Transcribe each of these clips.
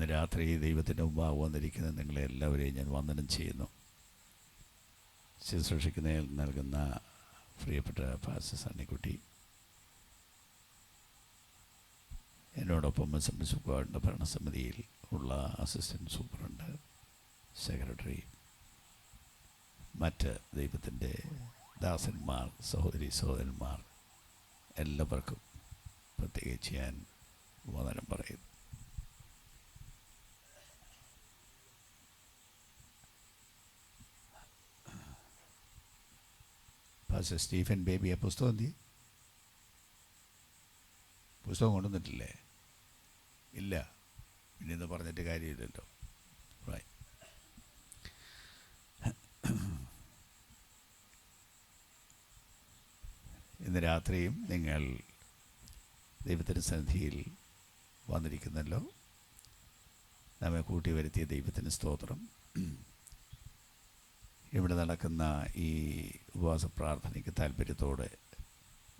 ഇന്ന് രാത്രി ദൈവത്തിൻ്റെ മുമ്പാകെ വന്നിരിക്കുന്ന നിങ്ങളെ എല്ലാവരെയും ഞാൻ വന്ദനം ചെയ്യുന്നു. ശുശ്രൂഷിക്കുന്നതിൽ നൽകുന്ന പ്രിയപ്പെട്ട പാസ്റ്റർ സണ്ണിക്കുട്ടി, എന്നോടൊപ്പം അസംബ്ലി സൂപ്രണ്ടിൻ്റെ ഭരണസമിതിയിൽ ഉള്ള അസിസ്റ്റൻറ്റ് സൂപ്രണ്ട്, സെക്രട്ടറി, മറ്റ് ദൈവത്തിൻ്റെ ദാസന്മാർ, സഹോദരി സഹോദരന്മാർ എല്ലാവർക്കും പ്രത്യേകിച്ച് ഞാൻ വന്ദനം പറയുന്നു. പാസ്റ്റർ സ്റ്റീഫൻ ബേബി ആ പുസ്തകം എന്തി? പുസ്തകം കൊണ്ടുവന്നിട്ടില്ലേ? ഇല്ല, പിന്നെ ഇന്ന് പറഞ്ഞിട്ട് കാര്യമില്ലല്ലോ. ഇന്ന് രാത്രിയും നിങ്ങൾ ദൈവത്തിൻ്റെ സന്നിധിയിൽ വന്നിരിക്കുന്നല്ലോ. നമ്മെ കൂട്ടി വരുത്തിയ ദൈവത്തിന് സ്തോത്രം. ഇവിടെ നടക്കുന്ന ഈ ഉപവാസ പ്രാർത്ഥനയ്ക്ക് താല്പര്യത്തോടെ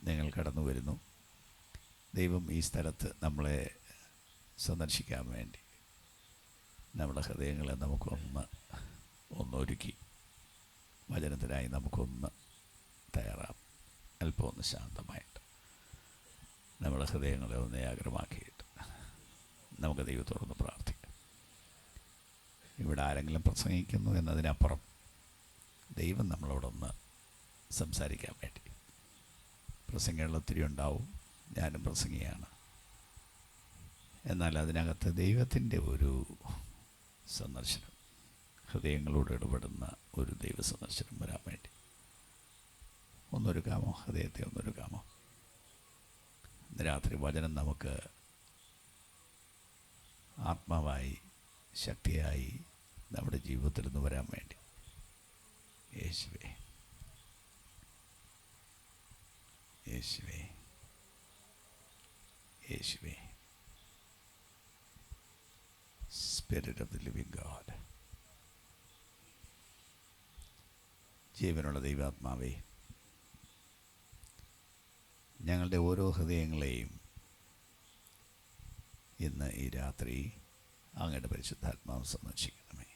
നിങ്ങൾ കടന്നു വരുന്നു. ദൈവം ഈ സ്ഥലത്ത് നമ്മളെ സന്ദർശിക്കാൻ വേണ്ടി നമ്മുടെ ഹൃദയങ്ങളെ ഒന്നൊരുക്കി വചനത്തിനായി നമുക്കൊന്ന് തയ്യാറാം. അല്പം ഒന്ന് ശാന്തമായിട്ട് നമ്മുടെ ഹൃദയങ്ങളെ ഒന്ന് ഏകാഗ്രമാക്കിയിട്ട് നമുക്ക് ദൈവത്തോടൊന്ന് പ്രാർത്ഥിക്കാം. ഇവിടെ ആരെങ്കിലും പ്രസംഗിക്കുന്നു എന്നതിനപ്പുറം ദൈവം നമ്മളോടൊന്ന് സംസാരിക്കാൻ വേണ്ടി. പ്രസംഗങ്ങൾ ഒത്തിരി ഉണ്ടാവും, ഞാനും പ്രസംഗിയാണ്. എന്നാൽ അതിനകത്ത് ദൈവത്തിൻ്റെ ഒരു സന്ദർശനം, ഹൃദയങ്ങളോട് ഇടപെടുന്ന ഒരു ദൈവ സന്ദർശനം വരാൻ വേണ്ടി ഒന്നൊരുക്കാമോ? ഹൃദയത്തെ ഒന്നൊരുക്കാമോ? ഇന്ന് രാത്രി വചനം നമുക്ക് ആത്മാവായി ശക്തിയായി നമ്മുടെ ജീവിതത്തിൽ നിന്ന് വരാൻ വേണ്ടി യേശുവേ, യേശുവേ, യേശുവേ, spirit of the living God, ജീവനുള്ള ദൈവാത്മാവേ, ഞങ്ങളുടെ ഓരോ ഹൃദയങ്ങളെയും ഇന്ന് ഈ രാത്രി അങ്ങയുടെ പരിശുദ്ധാത്മാവ് സന്ദർശിക്കണമേ.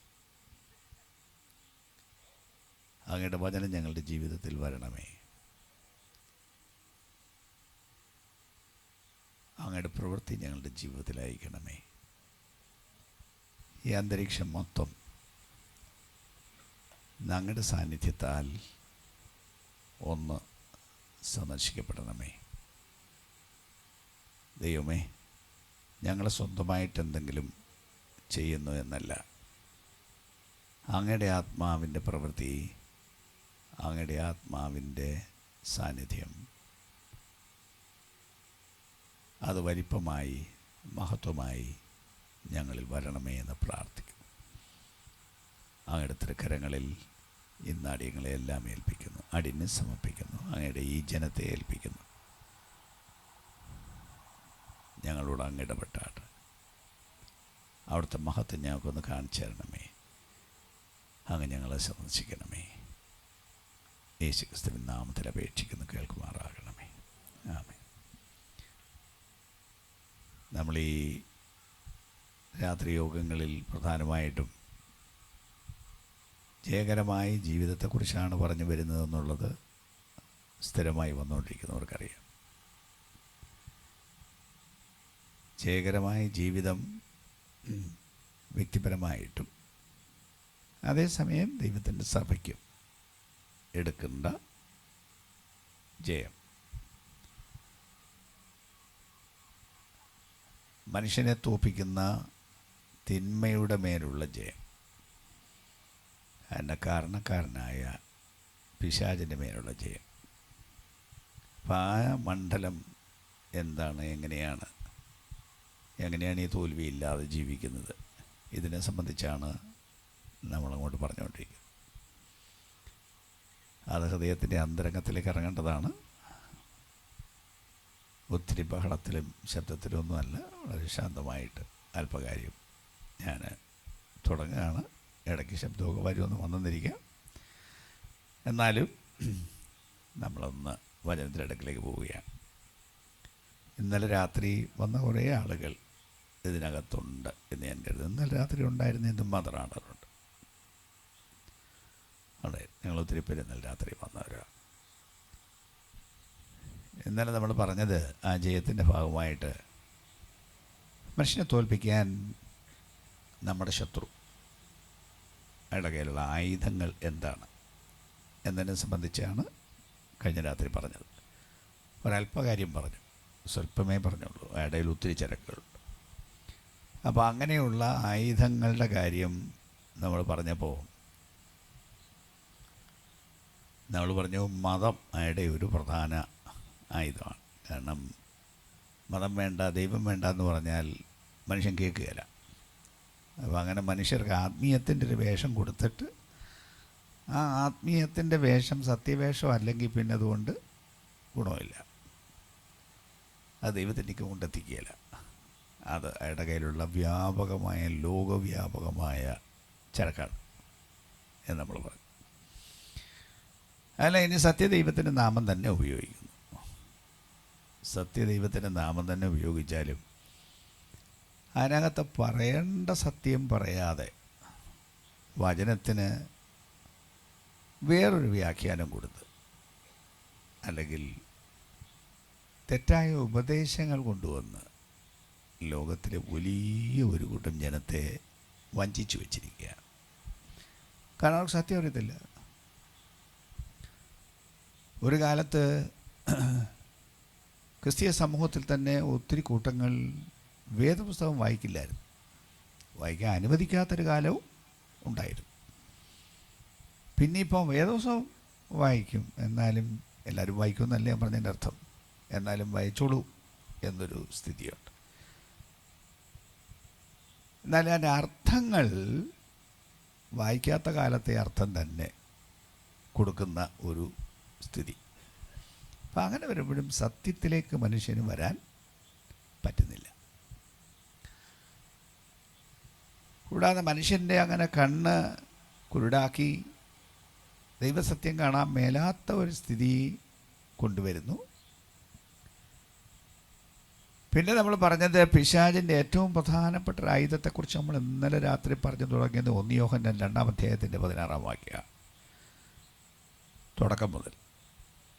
അങ്ങയുടെ വചനം ഞങ്ങളുടെ ജീവിതത്തിൽ വരണമേ. അങ്ങയുടെ പ്രവൃത്തി ഞങ്ങളുടെ ജീവിതത്തിൽ അയക്കണമേ. ഈ അന്തരീക്ഷം മൊത്തം അങ്ങയുടെ സാന്നിധ്യത്താൽ ഒന്ന് സന്ദർശിക്കപ്പെടണമേ. ദൈവമേ, ഞങ്ങളെ സ്വന്തമായിട്ട് എന്തെങ്കിലും ചെയ്യുന്നു എന്നല്ല, അങ്ങയുടെ ആത്മാവിൻ്റെ പ്രവൃത്തി, അങ്ങയുടെ ആത്മാവിൻ്റെ സാന്നിധ്യം അത് വലിപ്പമായി മഹത്വമായി ഞങ്ങളിൽ വരണമേ എന്ന് പ്രാർത്ഥിക്കുന്നു. അങ്ങയുടെ തൃക്കരങ്ങളിൽ ഇന്ന് അടിയങ്ങളെ എല്ലാം ഏൽപ്പിക്കുന്നു, അടിനെ സമർപ്പിക്കുന്നു. അങ്ങയുടെ ഈ ജനത്തെ ഏൽപ്പിക്കുന്നു. ഞങ്ങളോട് അങ്ങ് ഇടപെട്ടാട്ട് അവിടുത്തെ മഹത്വം ഞങ്ങൾക്കൊന്ന് കാണിച്ചു തരണമേ. അങ്ങ് ഞങ്ങളെ സന്ദർശിക്കണമേ. യേശു ക്രിസ്തുവിൻ നാമത്തിൽ അപേക്ഷിക്കുന്നു, കേൾക്കുമാറാകണമേ. ആമേൻ. നമ്മൾ ഈ രാത്രി യോഗങ്ങളിൽ പ്രധാനമായിട്ടും ജയകരമായ ജീവിതത്തെക്കുറിച്ചാണ് പറഞ്ഞു വരുന്നതെന്നുള്ളത് സ്ഥിരമായി വന്നുകൊണ്ടിരിക്കുന്നവർക്കറിയാം. ജയകരമായ ജീവിതം വ്യക്തിപരമായിട്ടും അതേസമയം ദൈവത്തിൻ്റെ സഭയ്ക്കും എടുക്കേണ്ട ജയം, മനുഷ്യനെ തോൽപ്പിക്കുന്ന തിന്മയുടെ മേലുള്ള ജയം, അതിൻ്റെ കാരണക്കാരനായ പിശാചിൻ്റെ മേലുള്ള ജയം. അപ്പം ആ മണ്ഡലം എന്താണ്, എങ്ങനെയാണ് ഈ തോൽവിയില്ലാതെ ജീവിക്കുന്നത്, ഇതിനെ സംബന്ധിച്ചാണ് നമ്മളങ്ങോട്ട് പറഞ്ഞുകൊണ്ടിരിക്കുന്നത്. അത് ഹൃദയത്തിൻ്റെ അന്തരംഗത്തിലേക്ക് ഇറങ്ങേണ്ടതാണ്. ഒത്തിരി ബഹളത്തിലും ശബ്ദത്തിലും ഒന്നുമല്ല, വളരെ ശാന്തമായിട്ട് അല്പകാര്യം ഞാൻ തുടങ്ങുകയാണ്. ഇടയ്ക്ക് ശബ്ദമൊക്കെ വരുമെന്ന് വന്നിരിക്കാം. എന്നാലും നമ്മളൊന്ന് വചനത്തിൻ്റെ ഇടയ്ക്കിലേക്ക് പോവുകയാണ്. ഇന്നലെ രാത്രി വന്ന കുറേ ആളുകൾ ഇതിനകത്തുണ്ട് എന്ന് ഞാൻ കരുതുന്നു. ഇന്നലെ രാത്രി ഉണ്ടായിരുന്ന എന്തും മാത്രം ആളുകളുണ്ട്. അതെ, ഞങ്ങൾ ഒത്തിരി പേര് ഇന്നലെ രാത്രി വന്നവരാണ്. ഇന്നലെ നമ്മൾ പറഞ്ഞത് ആ ജയത്തിൻ്റെ ഭാഗമായിട്ട് മനുഷ്യനെ തോൽപ്പിക്കാൻ നമ്മുടെ ശത്രു അയാളുടെ കയ്യിലുള്ള ആയുധങ്ങൾ എന്താണ് എന്നതിനെ സംബന്ധിച്ചാണ് കഴിഞ്ഞ രാത്രി പറഞ്ഞത്. ഒരല്പകാര്യം പറഞ്ഞു, സ്വല്പമേ പറഞ്ഞുള്ളൂ, ഇടയിൽ ഒത്തിരി ചരക്കുകളുണ്ട്. അപ്പോൾ അങ്ങനെയുള്ള ആയുധങ്ങളുടെ കാര്യം നമ്മൾ പറഞ്ഞപ്പോൾ നമ്മൾ പറഞ്ഞു മതം അയാളുടെ ഒരു പ്രധാന ആയുധമാണ്. കാരണം മതം വേണ്ട, ദൈവം വേണ്ട എന്ന് പറഞ്ഞാൽ മനുഷ്യൻ കേൾക്കുകയില്ല. അപ്പോൾ അങ്ങനെ മനുഷ്യർക്ക് ആത്മീയത്തിൻ്റെ ഒരു വേഷം കൊടുത്തിട്ട് ആ ആത്മീയത്തിൻ്റെ വേഷം സത്യവേഷം അല്ലെങ്കിൽ പിന്നെ അതുകൊണ്ട് ഗുണമില്ല. അത് ദൈവത്തിലേക്ക് കൊണ്ടെത്തിക്കുകയില്ല. അത് അയാളുടെ കയ്യിലുള്ള വ്യാപകമായ ലോകവ്യാപകമായ ചരക്കാണ് എന്ന് നമ്മൾ പറയും. അല്ല, ഇനി സത്യദൈവത്തിൻ്റെ നാമം തന്നെ ഉപയോഗിക്കുന്നു. സത്യദൈവത്തിൻ്റെ നാമം തന്നെ ഉപയോഗിച്ചാലും അതിനകത്ത് പറയേണ്ട സത്യം പറയാതെ വചനത്തിന് വേറൊരു വ്യാഖ്യാനം കൊടുത്ത് അല്ലെങ്കിൽ തെറ്റായ ഉപദേശങ്ങൾ കൊണ്ടുവന്ന് ലോകത്തിലെ വലിയ ഒരു കൂട്ടം ജനത്തെ വഞ്ചിച്ചു വച്ചിരിക്കുകയാണ്. കാരണം അവർക്ക് സത്യം അറിയത്തില്ല. ഒരു കാലത്ത് ക്രിസ്തീയ സമൂഹത്തിൽ തന്നെ ഒത്തിരി കൂട്ടങ്ങൾ വേദപുസ്തകം വായിക്കില്ലായിരുന്നു. വായിക്കാൻ അനുവദിക്കാത്തൊരു കാലവും ഉണ്ടായിരുന്നു. പിന്നെ ഇപ്പോൾ വേദപുസ്തകം വായിക്കും, എന്നാലും എല്ലാവരും വായിക്കുമെന്നല്ലേ ഞാൻ പറഞ്ഞതിൻ്റെ അർത്ഥം, എന്നാലും വായിച്ചോളൂ എന്നൊരു സ്ഥിതിയുണ്ട്. എന്നാൽ അതിൻ്റെ അർത്ഥങ്ങൾ വായിക്കാത്ത കാലത്തെ അർത്ഥം തന്നെ കൊടുക്കുന്ന ഒരു സ്ഥിതി. അപ്പം അങ്ങനെ വരുമ്പോഴും സത്യത്തിലേക്ക് മനുഷ്യന് വരാൻ പറ്റുന്നില്ല. കൂടാതെ മനുഷ്യൻ്റെ അങ്ങനെ കണ്ണ് കുരുടാക്കി ദൈവസത്യം കാണാൻ മേലാത്ത ഒരു സ്ഥിതി കൊണ്ടുവരുന്നു. പിന്നെ നമ്മൾ പറഞ്ഞത് പിശാചിൻ്റെ ഏറ്റവും പ്രധാനപ്പെട്ട ഒരു ആയുധത്തെക്കുറിച്ച് നമ്മൾ ഇന്നലെ രാത്രി പറഞ്ഞു തുടങ്ങിയത് 1 യോഹന്നാൻ 2-ാം അധ്യായത്തിൻ്റെ 16-ാം വാക്യം. തുടക്കം മുതൽ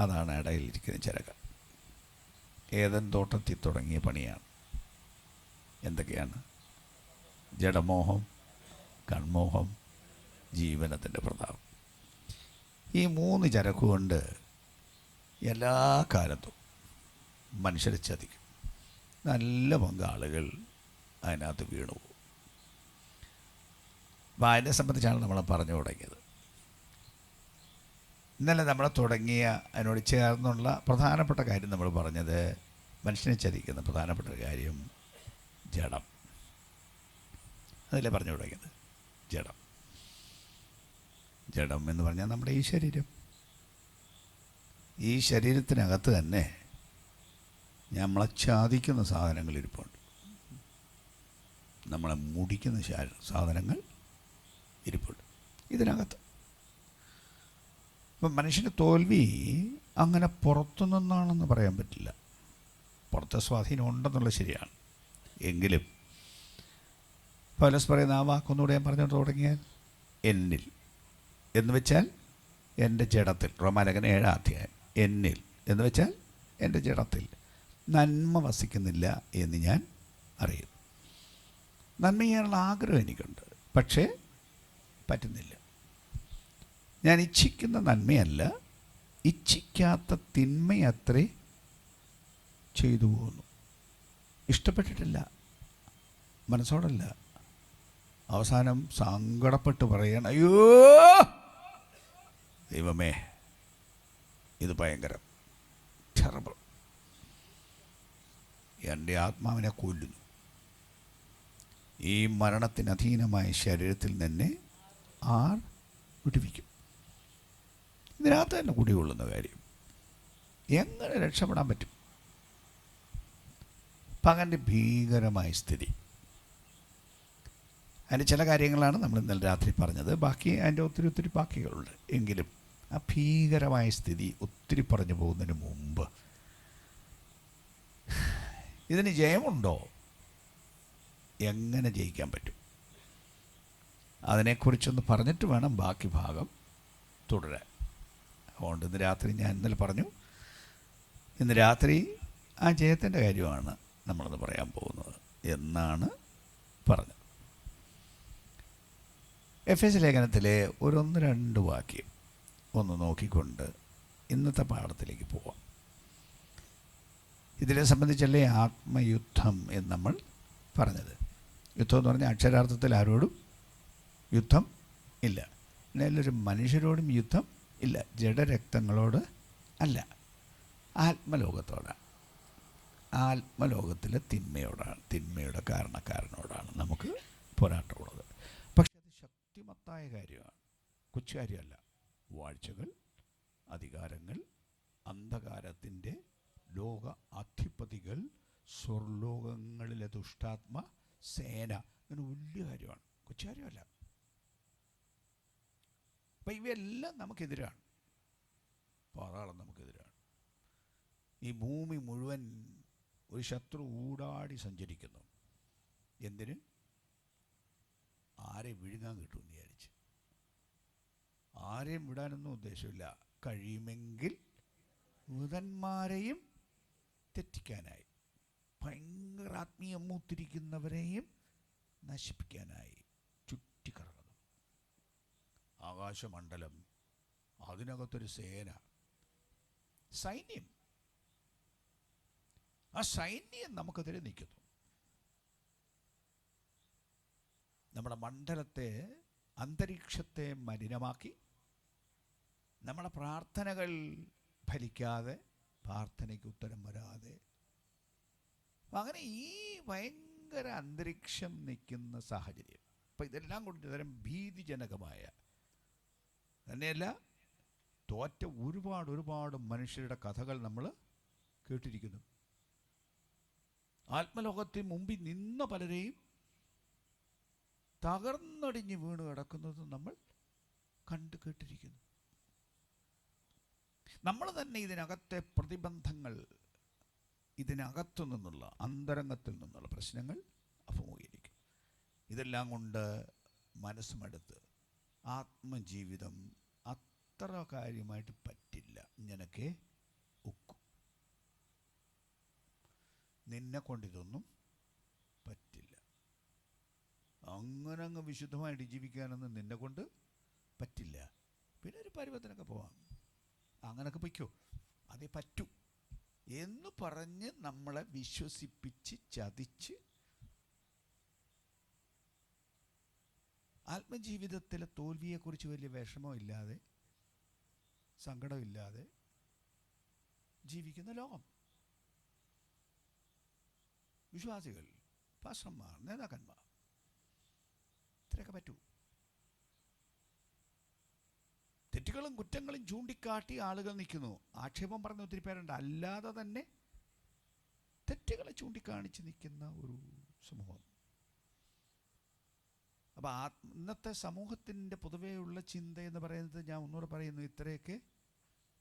അതാണ് ഇടയിലിരിക്കുന്ന ചരക. ഏദൻ തോട്ടത്തിൽ തുടങ്ങിയ പണിയാണ്. എന്തൊക്കെയാണ്? ജഡമോഹം, കൺമോഹം, ജീവനത്തിൻ്റെ പ്രതാപം. ഈ 3 ചരക്കുകൊണ്ട് എല്ലാ കാലത്തും മനുഷ്യരെ ചതിക്കും. നല്ല പങ്കാളുകൾ അതിനകത്ത് വീണു പോകും. അപ്പം അതിനെ സംബന്ധിച്ചാണ് നമ്മൾ പറഞ്ഞു തുടങ്ങിയത്. ഇന്നലെ നമ്മൾ തുടങ്ങിയ അതിനോട് ചേർന്നുള്ള പ്രധാനപ്പെട്ട കാര്യം നമ്മൾ പറഞ്ഞത് മനുഷ്യനെ ചതിക്കുന്ന പ്രധാനപ്പെട്ട ഒരു കാര്യം ജഡം. അതല്ലേ പറഞ്ഞു തുടങ്ങിയത്? ജഡം. ജഡം എന്ന് പറഞ്ഞാൽ നമ്മുടെ ഈ ശരീരം. ഈ ശരീരത്തിനകത്ത് തന്നെ നമ്മളെ ചാദിക്കുന്ന സാധനങ്ങൾ ഇരിപ്പുണ്ട്. നമ്മളെ മുടിക്കുന്ന സാധനങ്ങൾ ഇരിപ്പുണ്ട് ഇതിനകത്ത്. ഇപ്പം മനുഷ്യൻ്റെ തോൽവി അങ്ങനെ പുറത്തു നിന്നാണെന്ന് പറയാൻ പറ്റില്ല. പുറത്തെ സ്വാധീനം ഉണ്ടെന്നുള്ളത് ശരിയാണ്. എങ്കിലും പൗലോസ് പറയുന്ന ആ വാക്കൊന്നുകൂടെ ഞാൻ പറഞ്ഞു തുടങ്ങിയാൽ എന്നിൽ എന്ന് വെച്ചാൽ എൻ്റെ ജഡത്തിൽ. റോമാലേഖനം 7-ാം അധ്യായം. എന്നിൽ എന്ന് വെച്ചാൽ എൻ്റെ ജഡത്തിൽ നന്മ വസിക്കുന്നില്ല എന്ന് ഞാൻ അറിയുന്നു. നന്മ ചെയ്യാനുള്ള ആഗ്രഹം എനിക്കുണ്ട്, പക്ഷേ പറ്റുന്നില്ല. ഞാൻ ഇച്ഛിക്കുന്ന നന്മയല്ല, ഇച്ഛിക്കാത്ത തിന്മയത്രേ ചെയ്തു പോകുന്നു. ഇഷ്ടപ്പെട്ടിട്ടില്ല, മനസ്സോടല്ല. അവസാനം സങ്കടപ്പെട്ട് പറയണം, അയ്യോ ദൈവമേ ഇത് ഭയങ്കരം, ടെറബിൾ, എൻ്റെ ആത്മാവിനെ കൊല്ലുന്നു. ഈ മരണത്തിന് അധീനമായ ശരീരത്തിൽ തന്നെ ആർ വിടുവിക്കും? ഇതിനകത്ത് തന്നെ കുടികൊള്ളുന്ന കാര്യം. എങ്ങനെ രക്ഷപ്പെടാൻ പറ്റും? പകൻ്റെ ഭീകരമായ സ്ഥിതി. അതിൻ്റെ ചില കാര്യങ്ങളാണ് നമ്മൾ ഇന്നലെ രാത്രി പറഞ്ഞത്. ബാക്കി അതിൻ്റെ ഒത്തിരി ബാക്കികളുണ്ട്. എങ്കിലും ആ ഭീകരമായ സ്ഥിതി ഒത്തിരി പറഞ്ഞു പോകുന്നതിന് മുമ്പ്, ഇതിന് ജയമുണ്ടോ? എങ്ങനെ ജയിക്കാൻ പറ്റും, അതിനെക്കുറിച്ചൊന്ന് പറഞ്ഞിട്ട് വേണം ബാക്കി ഭാഗം തുടരാൻ. അതുകൊണ്ട് ഇന്ന് രാത്രി ഞാൻ ഇന്നലെ പറഞ്ഞു, ഇന്ന് രാത്രി ആ ജയത്തിൻ്റെ കാര്യമാണ് നമ്മളത് പറയാൻ പോകുന്നത് എന്നാണ് പറഞ്ഞത്. എഫേസ്യ ലേഖനത്തിലെ ഒന്ന് രണ്ട് വാക്യം ഒന്ന് നോക്കിക്കൊണ്ട് ഇന്നത്തെ പാഠത്തിലേക്ക് പോവാം. ഇതിനെ സംബന്ധിച്ചല്ലേ ആത്മയുദ്ധം എന്ന് നമ്മൾ പറഞ്ഞത്. യുദ്ധം എന്ന് പറഞ്ഞാൽ അക്ഷരാർത്ഥത്തിൽ ആരോടും യുദ്ധം ഇല്ല, എല്ലാവരും മനുഷ്യരോടും യുദ്ധം ഇല്ല, ജഡരക്തങ്ങളോട് അല്ല, ആത്മലോകത്തോടാണ്. ആത്മലോകത്തിലെ തിന്മയോടാണ്, തിന്മയുടെ കാരണക്കാരനോടാണ് നമുക്ക് പോരാട്ടമുള്ളത്. പക്ഷെ അത് ശക്തിമത്തായ കാര്യമാണ്, കൊച്ചു കാര്യമല്ല. വാഴ്ചകൾ, അധികാരങ്ങൾ, അന്ധകാരത്തിൻ്റെ ലോക അധിപതികൾ, സ്വർലോകങ്ങളിലെ ദുഷ്ടാത്മ സേന, അങ്ങനെ വലിയ കാര്യമാണ്, കൊച്ചു കാര്യമല്ല. അപ്പം ഇവയെല്ലാം നമുക്കെതിരാണ്, പാതാളം നമുക്കെതിരാണ്. ഈ ഭൂമി മുഴുവൻ ഒരു ശത്രു ഊടാടി സഞ്ചരിക്കുന്നു. എന്തിന്? ആരെ വിഴുങ്ങാൻ കിട്ടുമെന്ന് വിചാരിച്ച്. ആരെയും വിടാനൊന്നും ഉദ്ദേശമില്ല, കഴിയുമെങ്കിൽ ബുധന്മാരെയും തെറ്റിക്കാനായി, ഭയങ്കര ആത്മീയ മൂത്തിരിക്കുന്നവരെയും നശിപ്പിക്കാനായി ചുറ്റിക്കറങ്ങുന്നു. ആകാശമണ്ഡലം, അതിനകത്തൊരു സേന, സൈന്യം. ആ സൈന്യം നമുക്കെതിരെ നിൽക്കുന്നു. നമ്മുടെ മണ്ഡലത്തെ, അന്തരീക്ഷത്തെ മലിനമാക്കി, നമ്മുടെ പ്രാർത്ഥനകൾ ഫലിക്കാതെ, പ്രാർത്ഥനയ്ക്ക് ഉത്തരം വരാതെ, അങ്ങനെ ഈ ഭയങ്കര അന്തരീക്ഷം നിൽക്കുന്ന സാഹചര്യം. അപ്പം ഇതെല്ലാം കൊണ്ട് തരം ഭീതിജനകമായ, തന്നെയല്ല തോറ്റ ഒരുപാട് മനുഷ്യരുടെ കഥകൾ നമ്മൾ കേട്ടിരിക്കുന്നു. ആത്മലോകത്തിന് മുമ്പിൽ നിന്ന പലരെയും തകർന്നടിഞ്ഞ് വീണ് കിടക്കുന്നത് നമ്മൾ കണ്ടു കേട്ടിരിക്കുന്നു. നമ്മൾ തന്നെ ഇതിനകത്തെ പ്രതിബന്ധങ്ങൾ, ഇതിനകത്തു നിന്നുള്ള, അന്തരംഗത്തിൽ നിന്നുള്ള പ്രശ്നങ്ങൾ അഭിമുഖീകരിക്കും. ഇതെല്ലാം കൊണ്ട് മനസ്സുമെടുത്ത് ആത്മജീവിതം അത്ര കാര്യമായിട്ട് പറ്റില്ല, ഇങ്ങനൊക്കെ ഒക്കും, നിന്നെ കൊണ്ടിതൊന്നും പറ്റില്ല, അങ്ങനെ അങ്ങ് വിശുദ്ധമായിട്ട് ജീവിക്കാനൊന്നും നിന്നെ കൊണ്ട് പറ്റില്ല, പിന്നെ ഒരു പരുവത്തിനൊക്കെ പോവാം, അങ്ങനൊക്കെ പൊയ്ക്കോ, അതേ പറ്റൂ എന്ന് പറഞ്ഞ് നമ്മളെ വിശ്വസിപ്പിച്ച് ചതിച്ച് ആത്മജീവിതത്തിലെ തോൽവിയെക്കുറിച്ച് വലിയ വിഷമമില്ലാതെ, സങ്കടമില്ലാതെ ജീവിക്കുന്ന ലോകം. വിശ്വാസികൾ, പാസ്റ്റർമാർ, നേതാക്കന്മാർ, ഇത്രയൊക്കെ പറ്റൂ. തെറ്റുകളും കുറ്റങ്ങളും ചൂണ്ടിക്കാട്ടി ആളുകൾ നിൽക്കുന്നു. ആക്ഷേപം പറഞ്ഞ ഒത്തിരി പേരുണ്ട്. അല്ലാതെ തന്നെ തെറ്റുകളെ ചൂണ്ടിക്കാണിച്ച് നിൽക്കുന്ന ഒരു സമൂഹം. അപ്പോൾ ഇന്നത്തെ സമൂഹത്തിൻ്റെ പൊതുവെയുള്ള ചിന്ത എന്ന് പറയുന്നത്, ഞാൻ ഒന്നുകൂടെ പറയുന്നു, ഇത്രയൊക്കെ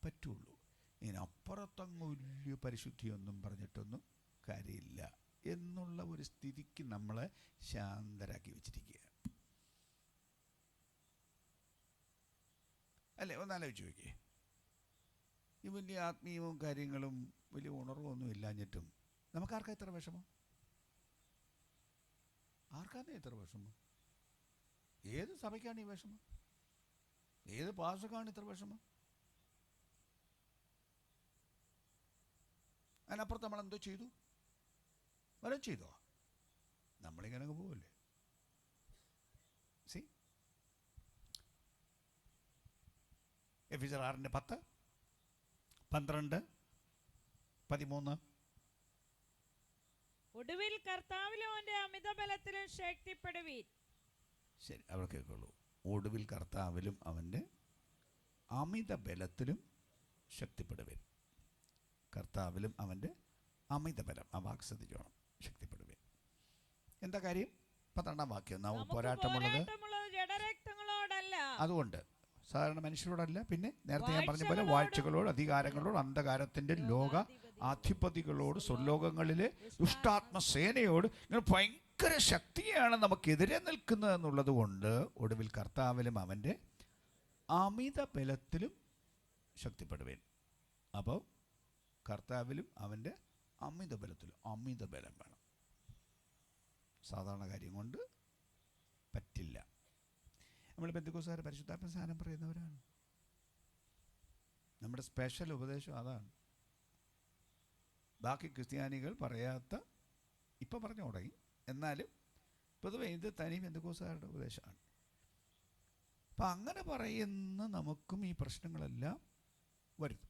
പറ്റുള്ളൂ, ഇതിനപ്പുറത്തങ്ങ് വലിയ പരിശുദ്ധിയൊന്നും പറഞ്ഞിട്ടൊന്നും കാര്യമില്ല എന്നുള്ള ഒരു സ്ഥിതിക്ക് നമ്മളെ ശാന്തരാക്കി വെച്ചിരിക്കുക അല്ലേ? ഒന്നാലോചിച്ച് നോക്കിയേ. ഈ വലിയ ആത്മീയവും കാര്യങ്ങളും വലിയ ഉണർവൊന്നും ഇല്ലാഞ്ഞിട്ടും നമുക്കാർക്കാ ഇത്ര വിഷമം? ആർക്കാന്നേ ഇത്ര വിഷമം? ഏത് സഭയ്ക്കാണ് ഈ വിഷമം? ഏത് പാസ്റ്റർക്കാണ് ഇത്ര വിഷമം? അതിനപ്പുറത്ത് നമ്മളെന്തോ ചെയ്തു? വരം ചെയ്തോ? നമ്മളിങ്ങനെ പോവല്ലേ? സി എഫെസ്യർ 6:10, 12, 13. ഒടുവിൽ കർത്താവിലും അവന്റെ അമിതബലത്തിലും ശക്തിപ്പെടുവീൻ. ശരി, അവിടെ കേൾക്കുള്ളൂ. ഒടുവിൽ കർത്താവിലും അവൻ്റെ അമിത ബലത്തിലും ശക്തിപ്പെടുവീൻ. കർത്താവിലും അവൻ്റെ അമിത ബലം, ആ വാക്ക് ശ്രദ്ധിച്ചോണം, ശക്തിപ്പെടുവീൻ. എന്താ കാര്യം? 12-ാം വാക്യം. നാം പോരാട്ടമുള്ളത് ജഡരക്തങ്ങളോടല്ല. അതുകൊണ്ട് സാധാരണ മനുഷ്യരോടല്ല, പിന്നെ നേരത്തെ ഞാൻ പറഞ്ഞ പോലെ വാഴ്ചകളോട്, അധികാരങ്ങളോട്, അന്ധകാരത്തിൻ്റെ ലോക അധിപതികളോട്, സ്വർലോകങ്ങളിലെ ദുഷ്ടാത്മസേനയോട്, ഇങ്ങനെ ഭയങ്കര ശക്തിയാണ് നമുക്കെതിരെ നിൽക്കുന്നത് എന്നുള്ളത് കൊണ്ട് ഒടുവിൽ കർത്താവിലും അവൻ്റെ അമിത ബലത്തിലും ശക്തിപ്പെടുവേൻ. അപ്പോൾ കർത്താവിലും അവൻ്റെ അമിത ബലത്തിലും അമിത ബലം വേണം. സാധാരണ കാര്യം കൊണ്ട് പറ്റില്ല. നമ്മൾ പെന്തക്കോസ്തുകാർ പരിശുദ്ധാത്മ സ്നാനം പറയുന്നവരാണ്. നമ്മുടെ സ്പെഷ്യൽ ഉപദേശം അതാണ്. ബാക്കി ക്രിസ്ത്യാനികൾ പറയാത്ത ഇപ്പം പറഞ്ഞു തുടങ്ങി, എന്നാലും പൊതുവെ ഇത് തനി പെന്തക്കോസ്തുകാരുടെ ഉപദേശമാണ്. അപ്പം അങ്ങനെ പറയുന്ന നമുക്കും ഈ പ്രശ്നങ്ങളെല്ലാം വരും.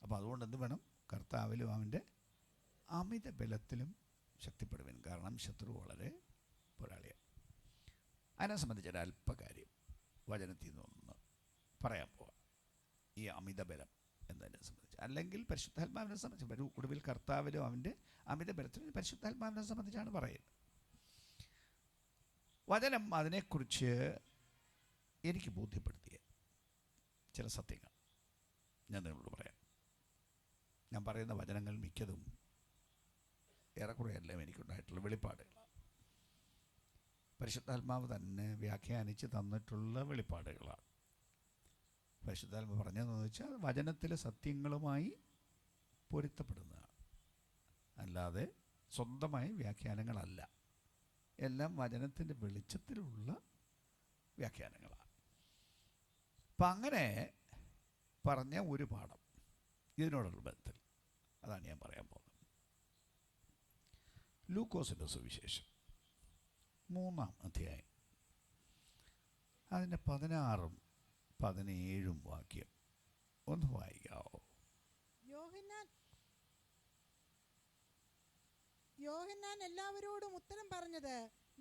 അപ്പം അതുകൊണ്ട് എന്ത് വേണം? കർത്താവിലും അവൻ്റെ അമിത ബലത്തിലും ശക്തിപ്പെടുവൻ. കാരണം ശത്രു വളരെ പോരാളിയാണ്. അതിനെ സംബന്ധിച്ചൊരു അല്പകാര്യം വചനത്തിൽ നിന്നൊന്ന് പറയാൻ പോവാം. ഈ അമിത ബലം എന്നതിനെ സംബന്ധിച്ച്, അല്ലെങ്കിൽ പരിശുദ്ധാത്മാവിനെ സംബന്ധിച്ച്, ഒടുവിൽ കർത്താവിലും അവൻ്റെ അമിത ബലത്തിലും പരിശുദ്ധാത്മാവിനെ സംബന്ധിച്ചാണ് പറയുന്നത്. വചനം അതിനെക്കുറിച്ച് എനിക്ക് ബോധ്യപ്പെടുത്തിയ ചില സത്യങ്ങൾ ഞാൻ നിങ്ങളോട് പറയാം. ഞാൻ പറയുന്ന വചനങ്ങൾ മിക്കതും ഏറെക്കുറെ എല്ലാം എനിക്കുണ്ടായിട്ടുള്ള വെളിപ്പാടുകളാണ്. പരിശുദ്ധാത്മാവ് തന്നെ വ്യാഖ്യാനിച്ച് തന്നിട്ടുള്ള വെളിപ്പാടുകളാണ്. പരിശുദ്ധാത്മാവ് പറഞ്ഞതെന്ന് വെച്ചാൽ വചനത്തിലെ സത്യങ്ങളുമായി പൊരുത്തപ്പെടുന്നതാണ്, അല്ലാതെ സ്വന്തമായ വ്യാഖ്യാനങ്ങളല്ല. എല്ലാം വചനത്തിൻ്റെ വെളിച്ചത്തിലുള്ള വ്യാഖ്യാനങ്ങളാണ്. അപ്പം അങ്ങനെ പറഞ്ഞ ഒരു പാഠം ഇതിനോടുള്ള ബന്ധത്തിൽ അതാണ് ഞാൻ പറയാൻ പോകുന്നത്. ലൂക്കോസിൻ്റെ സുവിശേഷം 3-ാം അധ്യായം അതിൻ്റെ 16-ഉം 17-ഉം വാക്യം ഒന്ന് വായിക്കാവോ? യോഹന്നാൻ എല്ലാവരോടും ഉത്തരം പറഞ്ഞത്,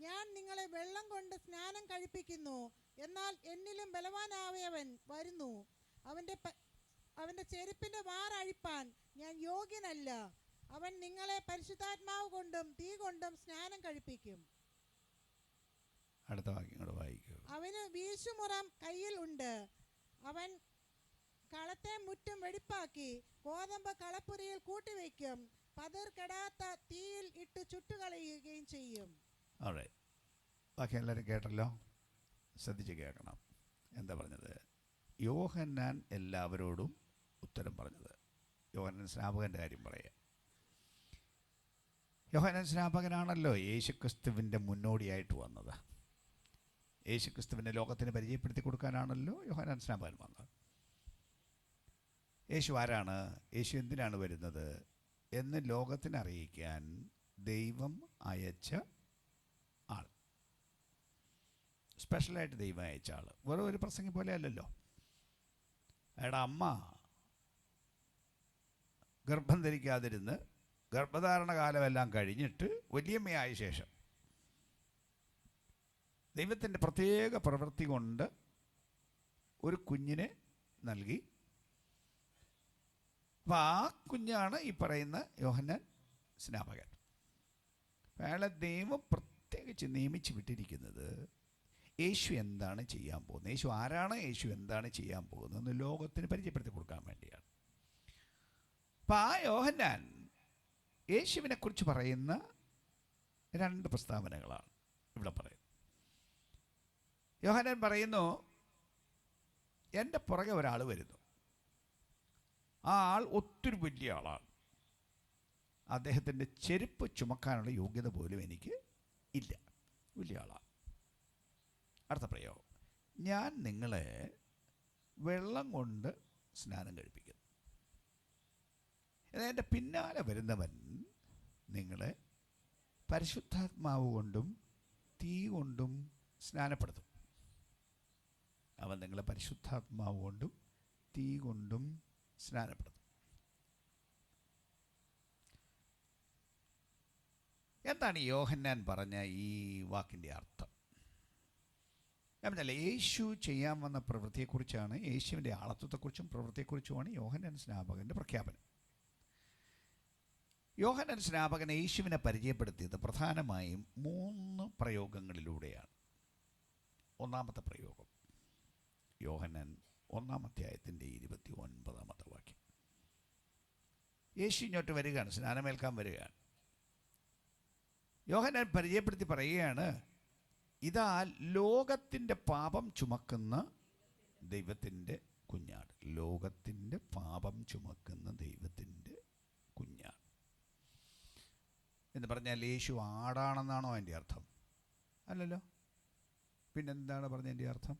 ഞാൻ നിങ്ങളെ വെള്ളം കൊണ്ട് സ്നാനം കഴിപ്പിക്കുന്നു, എന്നാൽ എന്നിലും ബലവാനായവൻ വരുന്നു. അവന്റെ ചെരുപ്പിന്റെ വാറഴിപ്പാൻ ഞാൻ യോഗ്യനല്ല. അവൻ നിങ്ങളെ പരിശുദ്ധാത്മാവ് കൊണ്ടും തീ കൊണ്ടും സ്നാനം കഴിപ്പിക്കും. അടുത്ത വാക്യം കൂടെ വായിക്കൂ. അവന് വീശുമുറം കയ്യിൽ ഉണ്ട്. അവൻ കളത്തെ മുറ്റും വെടിപ്പാക്കി ഗോതമ്പ് കളപ്പുരയിൽ കൂട്ടിവെക്കും. പതിർ കെടാത്ത തീയിൽ ഇട്ട് ചുട്ടുകളയുകയും ചെയ്യും. അവിടെ ബാക്കി എല്ലാവരും കേട്ടല്ലോ, ശ്രദ്ധിച്ച് കേൾക്കണം. എന്താ പറഞ്ഞത്? യോഹന്നാൻ എല്ലാവരോടും ഉത്തരം പറഞ്ഞത്. യോഹന്നാൻ സ്നാപകൻ്റെ കാര്യം പറയുക. യോഹന്നാൻ സ്നാപകനാണല്ലോ യേശുക്രിസ്തുവിൻ്റെ മുന്നോടിയായിട്ട് വന്നത്. യേശുക്രിസ്തുവിനെ ലോകത്തിന് പരിചയപ്പെടുത്തി കൊടുക്കാനാണല്ലോ യോഹന്നാൻ സ്നാപകൻ വന്നത്. യേശു ആരാണ്, യേശു എന്തിനാണ് വരുന്നത് എന്ന് ലോകത്തിന് അറിയിക്കാൻ ദൈവം അയച്ച ആൾ, സ്പെഷ്യലായിട്ട് ദൈവം അയച്ച ആൾ. വെറും ഒരു പ്രസംഗി പോലെ അല്ലല്ലോ. അയാളുടെ അമ്മ ഗർഭം ധരിക്കാതിരുന്ന് ഗർഭധാരണ കാലമെല്ലാം കഴിഞ്ഞിട്ട് വലിയമ്മയായ ശേഷം ദൈവത്തിൻ്റെ പ്രത്യേക പ്രവൃത്തി കൊണ്ട് ഒരു കുഞ്ഞിനെ നൽകി. അപ്പം ആ കുഞ്ഞാണ് ഈ പറയുന്ന യോഹന്നാൻ സ്നാപകൻ. അയാളെ ദൈവം പ്രത്യേകിച്ച് നിയമിച്ച് വിട്ടിരിക്കുന്നത് യേശു എന്താണ് ചെയ്യാൻ പോകുന്നത്, യേശു ആരാണ്, യേശു എന്താണ് ചെയ്യാൻ പോകുന്നതെന്ന് ലോകത്തിന് പരിചയപ്പെടുത്തി കൊടുക്കാൻ വേണ്ടിയാണ്. അപ്പം ആ യോഹന്നാൻ യേശുവിനെക്കുറിച്ച് പറയുന്ന 2 പ്രസ്താവനകളാണ് ഇവിടെ പറയുന്നത്. യോഹന്നാൻ പറയുന്നു, എൻ്റെ പുറകെ ഒരാൾ വരുന്നു. ആ ആൾ ഒത്തിരി വലിയ ആളാണ്. അദ്ദേഹത്തിൻ്റെ ചെരുപ്പ് ചുമക്കാനുള്ള യോഗ്യത പോലും എനിക്ക് ഇല്ല. വലിയ ആളാണ്. അടുത്ത പ്രയോഗം, ഞാൻ നിങ്ങളെ വെള്ളം കൊണ്ട് സ്നാനം കഴിപ്പിക്കുന്നു. എന്നാൽ എൻ്റെ പിന്നാലെ വരുന്നവൻ നിങ്ങളെ പരിശുദ്ധാത്മാവ് കൊണ്ടും തീ കൊണ്ടും സ്നാനപ്പെടുത്തും. അവൻ നിങ്ങളെ പരിശുദ്ധാത്മാവ് കൊണ്ടും തീ കൊണ്ടും സ്നാനപ്പെടുത്തും. എന്താണ് യോഹന്നാൻ പറഞ്ഞ ഈ വാക്കിൻ്റെ അർത്ഥം? ഞാൻ പറഞ്ഞല്ലേ, യേശു ചെയ്യാൻ വന്ന പ്രവൃത്തിയെക്കുറിച്ചാണ്, യേശുവിൻ്റെ ആളത്വത്തെക്കുറിച്ചും പ്രവൃത്തിയെക്കുറിച്ചുമാണ് യോഹന്നാൻ സ്നാപകൻ്റെ പ്രഖ്യാപനം. യോഹന്നാൻ സ്നാപകൻ യേശുവിനെ പരിചയപ്പെടുത്തിയത് പ്രധാനമായും 3 പ്രയോഗങ്ങളിലൂടെയാണ്. ഒന്നാമത്തെ പ്രയോഗം യോഹന്നാൻ 1-ാം അധ്യായത്തിൻ്റെ 29-ാമത്തെ വാക്യം. യേശു ഇങ്ങോട്ട് വരികയാണ്, സ്നാനമേൽക്കാൻ വരികയാണ്. യോഹന്നാൻ പരിചയപ്പെടുത്തി പറയുകയാണ്, ഇതാ ലോകത്തിൻ്റെ പാപം ചുമക്കുന്ന ദൈവത്തിൻ്റെ കുഞ്ഞാട്. ലോകത്തിൻ്റെ പാപം ചുമക്കുന്ന ദൈവത്തിൻ്റെ കുഞ്ഞാട് എന്ന് പറഞ്ഞാൽ യേശു ആടാണെന്നാണോ അതിൻ്റെ അർത്ഥം? അല്ലല്ലോ. പിന്നെന്താണ് പറഞ്ഞതിൻ്റെ അർത്ഥം?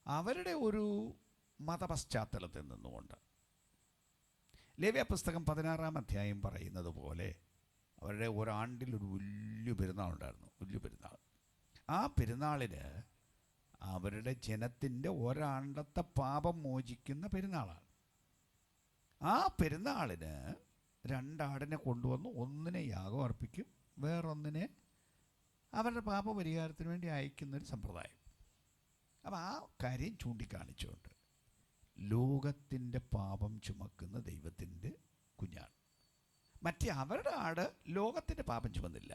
അവരുടെ ഒരു മതപശ്ചാത്തലത്തിൽ നിന്നുകൊണ്ട് ലേവ്യ പുസ്തകം 16-ാം അധ്യായം പറയുന്നത് പോലെ അവരുടെ ഒരാണ്ടിൽ ഒരു വലിയ പെരുന്നാളുണ്ടായിരുന്നു, വലിയ പെരുന്നാൾ. ആ പെരുന്നാളിന് അവരുടെ ജനത്തിൻ്റെ ഒരാണ്ടത്തെ പാപം മോചിക്കുന്ന പെരുന്നാളാണ്. ആ പെരുന്നാളിന് 2 ആടിനെ കൊണ്ടുവന്ന് ഒന്നിനെ യാഗം അർപ്പിക്കും, വേറൊന്നിനെ അവരുടെ പാപപരിഹാരത്തിന് വേണ്ടി അയക്കുന്നൊരു സമ്പ്രദായം. അപ്പം ആ കാര്യം ചൂണ്ടിക്കാണിച്ചുകൊണ്ട് ലോകത്തിൻ്റെ പാപം ചുമക്കുന്ന ദൈവത്തിൻ്റെ കുഞ്ഞാണ്. മറ്റേ അവരുടെ ആട് ലോകത്തിൻ്റെ പാപം ചുമന്നില്ല,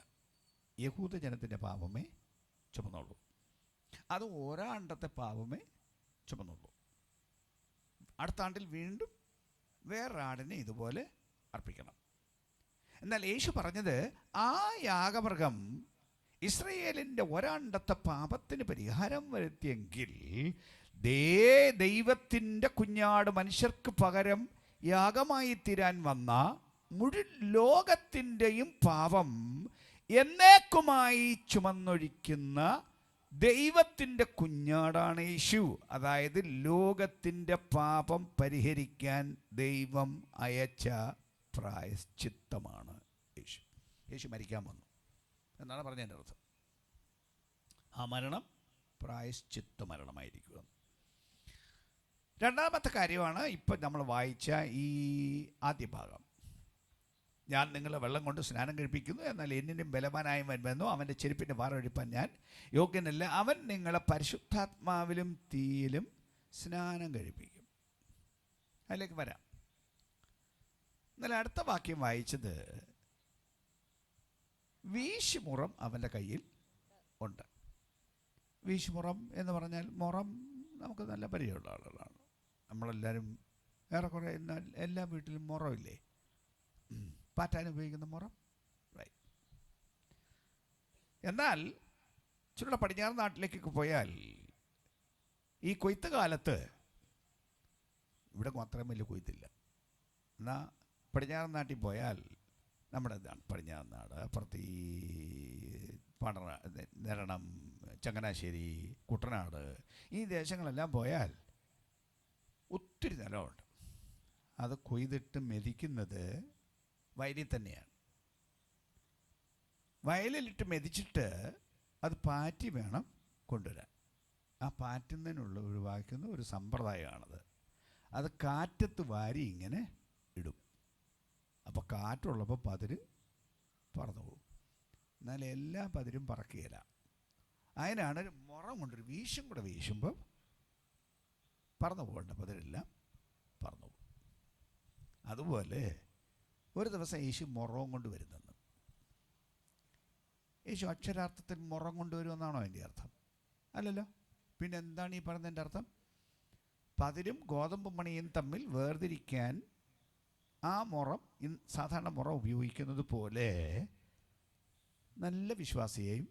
യഹൂദ ജനത്തിൻ്റെ പാപമേ ചുമന്നുള്ളൂ. അത് ഒരാണ്ടത്തെ പാപമേ ചുമന്നുള്ളൂ. അടുത്ത ആണ്ടിൽ വീണ്ടും വേറൊരാടിനെ ഇതുപോലെ അർപ്പിക്കണം. എന്നാൽ യേശു പറഞ്ഞത് ആ യാഗമൃഗം ഇസ്രയേലിൻ്റെ ഒരാണ്ടത്തെ പാപത്തിന് പരിഹാരം വരുത്തിയെങ്കിൽ ദൈവത്തിൻ്റെ കുഞ്ഞാട് മനുഷ്യർക്ക് പകരം യാഗമായി തീരാൻ വന്ന മുഴുവൻ ലോകത്തിൻ്റെയും പാപം എന്നേക്കുമായി ചുമന്നൊഴിക്കുന്ന ദൈവത്തിൻ്റെ കുഞ്ഞാടാണ് യേശു. അതായത് ലോകത്തിൻ്റെ പാപം പരിഹരിക്കാൻ ദൈവം അയച്ച പ്രായശ്ചിത്തമാണ് യേശു. യേശു മരിക്കാൻ വന്നു എന്നാണ് പറഞ്ഞതിൻ്റെ അർത്ഥം. ആ മരണം പ്രായശ്ചിത്ത മരണമായിരിക്കുക. രണ്ടാമത്തെ കാര്യമാണ് ഇപ്പം നമ്മൾ വായിച്ച ഈ ആദ്യ ഭാഗം. ഞാൻ നിങ്ങളെ വെള്ളം കൊണ്ട് സ്നാനം കഴിപ്പിക്കുന്നു, എന്നാൽ എന്നിനും ബലവാനായി വരുന്നു, അവൻ്റെ ചെരുപ്പിൻ്റെ വാറൊഴിപ്പാൻ ഞാൻ യോഗ്യനല്ല. അവൻ നിങ്ങളെ പരിശുദ്ധാത്മാവിലും തീയിലും സ്നാനം കഴിപ്പിക്കും. അതിലേക്ക് വരാം. എന്നാൽ അടുത്ത വാക്യം വായിച്ചത് വീശുമുറം അവൻ്റെ കയ്യിൽ ഉണ്ട്. വീശുമുറം എന്ന് പറഞ്ഞാൽ മുറം നമുക്ക് നല്ല പരിചയമുള്ള ആളുകളാണ്. നമ്മളെല്ലാവരും ഏറെക്കുറെ എന്നാൽ എല്ലാ വീട്ടിലും മുറമില്ലേ, പാറ്റാൻ ഉപയോഗിക്കുന്ന മുറം. റൈറ്റ്. എന്നാൽ ചുരുള പടിഞ്ഞാറ് നാട്ടിലേക്കൊക്കെ പോയാൽ ഈ കൊയ്ത്ത് കാലത്ത് ഇവിടെ മാത്രം വലിയ കൊയ്ത്തില്ല. എന്നാൽ പടിഞ്ഞാറൻ നാട്ടിൽ പോയാൽ നമ്മുടെ ഇതാണ് പടിഞ്ഞാറൻ നാട്, അപ്പുറത്ത് ഈ നിരണം, ചങ്ങനാശ്ശേരി, കുട്ടനാട്, ഈ ദേശങ്ങളെല്ലാം പോയാൽ ഒത്തിരി നിലമുണ്ട്. അത് കൊയ്തിട്ട് മെതിക്കുന്നത് വയലിൽ തന്നെയാണ്. വയലിലിട്ട് മെതിച്ചിട്ട് അത് പാറ്റി വേണം കൊണ്ടുവരാൻ. ആ പാറ്റുന്നതിനുള്ള ഒഴിവാക്കുന്ന ഒരു സമ്പ്രദായമാണത്. അത് കാറ്റത്ത് വാരി ഇങ്ങനെ ഇടും. അപ്പോൾ കാറ്റുള്ളപ്പോൾ പതിര് പറന്നു പോകും. എന്നാൽ എല്ലാ പതിരും പറക്കുകയില്ല. അതിനാണ് മുറം കൊണ്ടൊരു വീശും കൂടെ വീശുമ്പോൾ പറന്നു പോകേണ്ട പതിരെല്ലാം പറന്നു പോകും. അതുപോലെ ഒരു ദിവസം യേശു മുറവും കൊണ്ട് വരുന്നെന്ന്. യേശു അക്ഷരാർത്ഥത്തിൽ മുറം കൊണ്ടുവരുമെന്നാണോ അതിൻ്റെ അർത്ഥം? അല്ലല്ലോ. പിന്നെ എന്താണ് ഈ പറഞ്ഞതിൻ്റെ അർത്ഥം? പതിരും ഗോതമ്പ് മണിയും തമ്മിൽ വേർതിരിക്കാൻ ആ മുറം സാധാരണ മുറം ഉപയോഗിക്കുന്നത് പോലെ നല്ല വിശ്വാസിയെയും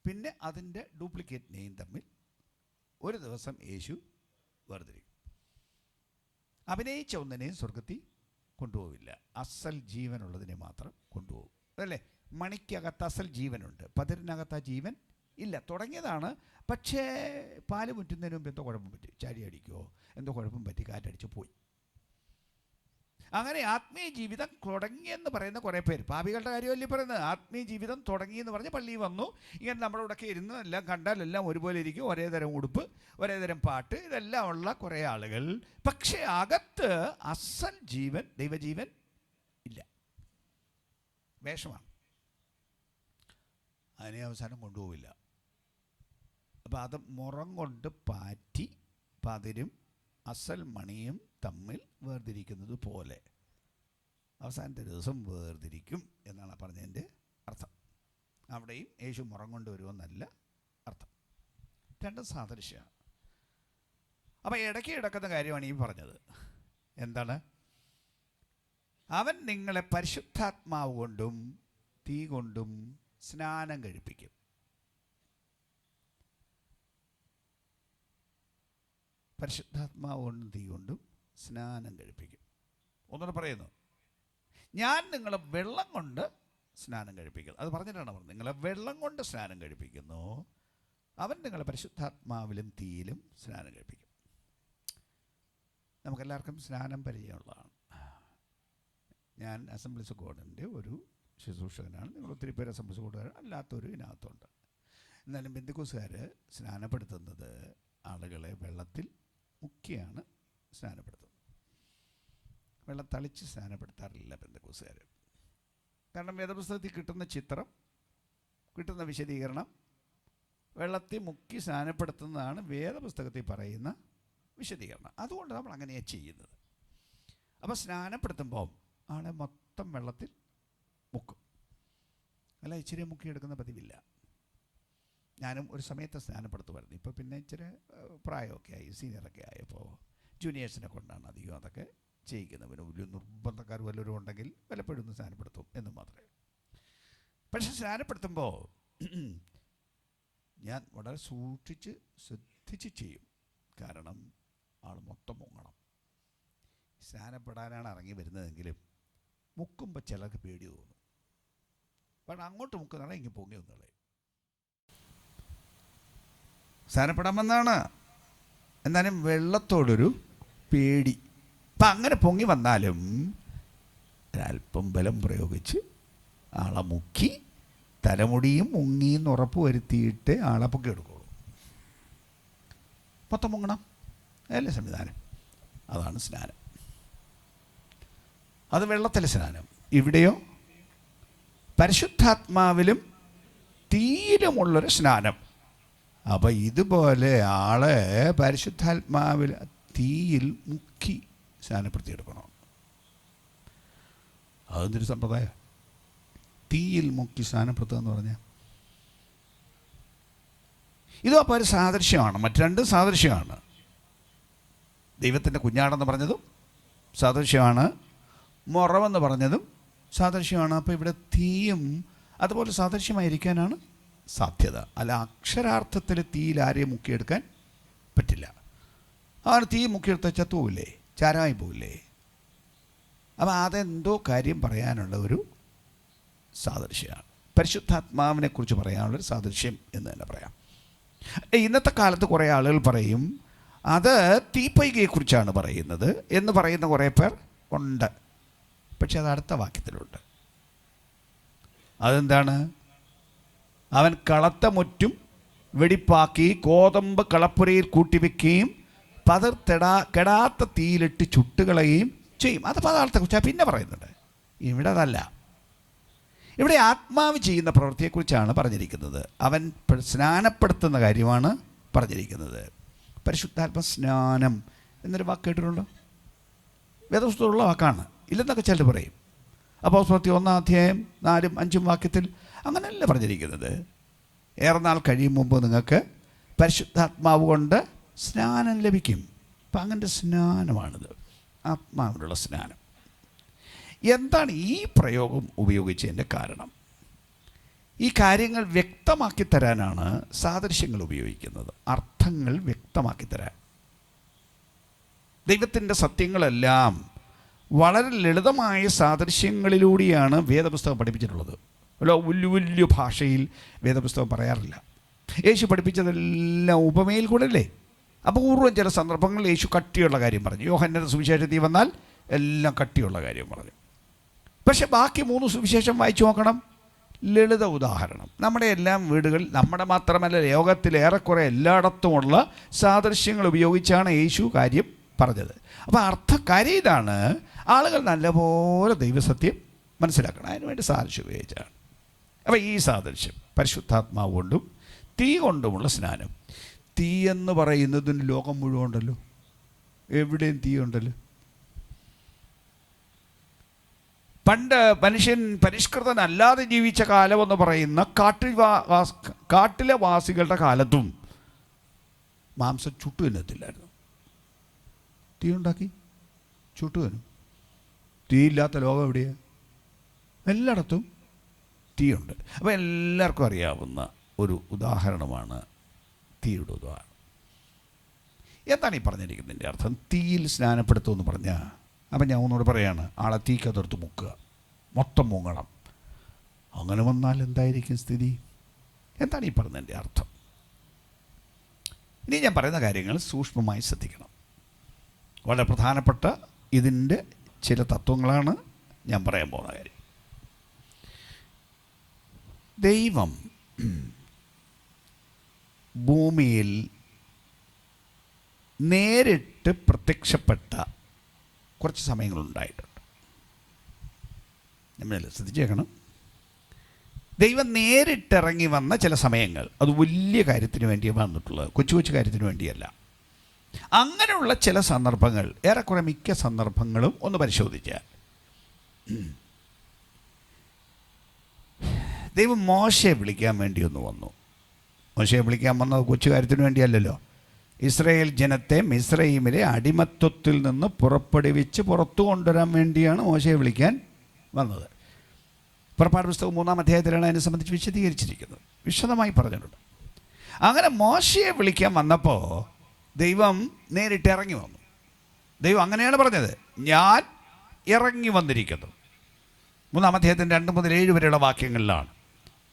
പിന്നെ അതിൻ്റെ ഡ്യൂപ്ലിക്കേറ്റിനെയും തമ്മിൽ ഒരു ദിവസം യേശു വേർതിരിക്കും. അഭിനയിച്ച ഒന്നിനെയും സ്വർഗത്തിൽ കൊണ്ടുപോവില്ല, അസൽ ജീവനുള്ളതിനെ മാത്രം കൊണ്ടുപോകും. അതല്ലേ? മണിക്കകത്ത് അസൽ ജീവനുണ്ട്, പതിരിനകത്ത് ആ ജീവൻ ഇല്ല. തുടങ്ങിയതാണ്, പക്ഷേ പാല് മുറ്റുന്നതിന് മുമ്പ് എന്തോ കുഴപ്പം പറ്റി, ചാടി അടിക്കുമോ എന്തോ കുഴപ്പം പറ്റി, കാറ്റടിച്ച് പോയി. അങ്ങനെ ആത്മീയ ജീവിതം തുടങ്ങിയെന്ന് പറയുന്ന കുറേ പേര്, പാപികളുടെ കാര്യമല്ലേ പറയുന്നത്. ആത്മീയ ജീവിതം തുടങ്ങിയെന്ന് പറഞ്ഞ് പള്ളിയിൽ വന്നു, ഇങ്ങനെ നമ്മുടെ ഇവിടെയൊക്കെ ഇരുന്ന് എല്ലാം കണ്ടാലെല്ലാം ഒരുപോലെ ഇരിക്കും, ഒരേ തരം ഉടുപ്പ്, ഒരേ തരം പാട്ട്, ഇതെല്ലാം ഉള്ള കുറേ ആളുകൾ. പക്ഷേ അകത്ത് അസൽ ജീവൻ, ദൈവജീവൻ ഇല്ല, വേഷമാണ്. അതിനെ അവസാനം കൊണ്ടുപോവില്ല. അപ്പം അത് മുറം കൊണ്ട് പാറ്റി പതിരും അസൽ മണിയും തമ്മിൽ വേർതിരിക്കുന്നത് പോലെ അവസാനത്തെ ദിവസം വേർതിരിക്കും എന്നാണ് പറഞ്ഞതിൻ്റെ അർത്ഥം. അവിടെയും യേശു മുറം കൊണ്ടുവരുമെന്നല്ല അർത്ഥം. രണ്ടും സാദൃശ്യമാണ്. അപ്പം ഇടയ്ക്ക് കിടക്കുന്ന കാര്യമാണ് ഈ പറഞ്ഞത്. എന്താണ്? അവൻ നിങ്ങളെ പരിശുദ്ധാത്മാവ് കൊണ്ടും തീ കൊണ്ടും സ്നാനം കഴിപ്പിക്കും. പരിശുദ്ധാത്മാവ് കൊണ്ടും തീ കൊണ്ടും സ്നാനം കഴിപ്പിക്കും. ഒന്നുകൂടെ പറയുന്നു, ഞാൻ നിങ്ങളെ വെള്ളം കൊണ്ട് സ്നാനം കഴിപ്പിക്കുന്നു. അത് പറഞ്ഞിട്ടാണ് പറഞ്ഞത്, നിങ്ങളെ വെള്ളം കൊണ്ട് സ്നാനം കഴിപ്പിക്കുന്നു, അവൻ നിങ്ങളെ പരിശുദ്ധാത്മാവിലും തീയിലും സ്നാനം കഴിപ്പിക്കും. നമുക്കെല്ലാവർക്കും സ്നാനം പരിചയമുള്ളതാണ്. ഞാൻ അസംബ്ലീസ് ഓഫ് ഗോഡിൻ്റെ ഒരു ശുശ്രൂഷകനാണ്. നിങ്ങൾ ഒത്തിരി പേര് അസംബ്ലീസ് ഓഫ് ഗോഡ് അല്ലാത്തൊരു ഇതിനകത്തുണ്ട്. എന്നാലും ബെന്തിക്കോസുകാർ സ്നാനപ്പെടുത്തുന്നത് ആളുകളെ വെള്ളത്തിൽ മുക്കിയാണ് സ്നാനപ്പെടുത്തുന്നത്. വെള്ളം തളിച്ച് സ്നാനപ്പെടുത്താറില്ല ബെന്തിക്കോസുകാർ. കാരണം വേദപുസ്തകത്തിൽ കിട്ടുന്ന ചിത്രം, കിട്ടുന്ന വിശദീകരണം വെള്ളത്തിൽ മുക്കി സ്നാനപ്പെടുത്തുന്നതാണ് വേദപുസ്തകത്തിൽ പറയുന്ന വിശദീകരണം. അതുകൊണ്ട് നമ്മൾ അങ്ങനെയാണ് ചെയ്യുന്നത്. അപ്പോൾ സ്നാനപ്പെടുത്തുമ്പോൾ ആളെ മൊത്തം വെള്ളത്തിൽ മുക്കും. അല്ല ഇച്ചിരി മുക്കിയെടുക്കുന്ന പതിവില്ല. ഞാനും ഒരു സമയത്ത് സ്നാനപ്പെടുത്തുമായിരുന്നു. ഇപ്പോൾ പിന്നെ ഇച്ചിരി പ്രായമൊക്കെ ആയി, സീനിയറൊക്കെ ആയപ്പോൾ ജൂനിയേഴ്സിനെ കൊണ്ടാണ് അധികം അതൊക്കെ ചെയ്യിക്കുന്നത്. പിന്നെ വലിയ നിർബന്ധക്കാർ വല്ലവരും ഉണ്ടെങ്കിൽ വല്ലപ്പോഴും സ്നാനപ്പെടുത്തും എന്ന് മാത്രമേ. പക്ഷെ സ്നാനപ്പെടുത്തുമ്പോൾ ഞാൻ വളരെ സൂക്ഷിച്ച് ശ്രദ്ധിച്ച് ചെയ്യും. കാരണം ആൾ മൊത്തം മുങ്ങണം. സ്നാനപ്പെടാനാണ് ഇറങ്ങി വരുന്നതെങ്കിലും മുക്കുമ്പോൾ ചിലർക്ക് പേടി തോന്നും. പക്ഷെ അങ്ങോട്ട് മുക്കുന്നതാണ് ഇങ്ങനെ പൊങ്ങി വന്നുകളെ. സ്നാനപ്പെടാൻ വന്നാണ്, എന്നാലും വെള്ളത്തോടൊരു പേടി. അപ്പം അങ്ങനെ പൊങ്ങി വന്നാലും ഒരല്പം ബലം പ്രയോഗിച്ച് ആളെ മുക്കി തലമുടിയും മുങ്ങിയെന്ന് ഉറപ്പ് വരുത്തിയിട്ട് ആളെ പൊക്കി എടുക്കുള്ളൂ. മൊത്തം മുങ്ങണം, അതല്ലേ സംവിധാനം. അതാണ് സ്നാനം. അത് വെള്ളത്തിലെ സ്നാനം. ഇവിടെയോ പരിശുദ്ധാത്മാവിലും തീയിലുമുള്ളൊരു സ്നാനം. അപ്പം ഇതുപോലെ ആളെ പരിശുദ്ധാത്മാവിൽ തീയിൽ മുക്കി സ്നാനപ്പെടുത്തിയെടുക്കണം. അതെന്തൊരു സമ്പ്രദായം, തീയിൽ മുക്കി സ്നാനപ്പെടുത്തുക എന്ന് പറഞ്ഞാൽ. ഇതും അപ്പോൾ ഒരു സാദൃശ്യമാണ്, മറ്റ് രണ്ടും സാദൃശ്യമാണ്. ദൈവത്തിൻ്റെ കുഞ്ഞാടെന്ന് പറഞ്ഞതും സാദൃശ്യമാണ്, മുറവെന്ന് പറഞ്ഞതും സാദൃശ്യമാണ്. അപ്പോൾ ഇവിടെ തീയും അതുപോലെ സാദൃശ്യമായിരിക്കാനാണ് സാധ്യത. അല്ല അക്ഷരാർത്ഥത്തിൽ തീയിൽ ആരെയും മുക്കിയെടുക്കാൻ പറ്റില്ല. ആണ് തീ മുക്കിയെടുത്ത ചത്തുപോവില്ലേ, ചാരമായി പോവില്ലേ. അപ്പം അതെന്തോ കാര്യം പറയാനുള്ള ഒരു സാദൃശ്യമാണ്. പരിശുദ്ധാത്മാവിനെക്കുറിച്ച് പറയാനുള്ളൊരു സാദൃശ്യം എന്ന് തന്നെ പറയാം. ഇന്നത്തെ കാലത്ത് കുറേ ആളുകൾ പറയും അത് തീപ്പൊയ്കയെക്കുറിച്ചാണ് പറയുന്നത് എന്ന് പറയുന്ന കുറേ പേർ ഉണ്ട്. പക്ഷെ അത് അടുത്ത വാക്യത്തിലുണ്ട്. അതെന്താണ്? അവൻ കളത്ത മുറ്റും വെടിപ്പാക്കി ഗോതമ്പ് കളപ്പുരയിൽ കൂട്ടിവെക്കുകയും കെടാത്ത തീയിലിട്ട് ചുട്ടുകളയുകയും ചെയ്യും. അത് പദാർത്ഥത്തെക്കുറിച്ചാണ് പിന്നെ പറയുന്നുണ്ട്. ഇവിടെ അതല്ല. ഇവിടെ ആത്മാവ് ചെയ്യുന്ന പ്രവൃത്തിയെക്കുറിച്ചാണ് പറഞ്ഞിരിക്കുന്നത്. അവൻ സ്നാനപ്പെടുത്തുന്ന കാര്യമാണ് പറഞ്ഞിരിക്കുന്നത്. പരിശുദ്ധാത്മ സ്നാനം എന്നൊരു വാക്ക് കേട്ടിട്ടുണ്ടോ? വേദപുസ്തകത്തിലുള്ള വാക്കാണ്, ഇല്ലെന്നൊക്കെ ചിലർ പറയും. അപ്പോസ്തലർ 1 അധ്യായം 4, 5 വാക്യത്തിൽ അങ്ങനെയല്ല പറഞ്ഞിരിക്കുന്നത്. ഏറെ നാൾ കഴിയും മുമ്പ് നിങ്ങൾക്ക് പരിശുദ്ധാത്മാവ് കൊണ്ട് സ്നാനം ലഭിക്കും. അപ്പം അങ്ങനത്തെ സ്നാനമാണിത്, ആത്മാവിനുള്ള സ്നാനം. എന്താണ് ഈ പ്രയോഗം ഉപയോഗിച്ചതിൻ്റെ കാരണം? ഈ കാര്യങ്ങൾ വ്യക്തമാക്കി തരാനാണ് സാദൃശ്യങ്ങൾ ഉപയോഗിക്കുന്നത്, അർത്ഥങ്ങൾ വ്യക്തമാക്കി തരാൻ. ദൈവത്തിൻ്റെ സത്യങ്ങളെല്ലാം വളരെ ലളിതമായ സാദൃശ്യങ്ങളിലൂടെയാണ് വേദപുസ്തകം പഠിപ്പിച്ചിട്ടുള്ളത്. അല്ല വലിയ വലിയ ഭാഷയിൽ വേദപുസ്തകം പറയാറില്ല. യേശു പഠിപ്പിച്ചതെല്ലാം ഉപമയിൽ കൂടെ അല്ലേ. അപൂർവം ചില സന്ദർഭങ്ങളിൽ യേശു കട്ടിയുള്ള കാര്യം പറഞ്ഞു. യോഹന്നാന്റെ സുവിശേഷത്തിൽ വന്നാൽ എല്ലാം കട്ടിയുള്ള കാര്യം പറഞ്ഞു. പക്ഷെ ബാക്കി 3 സുവിശേഷം വായിച്ചു നോക്കണം, ലളിത ഉദാഹരണം. നമ്മുടെ എല്ലാം വീടുകളിൽ, നമ്മുടെ മാത്രമല്ല ലോകത്തിലേറെക്കുറെ എല്ലായിടത്തുമുള്ള സാദൃശ്യങ്ങൾ ഉപയോഗിച്ചാണ് യേശു കാര്യം പറഞ്ഞത്. അപ്പോൾ അർത്ഥകാര്യം ഇതാണ്, ആളുകൾ നല്ലപോലെ ദൈവസത്യം മനസ്സിലാക്കണം. അതിനുവേണ്ടി സാദൃശ്യം ഉപയോഗിച്ചാണ്. അപ്പോൾ ഈ സാദൃശ്യം പരിശുദ്ധാത്മാവ് കൊണ്ടും തീ കൊണ്ടുമുള്ള സ്നാനം. തീ എന്ന് പറയുന്നതിന് ലോകം മുഴുവൻ ഉണ്ടല്ലോ, എവിടെയും തീ ഉണ്ടല്ലോ. പണ്ട് മനുഷ്യൻ പരിഷ്കൃതനല്ലാതെ ജീവിച്ച കാലമെന്ന് പറയുന്ന കാട്ടിലെ വാസികളുടെ കാലത്തും മാംസം ചുട്ടു തിന്നത്തില്ലായിരുന്നു. തീ ഉണ്ടാക്കി ചുട്ടു തിന്നും. തീയില്ലാത്ത ലോകം എവിടെയാണ്? എല്ലായിടത്തും തീയുണ്ട്. അപ്പോൾ എല്ലാവർക്കും അറിയാവുന്ന ഒരു ഉദാഹരണമാണ് തീയുടെ ഉദാഹരണം. എന്താണ് ഈ പറഞ്ഞിരിക്കുന്നതിൻ്റെ അർത്ഥം? തീയിൽ സ്നാനപ്പെടുത്തുമെന്ന് പറഞ്ഞാൽ, അപ്പം ഞാൻ ഒന്നുകൂടെ പറയാണ്, ആളെ തീക്കകത്തെടുത്ത് മുക്കുക, മൊത്തം മുങ്ങണം. അങ്ങനെ വന്നാൽ എന്തായിരിക്കും സ്ഥിതി? എന്താണ് ഈ പറഞ്ഞതിൻ്റെ അർത്ഥം? ഇനി ഞാൻ പറയുന്ന കാര്യങ്ങൾ സൂക്ഷ്മമായി ശ്രദ്ധിക്കണം. വളരെ പ്രധാനപ്പെട്ട ഇതിൻ്റെ ചില തത്വങ്ങളാണ് ഞാൻ പറയാൻ പോകുന്ന കാര്യം. ദൈവം ഭൂമിയിൽ നേരിട്ട് പ്രത്യക്ഷപ്പെട്ട കുറച്ച് സമയങ്ങളുണ്ടായിട്ടുണ്ട്. നമ്മൾ ശ്രദ്ധിച്ചേക്കണം. ദൈവം നേരിട്ടിറങ്ങി വന്ന ചില സമയങ്ങൾ, അത് വലിയ കാര്യത്തിന് വേണ്ടിയാണ് വന്നിട്ടുള്ളത്, കൊച്ചു കൊച്ചു കാര്യത്തിന് വേണ്ടിയല്ല. അങ്ങനെയുള്ള ചില സന്ദർഭങ്ങൾ, ഏറെക്കുറെ മിക്ക സന്ദർഭങ്ങളും ഒന്ന് പരിശോധിച്ചാൽ, ദൈവം മോശയെ വിളിക്കാൻ വേണ്ടി ഒന്ന് വന്നു. മോശയെ വിളിക്കാൻ വന്നത് കൊച്ചു കാര്യത്തിന് വേണ്ടിയല്ലല്ലോ. ഇസ്രായേൽ ജനത്തെ മിസ്രയീമിലെ അടിമത്വത്തിൽ നിന്ന് പുറപ്പെടുവിച്ച് പുറത്തു കൊണ്ടുവരാൻ വേണ്ടിയാണ് മോശയെ വിളിക്കാൻ വന്നത്. പുറപ്പാട് പുസ്തകം 3-ാം അധ്യായത്തിലാണ് അതിനെ സംബന്ധിച്ച് വിശദീകരിച്ചിരിക്കുന്നത്, വിശദമായി പറഞ്ഞിട്ടുണ്ട്. അങ്ങനെ മോശയെ വിളിക്കാൻ വന്നപ്പോൾ ദൈവം നേരിട്ട് ഇറങ്ങി വന്നു. ദൈവം അങ്ങനെയാണ് പറഞ്ഞത്, ഞാൻ ഇറങ്ങി വന്നിരിക്കുന്നു. 3-ാം അധ്യായത്തിൻ്റെ 2 മുതൽ 7 വരെയുള്ള വാക്യങ്ങളിലാണ്.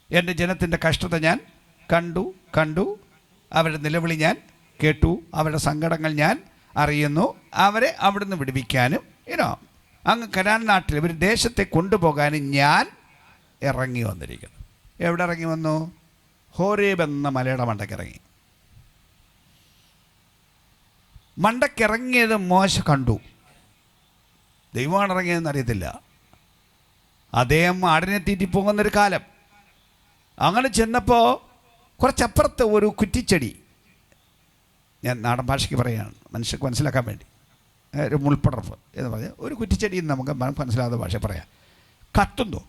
എൻ്റെ ജനത്തിൻ്റെ കഷ്ടത ഞാൻ കണ്ടു, അവരുടെ നിലവിളി ഞാൻ കേട്ടു, അവരുടെ സങ്കടങ്ങൾ ഞാൻ അറിയുന്നു, അവരെ അവിടുന്ന് വിടുവിക്കാനും അങ്ങ് കനാൻ നാട്ടിൽ ഒരു ദേശത്തെ കൊണ്ടുപോകാനും ഞാൻ ഇറങ്ങി വന്നിരിക്കുന്നു. എവിടെ ഇറങ്ങി വന്നു? ഹോരേബ് എന്ന മലയുടെ മണ്ടക്കിറങ്ങി. മണ്ടക്കിറങ്ങിയത് മോശ കണ്ടു. ദൈവമാണ് ഇറങ്ങിയതെന്ന് അറിയത്തില്ല. അദ്ദേഹം ആടിനെ തീറ്റിപ്പോകുന്നൊരു കാലം. അങ്ങനെ ചെന്നപ്പോൾ കുറച്ചപ്പുറത്ത് ഒരു കുറ്റിച്ചെടി, ഞാൻ നാടൻ ഭാഷയ്ക്ക് പറയുകയാണ് മനുഷ്യർക്ക് മനസ്സിലാക്കാൻ വേണ്ടി, ഒരു മുൾപ്പടർപ്പ് എന്ന് പറഞ്ഞാൽ ഒരു കുറ്റിച്ചെടി നമുക്ക് മനസ്സിലാകാത്ത ഭാഷ പറയാം, കത്തുന്നു.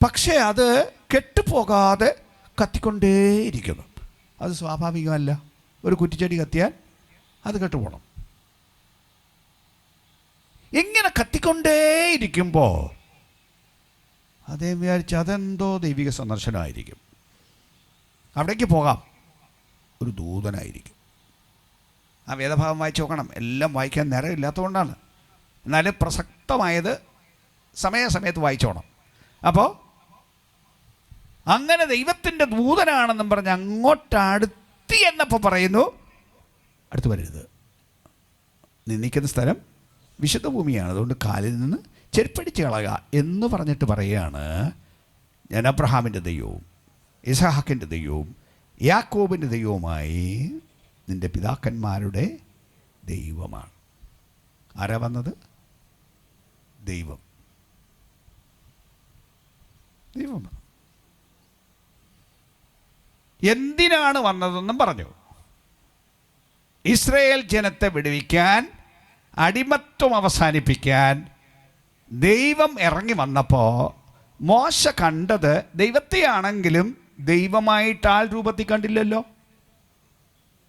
പക്ഷേ അത് കെട്ടുപോകാതെ കത്തിക്കൊണ്ടേയിരിക്കുന്നു. അത് സ്വാഭാവികമല്ല. ഒരു കുറ്റിച്ചെടി കത്തിയാൽ അത് കെട്ടുപോകണം. ഇങ്ങനെ കത്തിക്കൊണ്ടേയിരിക്കുമ്പോൾ അദ്ദേഹം വിചാരിച്ച് അതെന്തോ ദൈവിക സന്ദർശനമായിരിക്കും, അവിടേക്ക് പോകാം, ഒരു ദൂതനായിരിക്കും. ആ വേദഭാഗം വായിച്ച് നോക്കണം. എല്ലാം വായിക്കാൻ നേരമില്ലാത്തതുകൊണ്ടാണ്. എന്നാലും പ്രസക്തമായത് സമയത്ത് വായിച്ചോണം. അപ്പോൾ അങ്ങനെ ദൈവത്തിൻ്റെ ദൂതനാണെന്നും പറഞ്ഞ് അങ്ങോട്ടടുത്ത് എന്നപ്പോൾ പറയുന്നു, അടുത്ത് വരരുത്, നിന്നിക്കുന്ന സ്ഥലം വിശുദ്ധ ഭൂമിയാണ്, അതുകൊണ്ട് കാലിൽ നിന്ന് ചെരുപ്പടിച്ച് കളയുക എന്ന് പറഞ്ഞിട്ട് പറയുകയാണ്, ഞാൻ അബ്രഹാമിൻ്റെ ദൈവവും ഇസഹാക്കിൻ്റെ ദൈവവും യാക്കോബിൻ്റെ ദൈവവുമായി നിൻ്റെ പിതാക്കന്മാരുടെ ദൈവമാണ്. ആരാ വന്നത്? ദൈവം. എന്തിനാണ് വന്നതെന്നും പറഞ്ഞു. ഇസ്രായേൽ ജനത്തെ വിടുവിക്കാൻ, അടിമത്വം അവസാനിപ്പിക്കാൻ ദൈവം ഇറങ്ങി വന്നപ്പോൾ മോശ കണ്ടത് ദൈവത്തെയാണെങ്കിലും ദൈവമായിട്ട് ആൾ രൂപത്തിൽ കണ്ടില്ലല്ലോ.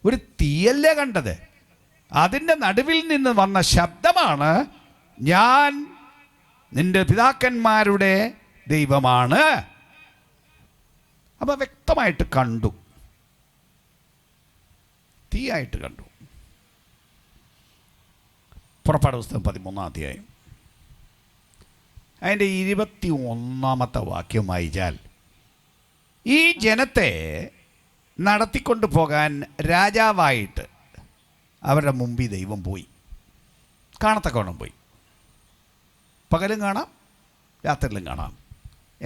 ഒരു തീയല്ലേ കണ്ടത്. അതിൻ്റെ നടുവിൽ നിന്ന് വന്ന ശബ്ദമാണ്, ഞാൻ നിന്റെ പിതാക്കന്മാരുടെ ദൈവമാണ്. അപ്പോൾ വ്യക്തമായിട്ട് കണ്ടു, തീയായിട്ട് കണ്ടു. പുറപ്പാട് പുസ്തകം 13-ാം അധ്യായം അതിൻ്റെ 21-ാമത്തെ വാക്യം വായിച്ചാൽ, ഈ ജനത്തെ നടത്തിക്കൊണ്ടു പോകാൻ രാജാവായിട്ട് അവരുടെ മുമ്പിൽ ദൈവം പോയി. കാണത്തക്കോണം പോയി. പകലും കാണാം, രാത്രിയിലും കാണാം.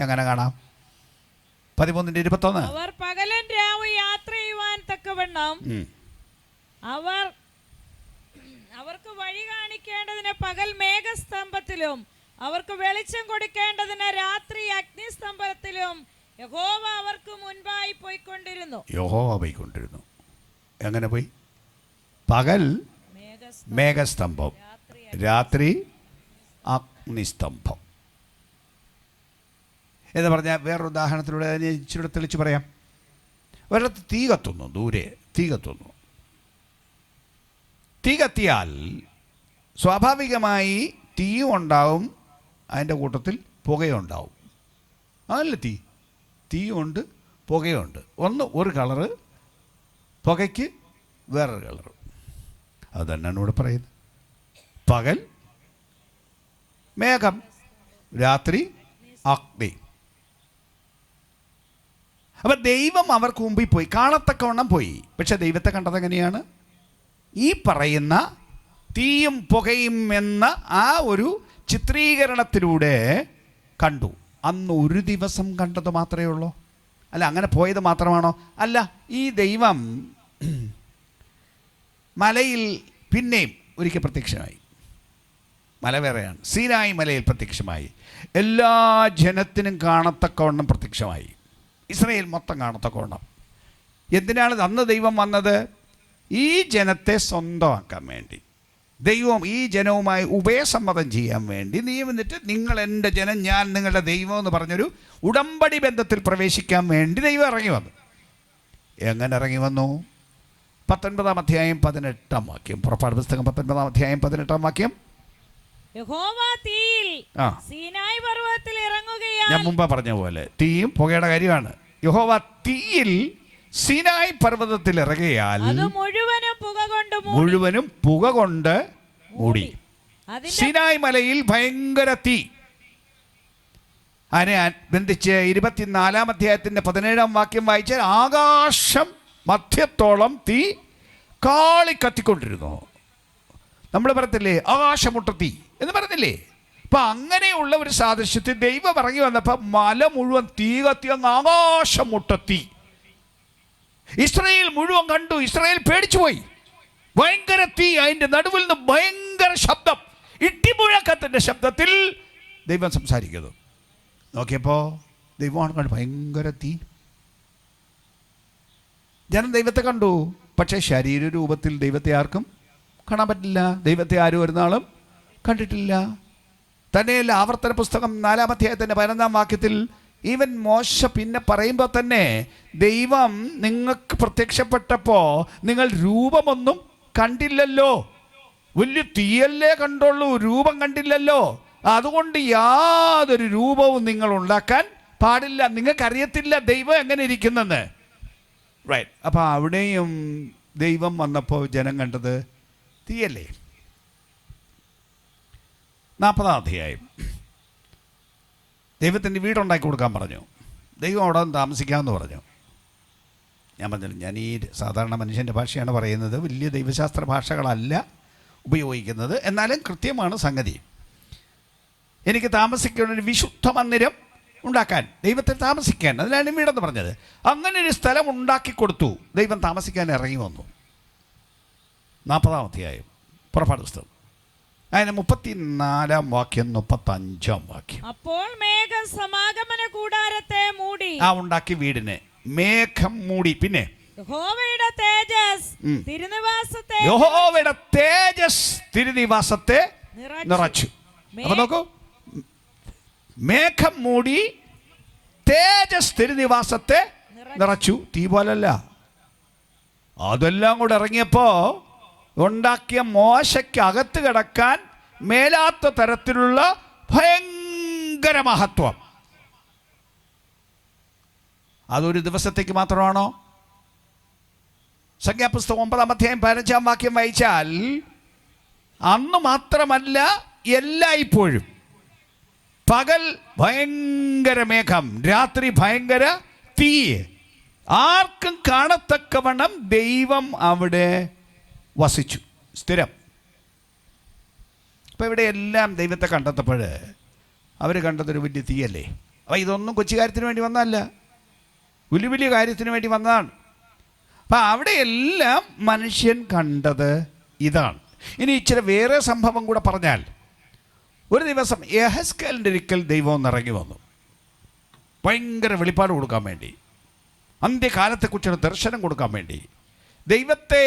എങ്ങനെ കാണാം? 13-21. അവർ പകലും രാവും യാത്ര ചെയ്യുവാൻ തക്കവണ്ണം അവർക്ക് വഴി കാണിക്കേണ്ടതിന് പകൽ മേഘസ്തംഭത്തിലും അവർക്ക് വെളിച്ചം കൊടുക്കേണ്ടതിന് രാത്രി അഗ്നിസ്തംഭത്തിലും യഹോവ അവർക്ക് മുൻപായി പോയിക്കൊണ്ടിരുന്നു. എങ്ങനെ പോയി? പകൽ മേഘസ്തംഭം, രാത്രി അഗ്നിസ്തംഭം എന്ന് പറഞ്ഞാൽ വേറൊരു ഉദാഹരണത്തിലൂടെ അതിനെ ഇച്ചിരി തെളിച്ച് പറയാം. ഒരിടത്ത് തീ കത്തുന്നു, ദൂരെ തീ കത്തുന്നു. തീ കത്തിയാൽ സ്വാഭാവികമായി തീയും ഉണ്ടാവും, അതിൻ്റെ കൂട്ടത്തിൽ പുകയും ഉണ്ടാവും. അതല്ല തീയുണ്ട്, പുകയുണ്ട്. ഒരു കളറ്, പുകയ്ക്ക് വേറൊരു കളറ്. അത് തന്നെയാണ് ഇവിടെ പറയുന്നത്. പകൽ മേഘം, രാത്രി അഗ്നി. അപ്പം ദൈവം അവർക്ക് മുമ്പിൽ പോയി, കാണത്തക്കവണ്ണം പോയി. പക്ഷെ ദൈവത്തെ കണ്ടത് എങ്ങനെയാണ്? ഈ പറയുന്ന തീയും പുകയും എന്ന ആ ഒരു ചിത്രീകരണത്തിലൂടെ കണ്ടു. അന്ന് ഒരു ദിവസം കണ്ടത് മാത്രമേ ഉള്ളൂ? അല്ല, അങ്ങനെ പോയത് മാത്രമാണോ? അല്ല, ഈ ദൈവം മലയിൽ പിന്നെയും ഒരിക്കൽ പ്രത്യക്ഷമായി. മല വേറെയാണ്. സീനായി മലയിൽ പ്രത്യക്ഷമായി. എല്ലാ ജനത്തിനും കാണത്തക്കവണ്ണം പ്രത്യക്ഷമായി. ഇസ്രായേൽ മൊത്തം കാണത്തക്കവണ്ണം. എന്തിനാണ് അന്ന് ദൈവം വന്നത്? ഈ ജനത്തെ സ്വന്തമാക്കാൻ വേണ്ടി. ദൈവം ഈ ജനവുമായി ഉഭയസമ്മതം ചെയ്യാൻ വേണ്ടി. നീ വന്നിട്ട് നിങ്ങൾ എൻ്റെ ജനം, ഞാൻ നിങ്ങളുടെ ദൈവം എന്ന് പറഞ്ഞൊരു ഉടമ്പടി ബന്ധത്തിൽ പ്രവേശിക്കാൻ വേണ്ടി ദൈവം ഇറങ്ങി വന്നു. എങ്ങനെ ഇറങ്ങി വന്നു? 19-ാം അധ്യായം 18-ാം വാക്യം. പുറപ്പാട് പുസ്തകം 19-ാം അധ്യായം 18-ാം വാക്യം. യഹോവ തീയിൽ സീനായി പർവ്വതത്തിൽ ഇറങ്ങുകയാൽ, ഞാൻ മുമ്പ് പറഞ്ഞ പോലെ തീയും പുകയുടെ കാര്യമാണ്. യഹോവ തീയിൽ സീനായി പർവ്വതത്തിൽ ഇറങ്ങിയാൽ മുഴുവനും പുക കൊണ്ട് മൂടി. സീനായി മലയിൽ ഭയങ്കര തീ. അതിനെ ബന്ധിച്ച് 24-ാം അധ്യായത്തിൻ്റെ 17-ാം വാക്യം വായിച്ചാൽ ആകാശം മധ്യത്തോളം തീ കാളി കത്തിക്കൊണ്ടിരുന്നു. നമ്മൾ പറയത്തില്ലേ ആകാശമുട്ടത്തി എന്ന് പറഞ്ഞില്ലേ? അപ്പം അങ്ങനെയുള്ള ഒരു സാദൃശ്യത്തിൽ ദൈവം ഇറങ്ങി വന്നപ്പോൾ മല മുഴുവൻ തീ കത്തി, അങ്ങ് ആകാശം മുട്ടത്തി. ഇസ്രായേൽ മുഴുവൻ കണ്ടു. ഇസ്രായേൽ പേടിച്ചു പോയി. ഭയങ്കര തീ, അതിൻ്റെ നടുവിൽ നിന്ന് ഭയങ്കര ശബ്ദം, ഇടിമുഴക്കത്തിൻ്റെ ശബ്ദത്തിൽ ദൈവം സംസാരിക്കുന്നു. നോക്കിയപ്പോൾ ദൈവമാണ് കണ്ടു, ഭയങ്കര തീ. ജനം ദൈവത്തെ കണ്ടു, പക്ഷേ ശരീരരൂപത്തിൽ ദൈവത്തെ ആർക്കും കാണാൻ പറ്റില്ല. ദൈവത്തെ ആരും ഒരു നാളും കണ്ടിട്ടില്ല. തന്നെയല്ല, ആവർത്തന പുസ്തകം 4-ാം അധ്യായത്തിൻ്റെ 11-ാം വാക്യത്തിൽ ഈവൻ മോശ പിന്നെ പറയുമ്പോൾ തന്നെ ദൈവം നിങ്ങൾക്ക് പ്രത്യക്ഷപ്പെട്ടപ്പോൾ നിങ്ങൾ രൂപമൊന്നും കണ്ടില്ലല്ലോ, വലിയ തീയല്ലേ കണ്ടുള്ളൂ, രൂപം കണ്ടില്ലല്ലോ. അതുകൊണ്ട് യാതൊരു രൂപവും നിങ്ങൾ ഉണ്ടാക്കാൻ പാടില്ല. നിങ്ങൾക്കറിയത്തില്ല ദൈവം എങ്ങനെ ഇരിക്കുന്നെന്ന്. റൈറ്റ്. അപ്പോൾ അവിടെയും ദൈവം വന്നപ്പോൾ ജനം കണ്ടത് തീയല്ലേ. 40-ാം അധ്യായം. ദൈവത്തിൻ്റെ വീടുണ്ടാക്കി കൊടുക്കാൻ പറഞ്ഞു. ദൈവം അവിടെ താമസിക്കാമെന്ന് പറഞ്ഞു. ഞാൻ പറഞ്ഞില്ല, ഞാൻ ഈ സാധാരണ മനുഷ്യൻ്റെ ഭാഷയാണ് പറയുന്നത്, വലിയ ദൈവശാസ്ത്ര ഭാഷകളല്ല ഉപയോഗിക്കുന്നത്. എന്നാലും കൃത്യമാണ് സംഗതി. എനിക്ക് താമസിക്കുന്ന ഒരു വിശുദ്ധ മന്ദിരം ഉണ്ടാക്കാൻ, ദൈവത്തെ താമസിക്കാൻ, അതിനാണ് വീടെന്ന് പറഞ്ഞത്. അങ്ങനെ ഒരു സ്ഥലം ഉണ്ടാക്കി കൊടുത്തു. ദൈവം താമസിക്കാൻ ഇറങ്ങി വന്നു. 40-ാം അധ്യായം പുറപ്പാട് പുസ്തകം അതിന് 34-ാം വാക്യം 35-ാം വാക്യം. അപ്പോൾ മേഘം സമാഗമന കൂടാരത്തെ മൂടി. ആ ഉണ്ടാക്കി വീടിനെ മേഘം മൂടി. പിന്നെ യഹോവയുടെ തേജസ് തിരുനിവാസത്തെ നിറച്ചു. അപ്പൊ നോക്കൂ, മേഘം മൂടി, തേജസ് തിരുനിവാസത്തെ നിറച്ചു. തീ പോലല്ല. അതെല്ലാം കൂടെ ഇറങ്ങിയപ്പോ ഉണ്ടാക്കിയ മോശയ്ക്ക് അകത്ത് കിടക്കാൻ മേലാത്ത തരത്തിലുള്ള ഭയങ്കര മഹത്വം. അതൊരു ദിവസത്തേക്ക് മാത്രമാണോ? സംഖ്യാപുസ്തകം 9-ാം അധ്യായം 15-ാം വാക്യം വായിച്ചാൽ അന്ന് മാത്രമല്ല, എല്ലായ്പ്പോഴും പകൽ ഭയങ്കര മേഘം, രാത്രി ഭയങ്കര തീ, ആർക്കും കാണത്തക്കവണ്ണം ദൈവം അവിടെ വസിച്ചു, സ്ഥിരം. അപ്പം ഇവിടെ എല്ലാം ദൈവത്തെ കണ്ടെത്തപ്പോൾ അവർ കണ്ടതൊരു വലിയ തീയല്ലേ. അപ്പം ഇതൊന്നും കൊച്ചു കാര്യത്തിന് വേണ്ടി വന്നതല്ല, വലിയ വലിയ കാര്യത്തിന് വേണ്ടി വന്നതാണ്. അപ്പം അവിടെയെല്ലാം മനുഷ്യൻ കണ്ടത് ഇതാണ്. ഇനി ഇച്ചിരി വേറെ സംഭവം കൂടെ പറഞ്ഞാൽ, ഒരു ദിവസം യെഹെസ്കേലിൻ്റെ ഒരിക്കൽ ദൈവം ഒന്നിറങ്ങി വന്നു, ഭയങ്കര വെളിപ്പാട് കൊടുക്കാൻ വേണ്ടി, അന്ത്യകാലത്തെക്കുറിച്ചുള്ള ദർശനം കൊടുക്കാൻ വേണ്ടി. ദൈവത്തെ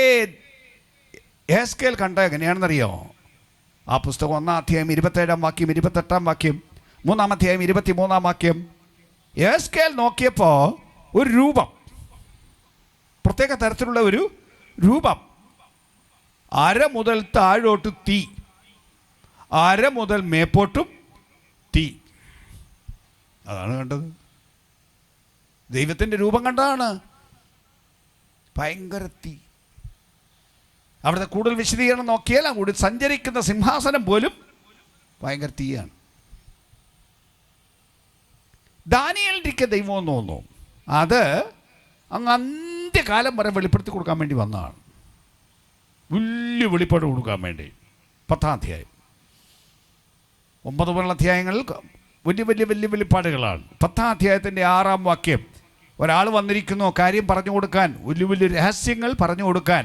യെഹെസ്കേൽ കണ്ട എങ്ങനെയാണെന്നറിയോ? ആ പുസ്തകം 1-ാം അധ്യായം 27-ാം വാക്യം, 28-ാം വാക്യം, 3-ാം അധ്യായം 23-ാം വാക്യം. യെഹെസ്കേൽ നോക്കിയപ്പോൾ ഒരു രൂപം, പ്രത്യേക തരത്തിലുള്ള ഒരു രൂപം, അര മുതൽ താഴോട്ട് തീ, അര മുതൽ മേപ്പോട്ടും തീ. അതാണ് കണ്ടത്. ദൈവത്തിൻ്റെ രൂപം കണ്ടതാണ്. ഭയങ്കര തീ. അവിടുത്തെ കൂടുതൽ വിശദീകരണം നോക്കിയാൽ അങ്ങോട്ട് സഞ്ചരിക്കുന്ന സിംഹാസനം പോലും ഭയങ്കര തീയാണ്. ദാനിയേലിൻ്റെ ദൈവം എന്ന് തോന്നുന്നു അത് അങ്ങ് അന്ത്യകാലം വരെ വെളിപ്പെടുത്തി കൊടുക്കാൻ വേണ്ടി വന്നതാണ്. വലിയ വെളിപ്പാട് കൊടുക്കാൻ വേണ്ടി. 10-ാം അധ്യായം, 9 അധ്യായങ്ങളിൽ വലിയ വലിയ വലിയ വെളിപ്പാടുകളാണ്. 10-ാം അധ്യായത്തിൻ്റെ 6-ാം വാക്യം, ഒരാൾ വന്നിരിക്കുന്നു കാര്യം പറഞ്ഞു കൊടുക്കാൻ, വലിയ വലിയ രഹസ്യങ്ങൾ പറഞ്ഞു കൊടുക്കാൻ,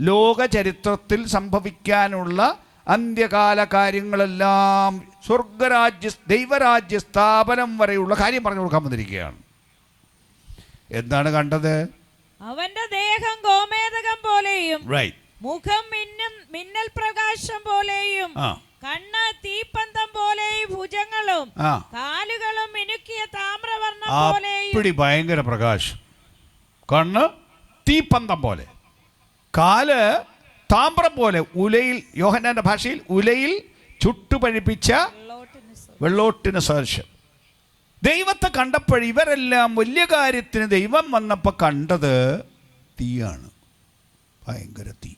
ലോക ചരിത്രത്തിൽ സംഭവിക്കാനുള്ള അന്ത്യകാല കാര്യങ്ങളെല്ലാം ദൈവരാജ്യ സ്ഥാപനം വരെയുള്ള കാര്യം പറഞ്ഞു കൊടുക്കാൻ വന്നിരിക്കുകയാണ്. എന്താണ് കണ്ടത്? അവന്റെ ദേഹം ഗോമേതകം പോലെയും റൈറ്റ്, മുഖം മിന്നൽ പ്രകാശം പോലെയും, കണ്ണ് തീപ്പന്തം പോലെയും, ഭുജങ്ങളും കാലുകളും മിനുക്കിയ താമ്രവർണ്ണം പോലെയും. ഭയങ്കര പ്രകാശം. കണ്ണ് തീപ്പന്തം പോലെ, കാല് താമ്രം പോലെ, ഉലയിൽ, യോഹന്നാന്റെ ഭാഷയിൽ ഉലയിൽ ചുട്ടുപഴിപ്പിച്ച വെള്ളോട്ടിന് സദൃശം. ദൈവത്തെ കണ്ടപ്പോൾ ഇവരെല്ലാം വലിയ കാര്യത്തിന് ദൈവം വന്നപ്പോൾ കണ്ടത് തീയാണ്. ഭയങ്കര തീ.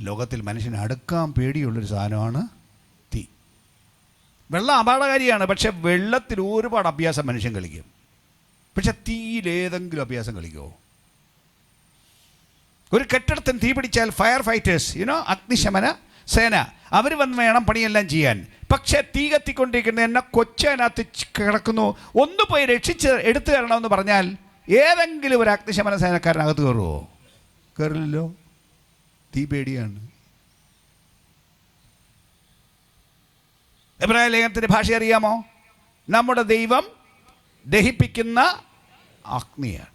ലോകത്തിൽ മനുഷ്യന് അടുക്കാൻ പേടിയുള്ളൊരു സാധനമാണ് തീ. വെള്ളം അപകടകാരിയാണ്, പക്ഷെ വെള്ളത്തിൽ ഒരുപാട് അഭ്യാസം മനുഷ്യൻ കളിക്കും. പക്ഷെ തീയിലേതെങ്കിലും അഭ്യാസം കളിക്കുമോ? ഒരു കെട്ടിടത്തിന് തീ പിടിച്ചാൽ ഫയർ ഫൈറ്റേഴ്സ്, അഗ്നിശമന സേന, അവർ വന്ന് വേണം പണിയെല്ലാം ചെയ്യാൻ. പക്ഷെ തീ കത്തിക്കൊണ്ടിരിക്കുന്ന എന്നെ കൊച്ചതിനകത്ത് കിടക്കുന്നു, ഒന്ന് പോയി രക്ഷിച്ച് എടുത്തു തരണമെന്ന് പറഞ്ഞാൽ ഏതെങ്കിലും ഒരു അഗ്നിശമന സേനക്കാരനകത്ത് കയറുമോ? കയറില്ലല്ലോ. തീ പേടിയാണ്. എബ്രായ ലേഖനത്തിൻ്റെ ഭാഷ അറിയാമോ? നമ്മുടെ ദൈവം ദഹിപ്പിക്കുന്ന അഗ്നിയാണ്.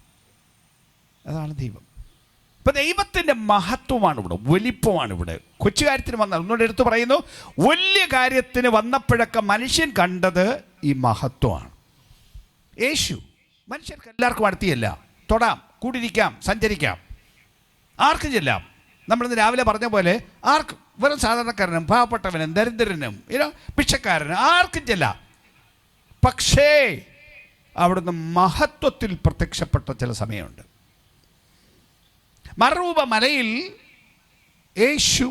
അതാണ് ദൈവം. ഇപ്പം ദൈവത്തിൻ്റെ മഹത്വമാണ് ഇവിടെ, വലിപ്പമാണ് ഇവിടെ. കൊച്ചു കാര്യത്തിന് വന്ന ഒന്നുകൂടെ എടുത്തു പറയുന്നു, വലിയ കാര്യത്തിന് വന്നപ്പോഴൊക്കെ മനുഷ്യൻ കണ്ടത് ഈ മഹത്വമാണ്. യേശു മനുഷ്യർക്ക് എല്ലാവർക്കും അടുത്തിയല്ല. തൊടാം, കൂടിരിക്കാം, സഞ്ചരിക്കാം, ആർക്കും ചെല്ലാം. നമ്മളിന്ന് രാവിലെ പറഞ്ഞ പോലെ ആർക്കും, വെറും സാധാരണക്കാരനും പാവപ്പെട്ടവനും ദരിദ്രനും ഭിക്ഷക്കാരനും ആർക്കും ചെല്ലാം. പക്ഷേ അവിടുന്ന് മഹത്വത്തിൽ പ്രത്യക്ഷപ്പെട്ട ചില സമയമുണ്ട്. മറുരൂപ മലയിൽ യേശു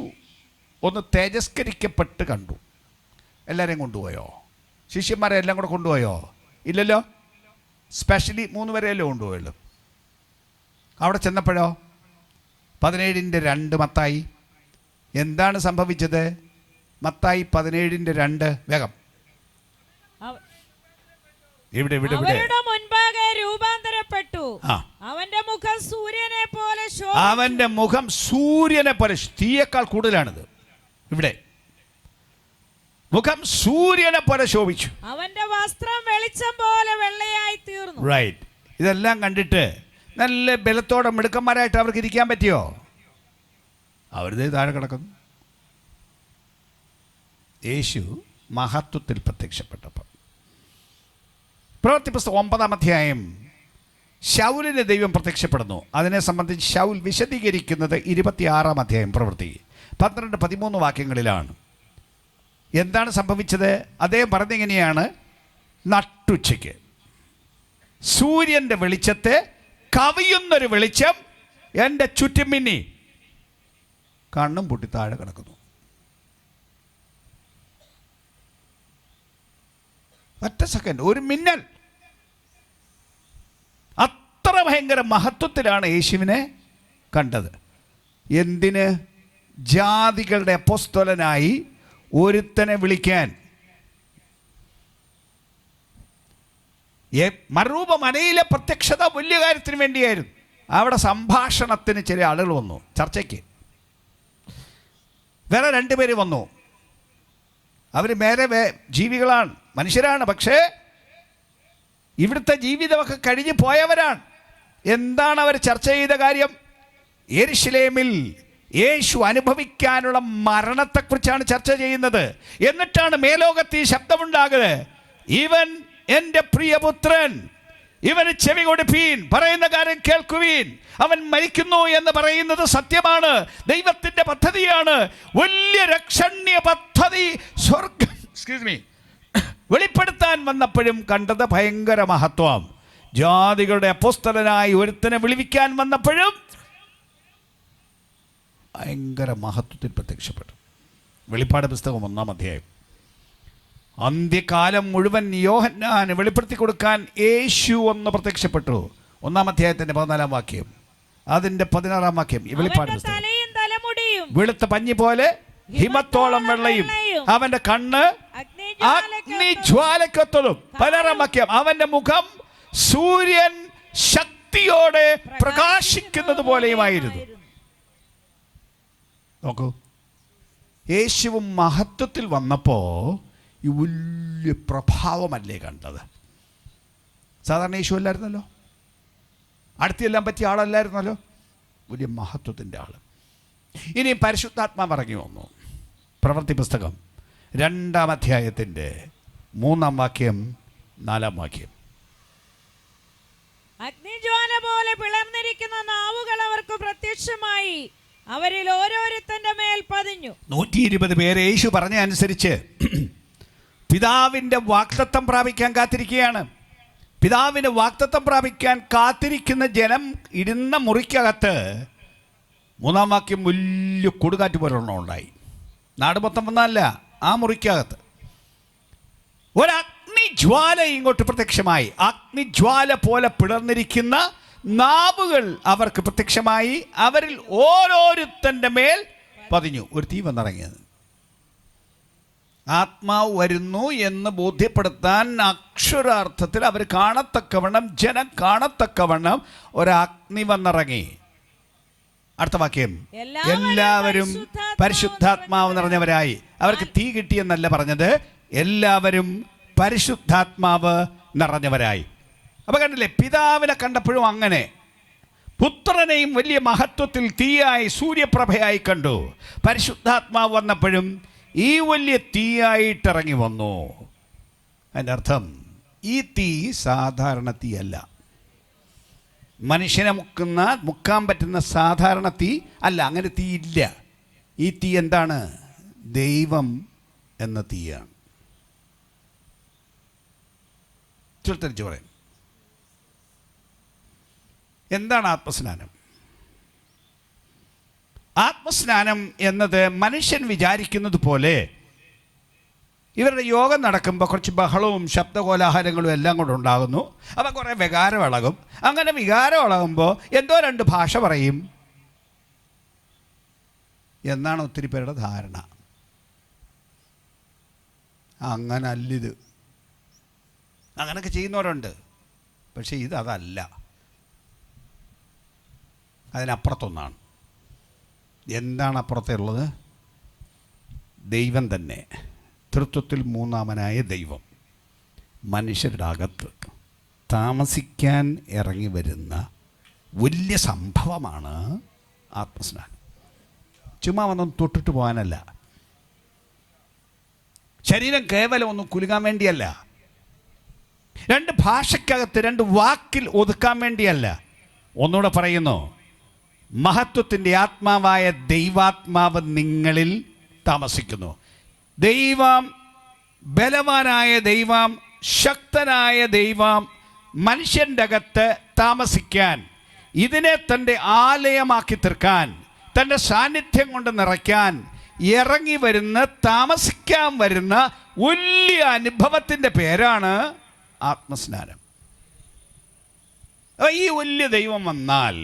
ഒന്ന് തേജസ്കരിക്കപ്പെട്ട് കണ്ടു. എല്ലാവരെയും കൊണ്ടുപോയോ? ശിഷ്യന്മാരെ എല്ലാം കൂടെ കൊണ്ടുപോയോ? ഇല്ലല്ലോ. സ്പെഷ്യലി 3 പേരെയല്ലോ കൊണ്ടുപോയുള്ളൂ. അവിടെ ചെന്നപ്പോഴോ 17:2 മത്തായി. എന്താണ് സംഭവിച്ചത്? മത്തായി 17:2 വേഗം. ഇവിടെ അവരുടെ മുൻപാകെ രൂപാന്തരപ്പെട്ടു. അവന്റെ മുഖം സൂര്യനെ പോലെ അവന്റെ മുഖം സൂര്യനെ പോലെ, തീയേക്കാൾ കൂടുതലാണിത്. ഇവിടെ മുഖം സൂര്യനെ പോലെ ശോഭിച്ചു. അവന്റെ വസ്ത്രം വെളിച്ചം പോലെ വെള്ളയായി തീർന്നു. റൈറ്റ്. ഇതെല്ലാം കണ്ടിട്ട് നല്ല ബലത്തോടെ മിടുക്കന്മാരായിട്ട് അവർക്ക് ഇരിക്കാൻ പറ്റിയോ? അവരുടെ താഴെ കിടക്കുന്നു. യേശു മഹത്വത്തിൽ പ്രത്യക്ഷപ്പെട്ടപ്പോൾ പ്രവൃത്തി പുസ്തകം 9-ാം അധ്യായം ശൗലിന് ദൈവം പ്രത്യക്ഷപ്പെടുന്നു. അതിനെ സംബന്ധിച്ച് ശൗൽ വിശദീകരിക്കുന്നത് 26-ാം അധ്യായം പ്രവൃത്തി 12-13 വാക്യങ്ങളിലാണ്. എന്താണ് സംഭവിച്ചത്? അദ്ദേഹം പറഞ്ഞിങ്ങനെയാണ്, നട്ടുച്ചയ്ക്ക് സൂര്യൻ്റെ വെളിച്ചത്തെ കവിയുന്നൊരു വെളിച്ചം എൻ്റെ ചുറ്റും മിന്നി, കണ്ണും പൊട്ടി താഴെ കിടക്കുന്നു. ഒറ്റ സെക്കൻഡ്, ഒരു മിന്നൽ. അത്ര ഭയങ്കര മഹത്വത്തിലാണ് യേശുവിനെ കണ്ടത്. എന്തിന്? ജാതികളുടെ അപ്പോസ്തലനായി ഒരുത്തനെ വിളിക്കാൻ. മറുരൂപ മനയിലെ പ്രത്യക്ഷത വലിയ കാര്യത്തിന് വേണ്ടിയായിരുന്നു. അവിടെ സംഭാഷണത്തിന് ചില ആളുകൾ വന്നു, ചർച്ചയ്ക്ക്. വേറെ 2 പേര് വന്നു. അവർ മേലെ ജീവികളാണ്, മനുഷ്യരാണ്, പക്ഷേ ഇവിടുത്തെ ജീവിതമൊക്കെ കഴിഞ്ഞു പോയവരാണ്. എന്താണ് അവർ ചർച്ച ചെയ്ത കാര്യം? യെരുശലേമിൽ യേശു അനുഭവിക്കാനുള്ള മരണത്തെക്കുറിച്ചാണ് ചർച്ച ചെയ്യുന്നത്. എന്നിട്ടാണ് മേലോകത്ത് ഈ ശബ്ദമുണ്ടാകുന്നത്, ഇവൻ എൻ്റെ പ്രിയപുത്രൻ, ഇവന് ചെവി കൊടുപ്പീൻ, പറയുന്ന കാര്യം കേൾക്കുവീൻ. അവൻ മരിക്കുന്നു എന്ന് പറയുന്നത് സത്യമാണ്, ദൈവത്തിൻ്റെ പദ്ധതിയാണ്. വലിയ രക്ഷണ്യ പദ്ധതി സ്വർഗം വെളിപ്പെടുത്താൻ വന്നപ്പോഴും കണ്ടത് ഭയങ്കര മഹത്വം. ജാതികളുടെ അപ്പോസ്തലനായി ഒരുത്തനെ വിളിപ്പിക്കാൻ വന്നപ്പോഴും ഭയങ്കര മഹത്വത്തിൽ പ്രത്യക്ഷപ്പെട്ടു. വെളിപ്പാട് പുസ്തകം 1-ാം അധ്യായം. അന്ത്യകാലം മുഴുവൻ യോഹന്നാന് വെളിപ്പെടുത്തി കൊടുക്കാൻ യേശു ഒന്ന് പ്രത്യക്ഷപ്പെട്ടു. 1-ാം അധ്യായത്തിന്റെ 14-ാം വാക്യം, അതിന്റെ 16-ാം വാക്യം. ഈ വെളിപ്പാട് പുസ്തകം. വെളുത്ത പഞ്ഞി പോലെ ഹിമത്തോളം വെള്ളയും, അവന്റെ കണ്ണ് അഗ്നിജ്വാലക്കൊത്തതും. 16-ാം വാക്യം, അവന്റെ മുഖം സൂര്യൻ ശക്തിയോടെ പ്രകാശിക്കുന്നത് പോലെയുമായിരുന്നു. നോക്കൂ, യേശുവും മഹത്വത്തിൽ വന്നപ്പോ ഈ വലിയ പ്രഭാവമല്ലേ കണ്ടത്. സാധാരണ യേശു അല്ലായിരുന്നല്ലോ, അടുത്തെല്ലാം പറ്റിയ ആളല്ലായിരുന്നല്ലോ, വലിയ മഹത്വത്തിൻ്റെ ആൾ. ഇനി പരിശുദ്ധാത്മാവ് ഇറങ്ങി വന്നു. പ്രവൃത്തി പുസ്തകം 2-ാം അധ്യായത്തിൻ്റെ 3-ാം വാക്യം 4-ാം വാക്യം. അഗ്നിജ്വാല പോലെ പിളർന്നിരിക്കുന്ന നാവുകൾ അവർക്ക് പ്രത്യക്ഷമായി, അവരിൽ ഓരോരുത്തന്റെ മേൽ പതിഞ്ഞു. 120 പേരെ യേശു പറഞ്ഞ അനുസരിച്ച് പിതാവിൻ്റെ വാഗ്ദത്തം പ്രാപിക്കാൻ കാത്തിരിക്കുകയാണ്. പിതാവിൻ്റെ വാഗ്ദത്തം പ്രാപിക്കാൻ കാത്തിരിക്കുന്ന ജനം ഇരുന്ന മുറിക്കകത്ത് 3-ാം വാക്യം വലിയ കൊടുകാറ്റ് പോലെണ്ണം ഉണ്ടായി. നാട് മൊത്തം വന്നല്ല, ആ മുറിക്കകത്ത് ഒരു അഗ്നിജ്വാല ഇങ്ങോട്ട് പ്രത്യക്ഷമായി. അഗ്നിജ്വാല പോലെ പിളർന്നിരിക്കുന്ന നാവുകൾ അവർക്ക് പ്രത്യക്ഷമായി, അവരിൽ ഓരോരുത്തൻ്റെ മേൽ പതിഞ്ഞു. ഒരു തീ വന്നിറങ്ങിയത്. ആത്മാവ് വരുന്നു എന്ന് ബോധ്യപ്പെടുത്താൻ അക്ഷരാർത്ഥത്തിൽ അവർ കാണത്തക്കവണ്ണം, ജനം കാണത്തക്കവണ്ണം ഒരു അഗ്നി വന്നിറങ്ങി. അടുത്ത വാക്യം, എല്ലാവരും പരിശുദ്ധാത്മാവ് നിറഞ്ഞവരായി. അവർക്ക് തീ കിട്ടിയെന്നല്ല പറഞ്ഞത്, എല്ലാവരും പരിശുദ്ധാത്മാവ് നിറഞ്ഞവരായി. അപ്പൊ കണ്ടില്ലേ, പിതാവിനെ കണ്ടപ്പോഴും അങ്ങനെ, പുത്രനെയും വലിയ മഹത്വത്തിൽ തീയായി സൂര്യപ്രഭയായി കണ്ടു. പരിശുദ്ധാത്മാവ് വന്നപ്പോഴും ഈ വലിയ തീയായിട്ടിറങ്ങി വന്നു. അതിൻ്റെ അർത്ഥം ഈ തീ സാധാരണ തീയല്ല, മനുഷ്യനെ മുക്കാൻ പറ്റുന്ന സാധാരണ തീ അല്ല. അങ്ങനെ തീ ഇല്ല. ഈ തീ എന്താണ്? ദൈവം എന്ന തീയാണ്. ചുരുത്തരിച്ച് പറയും, എന്താണ് ആത്മസ്നാനം? ആത്മസ്നാനം എന്നത് മനുഷ്യൻ വിചാരിക്കുന്നത് പോലെ ഇവരുടെ യോഗം നടക്കുമ്പോൾ കുറച്ച് ബഹളവും ശബ്ദകോലാഹലങ്ങളും എല്ലാം കൂടെ ഉണ്ടാകുന്നു. അപ്പം കുറേ വികാരം ഇളകും. അങ്ങനെ വികാരം ഇളകുമ്പോൾ എന്തോ 2 ഭാഷ പറയും എന്നാണ് ഒത്തിരി പേരുടെ ധാരണ. അങ്ങനല്ലിത്. അങ്ങനെയൊക്കെ ചെയ്യുന്നവരുണ്ട്. പക്ഷേ അതല്ല, അതിനപ്പുറത്തൊന്നാണ്. എന്താണ് അപ്പുറത്തുള്ളത്? ദൈവം തന്നെ, തൃത്വത്തിൽ 3-ാമനായ ദൈവം മനുഷ്യരുടെ അകത്ത് താമസിക്കാൻ ഇറങ്ങി വരുന്ന വലിയ സംഭവമാണ് ആത്മസ്നാനം. ചുമ്മാ ഒന്നും തൊട്ടിട്ട് പോകാനല്ല, ശരീരം കേവലം ഒന്നും കുലുങ്ങാൻ വേണ്ടിയല്ല, 2 ഭാഷയ്ക്കകത്ത് 2 വാക്കിൽ ഒതുക്കാൻ വേണ്ടിയല്ല. ഒന്നുകൂടെ പറയുന്നു, മഹത്വത്തിൻ്റെ ആത്മാവായ ദൈവാത്മാവ് നിങ്ങളിൽ താമസിക്കുന്നു. ദൈവം, ബലവാനായ ദൈവം, ശക്തനായ ദൈവം മനുഷ്യൻ്റെ അകത്ത് താമസിക്കാൻ, ഇതിനെ തൻ്റെ ആലയമാക്കി തീർക്കാൻ, തൻ്റെ സാന്നിധ്യം കൊണ്ട് നിറയ്ക്കാൻ ഇറങ്ങി വരുന്ന, താമസിക്കാൻ വരുന്ന വലിയ അനുഭവത്തിൻ്റെ പേരാണ് ആത്മസ്നാനം. ഈ വലിയ ദൈവം വന്നാൽ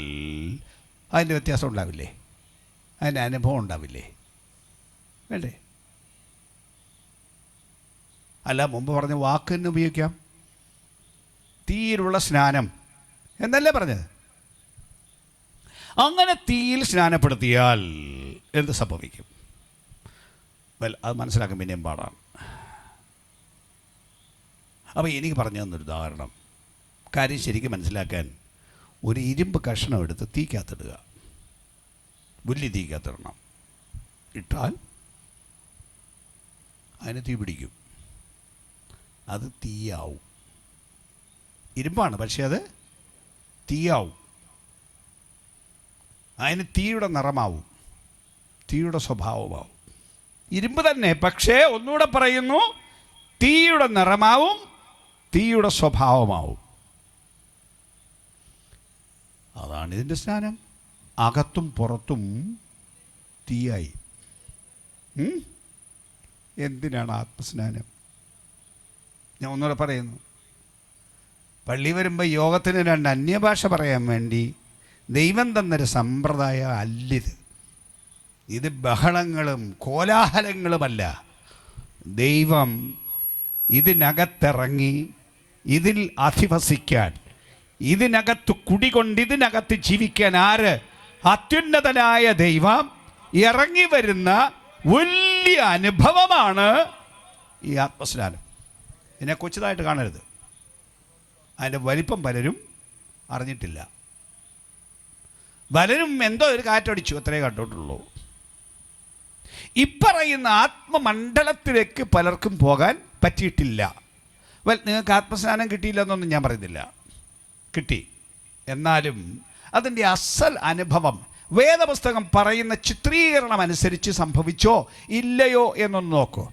അതിൻ്റെ വ്യത്യാസം ഉണ്ടാവില്ലേ? അതിൻ്റെ അനുഭവം ഉണ്ടാവില്ലേ? വേണ്ടേ? അല്ല, മുമ്പ് പറഞ്ഞ വാക്ക് തന്നെ ഉപയോഗിക്കാം. തീയിലുള്ള സ്നാനം എന്നല്ലേ പറഞ്ഞത്? അങ്ങനെ തീയിൽ സ്നാനപ്പെടുത്തിയാൽ എന്ത് സംഭവിക്കും? അത് മനസ്സിലാക്കാൻ പിന്നെയും പാടാണ്. അപ്പോൾ എനിക്ക് പറഞ്ഞു തന്നൊരു ഉദാഹരണം, കാര്യം ശരിക്കും മനസ്സിലാക്കാൻ, ഒരു ഇരുമ്പ് കഷ്ണം എടുത്ത് തീക്കകത്തിടുക. വലിയ തീക്കകത്തിടണം. ഇട്ടാൽ അതിന് തീ പിടിക്കും. അത് തീയാവും. ഇരുമ്പാണ്, പക്ഷെ അത് തീയാവും. അതിന് തീയുടെ നിറമാവും, തീയുടെ സ്വഭാവമാവും. ഇരുമ്പ് തന്നെ, പക്ഷേ ഒന്നുകൂടെ പറയുന്നു, തീയുടെ നിറമാവും, തീയുടെ സ്വഭാവമാവും. അതാണ് ഇതിൻ്റെ സ്നാനം. അകത്തും പുറത്തും തീയായി. എന്തിനാണ് ആത്മസ്നാനം? ഞാൻ ഒന്നുകൂടെ പറയുന്നു. പള്ളി വരുമ്പോൾ യോഗത്തിന് 2 അന്യഭാഷ പറയാൻ വേണ്ടി ദൈവം തന്നൊരു സമ്പ്രദായം അല്ലിത്. ഇത് ബഹളങ്ങളും കോലാഹലങ്ങളുമല്ല. ദൈവം ഇതിനകത്തിറങ്ങി ഇതിൽ അധിവസിക്കാൻ, ഇതിനകത്ത് കുടികൊണ്ട് ഇതിനകത്ത് ജീവിക്കാൻ ആര്? അത്യുന്നതനായ ദൈവം ഇറങ്ങി വരുന്ന വലിയ അനുഭവമാണ് ഈ ആത്മസ്നാനം. ഇതിനെ കൊച്ചതായിട്ട് കാണരുത്. അതിൻ്റെ വലിപ്പം പലരും അറിഞ്ഞിട്ടില്ല. പലരും എന്തോ ഒരു കാറ്റടിച്ചു അത്രേ കണ്ടിട്ടുള്ളൂ. ഇപ്പറയുന്ന ആത്മമണ്ഡലത്തിലേക്ക് പലർക്കും പോകാൻ പറ്റിയിട്ടില്ല. നിങ്ങൾക്ക് ആത്മസ്നാനം കിട്ടിയില്ല എന്നൊന്നും ഞാൻ പറയുന്നില്ല, കിട്ടി. എന്നാലും അതിൻ്റെ അസൽ അനുഭവം വേദപുസ്തകം പറയുന്ന ചിത്രീകരണം അനുസരിച്ച് സംഭവിച്ചോ ഇല്ലയോ എന്നൊന്ന് നോക്കൂ.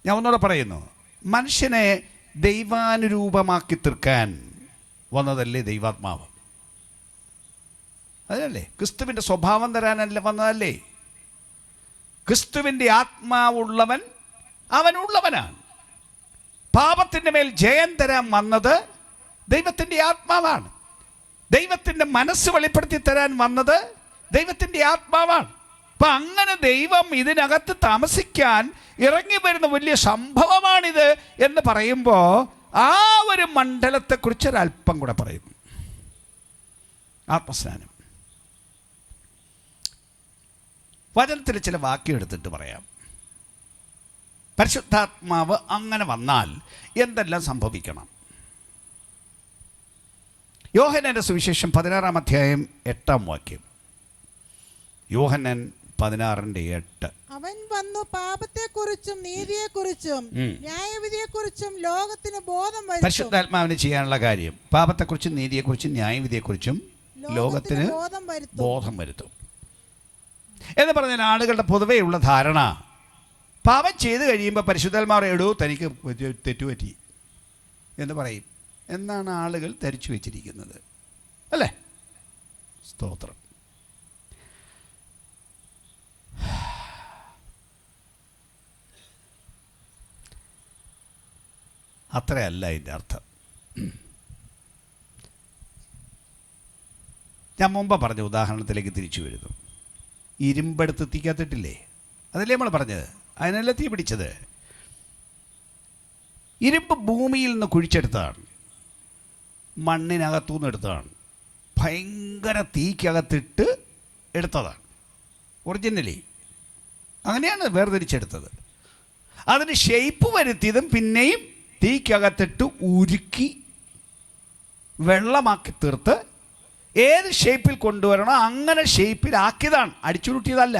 ഞാൻ ഒന്നുകൂടെ പറയുന്നു. മനുഷ്യനെ ദൈവാനുരൂപമാക്കി തീർക്കാൻ വന്നതല്ലേ ദൈവാത്മാവ്? അതല്ലേ? ക്രിസ്തുവിൻ്റെ സ്വഭാവം തരാനല്ല വന്നതല്ലേ? ക്രിസ്തുവിൻ്റെ ആത്മാവുള്ളവൻ അവനുള്ളവനാണ്. പാപത്തിൻ്റെ മേൽ ജയം തരാൻ വന്നത് ദൈവത്തിൻ്റെ ആത്മാവാണ്. ദൈവത്തിൻ്റെ മനസ്സ് വെളിപ്പെടുത്തി തരാൻ വന്നത് ദൈവത്തിൻ്റെ ആത്മാവാണ്. അപ്പം അങ്ങനെ ദൈവം ഇതിനകത്ത് താമസിക്കാൻ ഇറങ്ങി വരുന്ന വലിയ സംഭവമാണിത് എന്ന് പറയുമ്പോൾ ആ ഒരു മണ്ഡലത്തെക്കുറിച്ച് ഒരല്പം കൂടെ പറയുന്നു. ആത്മസ്നാനം വചനത്തിൽ ചില വാക്യം എടുത്തിട്ട് പറയാം. പരിശുദ്ധാത്മാവ് അങ്ങനെ വന്നാൽ എന്തെല്ലാം സംഭവിക്കണം? യോഹന്നാന്റെ സുവിശേഷം 16-ാം അധ്യായം 8-ാം വാക്യം. യോഹന്നാൻ 16:8. അവൻ വന്നു പാപത്തെക്കുറിച്ചും നീതിയെക്കുറിച്ചും ന്യായവിധിയെക്കുറിച്ചും ലോകത്തിന് ബോധം വരുത്തും. പരിശുദ്ധാത്മാവിന് ചെയ്യാനുള്ള കാര്യം പാപത്തെക്കുറിച്ചും നീതിയെക്കുറിച്ചും ന്യായവിധിയെക്കുറിച്ചും ലോകത്തിന് ബോധം വരുത്തും എന്ന് പറഞ്ഞാൽ ആളുകളുടെ പൊതുവെയുള്ള ധാരണ പാപം ചെയ്ത് കഴിയുമ്പോൾ പരിശുദ്ധാത്മാവ് എടോ തനിക്ക് തെറ്റുപറ്റി എന്ന് പറയും എന്നാണ് ആളുകൾ ധരിച്ചു വെച്ചിരിക്കുന്നത്, അല്ലേ? സ്തോത്രം. അത്രയല്ല ഇതിൻ്റെ അർത്ഥം. ഞാൻ മുമ്പ് പറഞ്ഞ ഉദാഹരണത്തിലേക്ക് തിരിച്ചു വരുന്നു. ഇരുമ്പെടുത്ത് തീക്കത്തിട്ടില്ലേ? അതല്ലേ നമ്മൾ പറഞ്ഞത്? അതിനല്ല തീ പിടിച്ചത്. ഇരുമ്പ് ഭൂമിയിൽ നിന്ന് കുഴിച്ചെടുത്തതാണ്, മണ്ണിനകത്തുനിന്ന് എടുത്തതാണ്, ഭയങ്കര തീക്കകത്തിട്ട് എടുത്തതാണ്. ഒറിജിനലി അങ്ങനെയാണ് വേർതിരിച്ചെടുത്തത്. അതിന് ഷേപ്പ് വരുത്തിയതും പിന്നെയും തീക്കകത്തിട്ട് ഉരുക്കി വെള്ളമാക്കി തീർത്ത് ഏത് ഷേപ്പിൽ കൊണ്ടുവരണോ അങ്ങനെ ഷേപ്പിലാക്കിയതാണ്, അടിച്ചുരുട്ടിയതല്ല.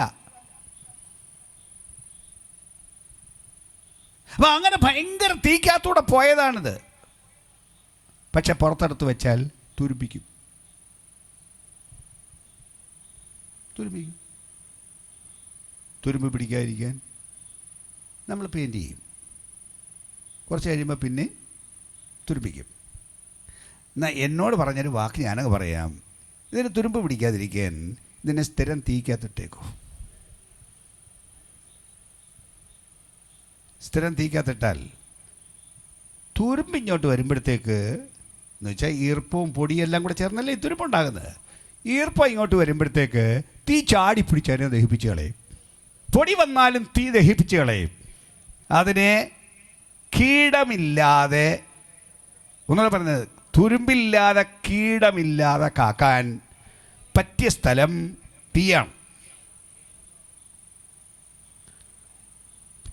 അപ്പം അങ്ങനെ ഭയങ്കര തീക്കകത്തൂടെ പോയതാണിത്. പക്ഷെ പുറത്തെടുത്ത് വെച്ചാൽ തുരുമ്പിക്കും. തുരുമ്പ് പിടിക്കാതിരിക്കാൻ നമ്മൾ പെയിൻറ് ചെയ്യും. കുറച്ച് കഴിയുമ്പോൾ പിന്നെ തുരുമ്പിക്കും. എന്നാൽ എന്നോട് പറഞ്ഞൊരു വാക്ക് ഞാനങ്ങ് പറയാം. ഇതിന് തുരുമ്പ് പിടിക്കാതിരിക്കാൻ ഇതിനെ സ്ഥിരം തീക്കകത്തിട്ടേക്കോ. സ്ഥിരം തീക്കകത്തിട്ടാൽ തുരുമ്പിങ്ങോട്ട് വരുമ്പോഴത്തേക്ക് എന്ന് വെച്ചാൽ ഈർപ്പവും പൊടിയെല്ലാം കൂടെ ചേർന്നല്ലേ ഈ തുരുമ്പുണ്ടാകുന്നത്. ഈർപ്പം ഇങ്ങോട്ട് വരുമ്പോഴത്തേക്ക് തീ ചാടി പിടിച്ചതിനെ ദഹിപ്പിച്ച് കളയും. പൊടി വന്നാലും തീ ദഹിപ്പിച്ച് കളയും. അതിനെ കീടമില്ലാതെ, ഒന്നുകൂടെ പറഞ്ഞത്, തുരുമ്പില്ലാതെ കീടമില്ലാതെ കാക്കാൻ പറ്റിയ സ്ഥലം തീയാണ്.